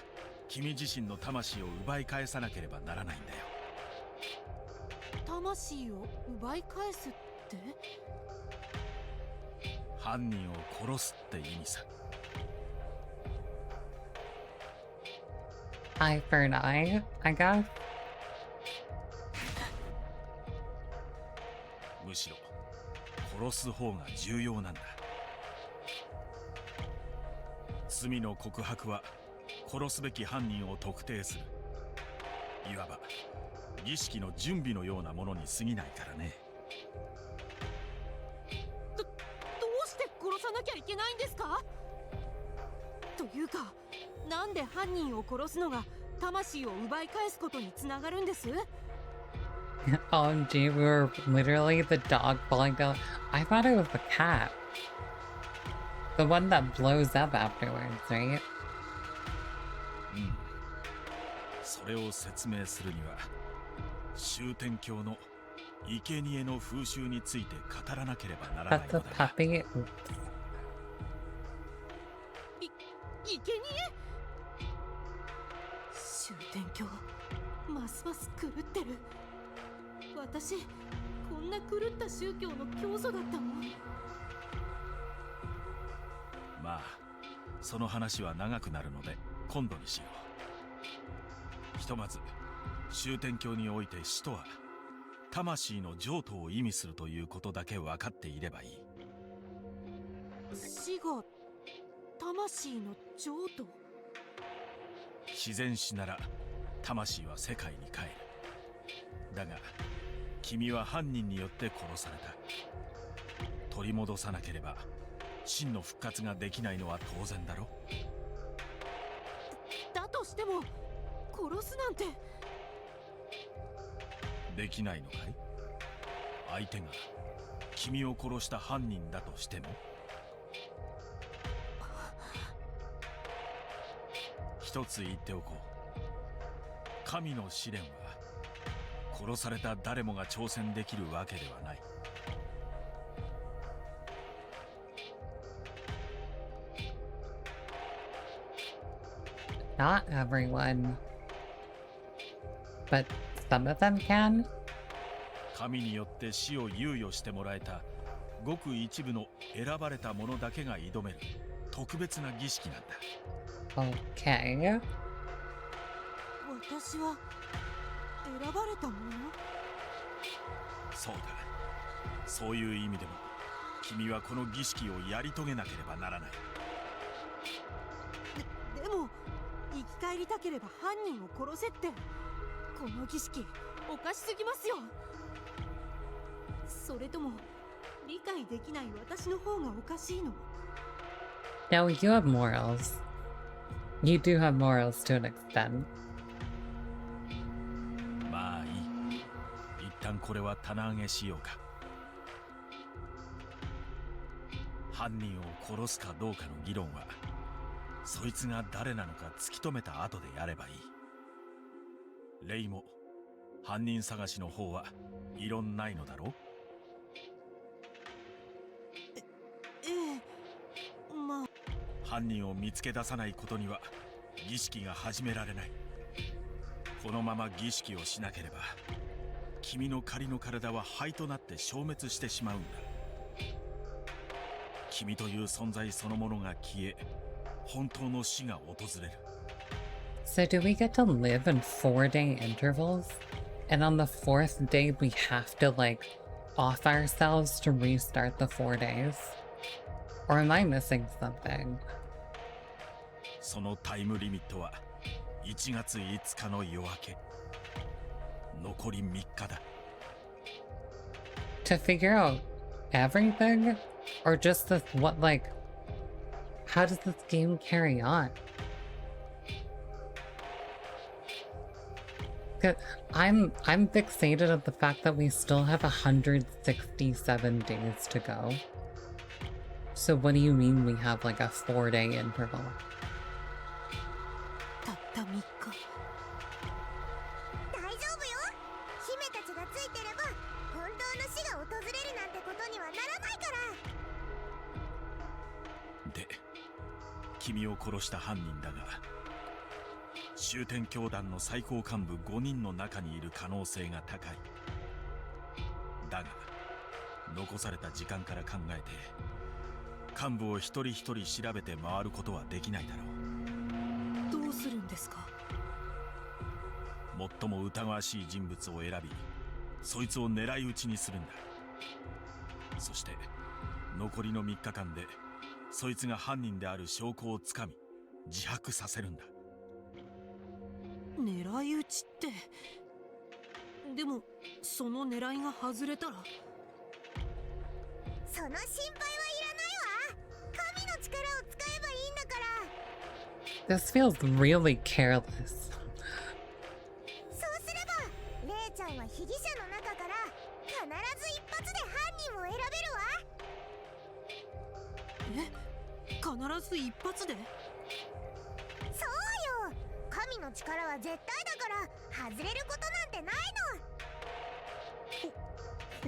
君自身の魂を奪い返さなければならないんだよ。魂を奪い返すって？犯人を殺すって意味さ。 Eye for an eye, I guess. むしろ殺す方が重要なんだ。罪の告白は殺すべき犯人を特定する、いわば儀式の準備のようなものに過ぎないからね。どうして殺さなきゃいけないんですか？というか、なんで犯人を殺すのが魂を奪い返すことにつながるんです？ OMG, we were literally the dog falling down. I thought it was the cat. The one that blows up afterwards, right? それを説明するには、終天教の生贄の風習について語らなければならない That's の a だ。 puppy. Oops. 生贄？終天教、ますます狂ってる。私、こんな狂った宗教の教祖だったの？まあ、その話は長くなるので今度にしよう。ひとまず終天教において死とは魂の譲渡を意味するということだけ分かっていればいい。死が魂の譲渡？自然死なら魂は世界に帰る。だが君は犯人によって殺された。取り戻さなければ真の復活ができないのは当然だろ。だとしても殺すなんてできないのかい？相手が君を殺した犯人だとしても。一つ言っておこう。神の試練は殺された誰もが挑戦できるわけではない。Not everyone. But some of them can? 神によって死を猶予してもらえたごく一部の選ばれた者だけが挑める特別な儀式なんだ。 Okay. 私は選ばれたもの？そうだ。そういう意味でも君はこの儀式をやり遂げなければならない。でも生き返りたければ犯人を殺せって、この儀式おかしすぎますよ。それとも理解できない私の方がおかしいの？ No, you have morals. You do have morals to an extent. まあいい。一旦これは棚上げしようか。犯人を殺すかどうかの議論はそいつが誰なのか突き止めた後でやればいい。レイも犯人探しの方は異論ないのだろう？ええ、まあ。犯人を見つけ出さないことには儀式が始められない。このまま儀式をしなければ君の仮の体は灰となって消滅してしまうんだ。君という存在そのものが消え、本当の死が訪れる。 So do we get to live in 4-day intervals? And on the 4th day we have to like off ourselves to restart the 4 days? Or am I missing something? そのタイムリミットは1月5日の夜明け。残り3日だ。 To figure out everything? Or just this, what, like, how does this game carry on? 'Cause I'm fixated at the fact that we still have 167 days to go. So what do you mean we have like a 4-day interval? たった3日。大丈夫よ。姫たちがついてれば本当の死が訪れるなんてことにはならないから。で、君を殺した犯人だが、終点教団の最高幹部5人の中にいる可能性が高い。だが、残された時間から考えて、幹部を一人一人調べて回ることはできないだろどうするんですか？う。最も疑わしい人物を選び、そいつを狙い撃ちにするんだ。そして、残りの3日間で、そいつが犯人である証拠をつかみ、自白させるんだ。狙い撃ちって。でもその狙いが外れたら。その心配はいらないわ。神の力を使えばいいんだから。 This feels really careless. そうすればレイちゃんは被疑者の中から必ず一発で犯人を選べるわ。え、必ず一発で？そうよ。神の力は絶対だから外れることなんてない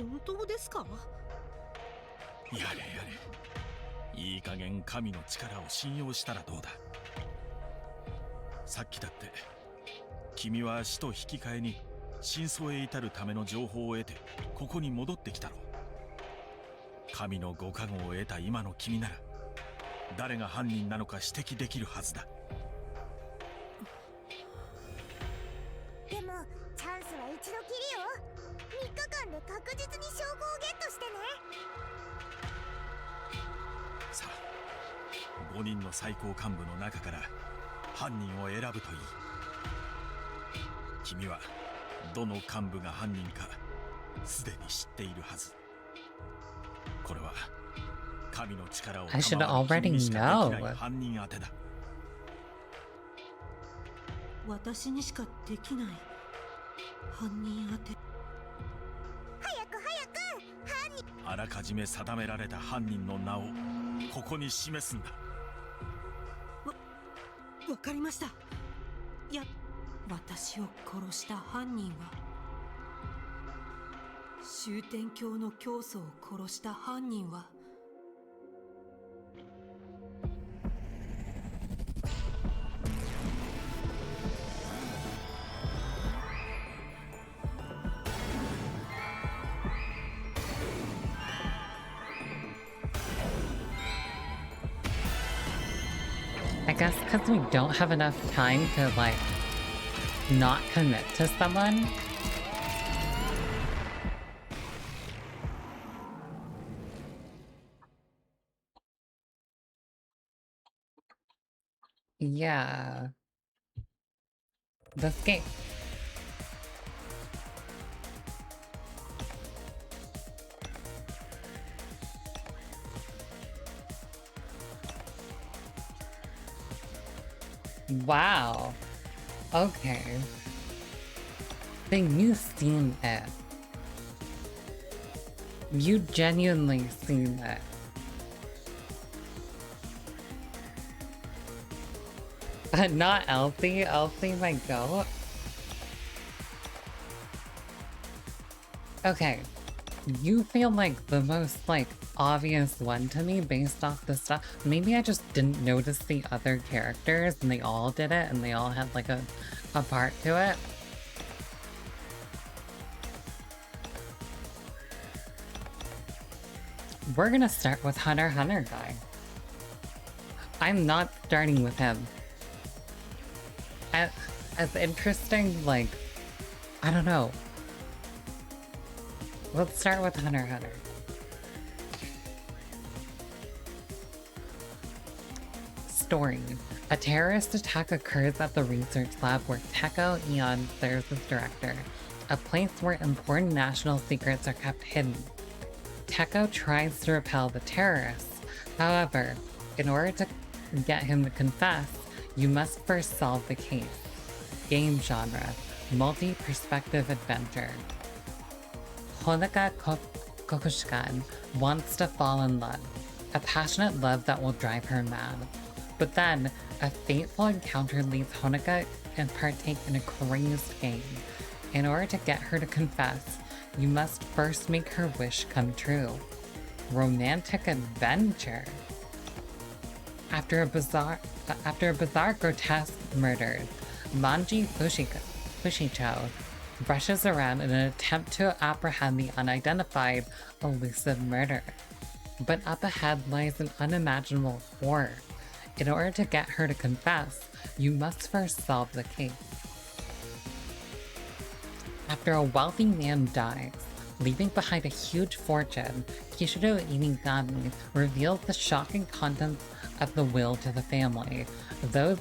の。本当ですか？やれやれ。いい加減神の力を信用したらどうだ。さっきだって君は死と引き換えに真相へ至るための情報を得てここに戻ってきたろう。神のご加護を得た今の君なら誰が犯人なのか指摘できるはずだ。でもチャンスは一度きりよ。3日間で確実に証拠をゲットしてね。さあ、5人の最高幹部の中から犯人を選ぶといい。君はどの幹部が犯人かすでに知っているはず。これは神の力を I should 賜る already 君にしかでき know. ない犯人当てだ。私にしかできない犯人当て。早く犯人。あらかじめ定められた犯人の名をここに示すんだ。わかりました。いや、私を殺した犯人は終点教の教祖を殺した犯人は guess because we don't have enough time to, like, not commit to someone. Yeah. This game. Wow. Okay. Then you've seen it. You genuinely seen it. Not Elsie. Elsie, my goat. Okay. You feel like the most, like, obvious one to me based off the stuff. Maybe I just didn't notice the other characters and they all did it and they all had, like, a part to it. We're gonna start with Hunter x Hunter guy. I'm not starting with him. As interesting, like, I don't know. Let's start with Hunter x Hunter. Story. A terrorist attack occurs at the research lab where Teko Eon serves as director, a place where important national secrets are kept hidden. Teko tries to repel the terrorists. However, in order to get him to confess, you must first solve the case. Game genre. Multi-perspective adventure. Honoka Kokushikan wants to fall in love. A passionate love that will drive her mad. But then, a fateful encounter leads Honoka to partake in a crazed game. In order to get her to confess, you must first make her wish come true. Romantic adventure. After a bizarre, grotesque murder, Manji Fushicho rushes around in an attempt to apprehend the unidentified, elusive murderer. But up ahead lies an unimaginable horror. In order to get her to confess, you must first solve the case. After a wealthy man dies, leaving behind a huge fortune, Kishiro Inigami reveals the shocking contents of the will to the family, thus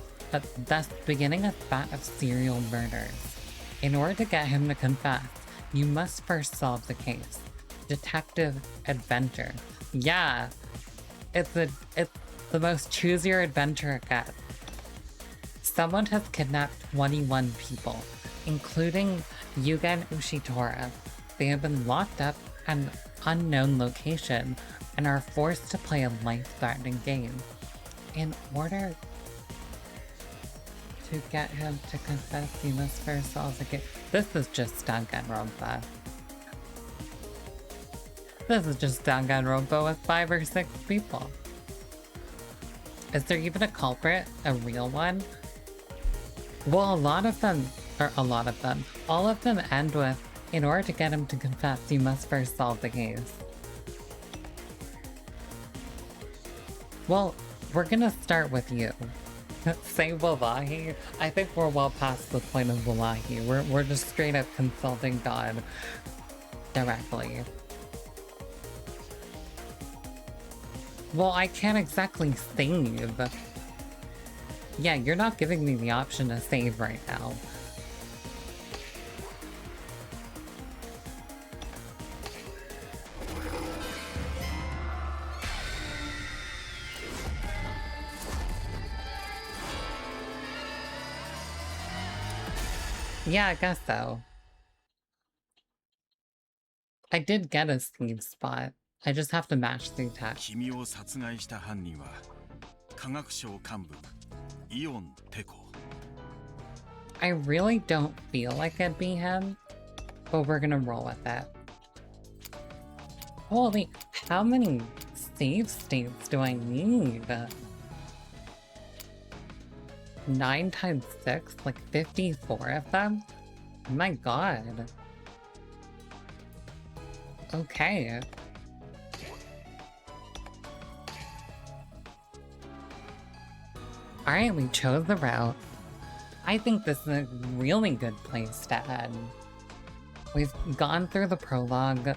beginning a spat of serial murders. In order to get him to confess, you must first solve the case. Detective adventure. Yeah, it's the most choose your adventure it gets. Someone has kidnapped 21 people, including Yugen Ushitora. They have been locked up at an unknown location and are forced to play a life-threatening game. In order to get him to confess, you must first solve the case. This is just Danganronpa. This is just Danganronpa with 5 or 6 people. Is there even a culprit? A real one? Well, all of them end with, in order to get him to confess, you must first solve the case. Well, we're gonna start with you. Say Wallahi. I think we're well past the point of Wallahi. We're just straight up consulting God directly. Well, I can't exactly save. Yeah, you're not giving me the option to save right now. Yeah, I guess so. I did get a save spot. I just have to match the attack. 君を殺害した犯人は科学省幹部イオンテコ。 I really don't feel like it'd be him, but we're gonna roll with it. Holy, how many save states do I need? 9 times 6, like 54 of them? My god. Okay. Alright, we chose the route. I think this is a really good place to end. We've gone through the prologue,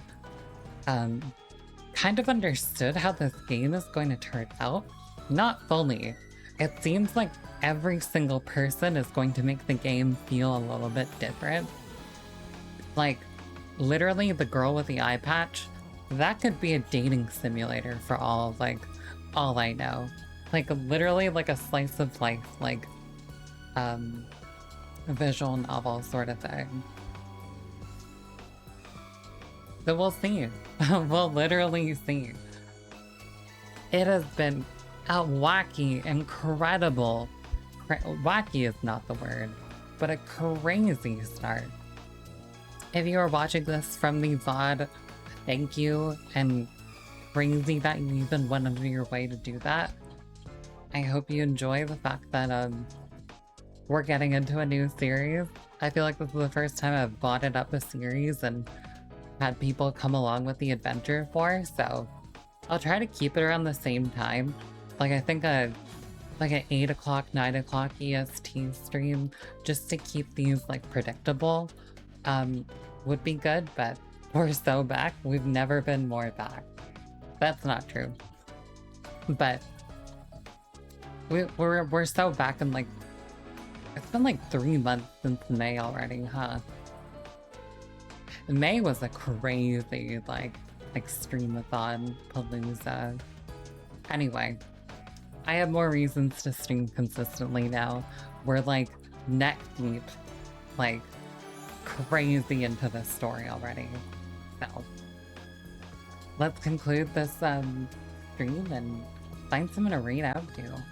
kind of understood how this game is going to turn out. Not fully. It seems like every single person is going to make the game feel a little bit different. Like, literally the girl with the eye patch, that could be a dating simulator for all I know. Like, literally like a slice of life, like, a visual novel sort of thing. So we'll see. We'll literally see. It has been a wacky, incredible, wacky is not the word, but a crazy start. If you are watching this from the VOD, thank you, and crazy that you even went out of your way to do that. I hope you enjoy the fact that we're getting into a new series. I feel like this is the first time I've botted up a series and had people come along with the adventure for, so I'll try to keep it around the same time. Like, I think like an 8 o'clock, 9 o'clock EST stream, just to keep these like predictable, would be good, but we're so back. We've never been more back. That's not true. But we're so back in like, it's been like 3 months since May already, huh? May was a crazy like streamathon palooza. Anyway, I have more reasons to stream consistently now. We're like neck deep, like crazy into this story already. So let's conclude this stream and find someone to read out to.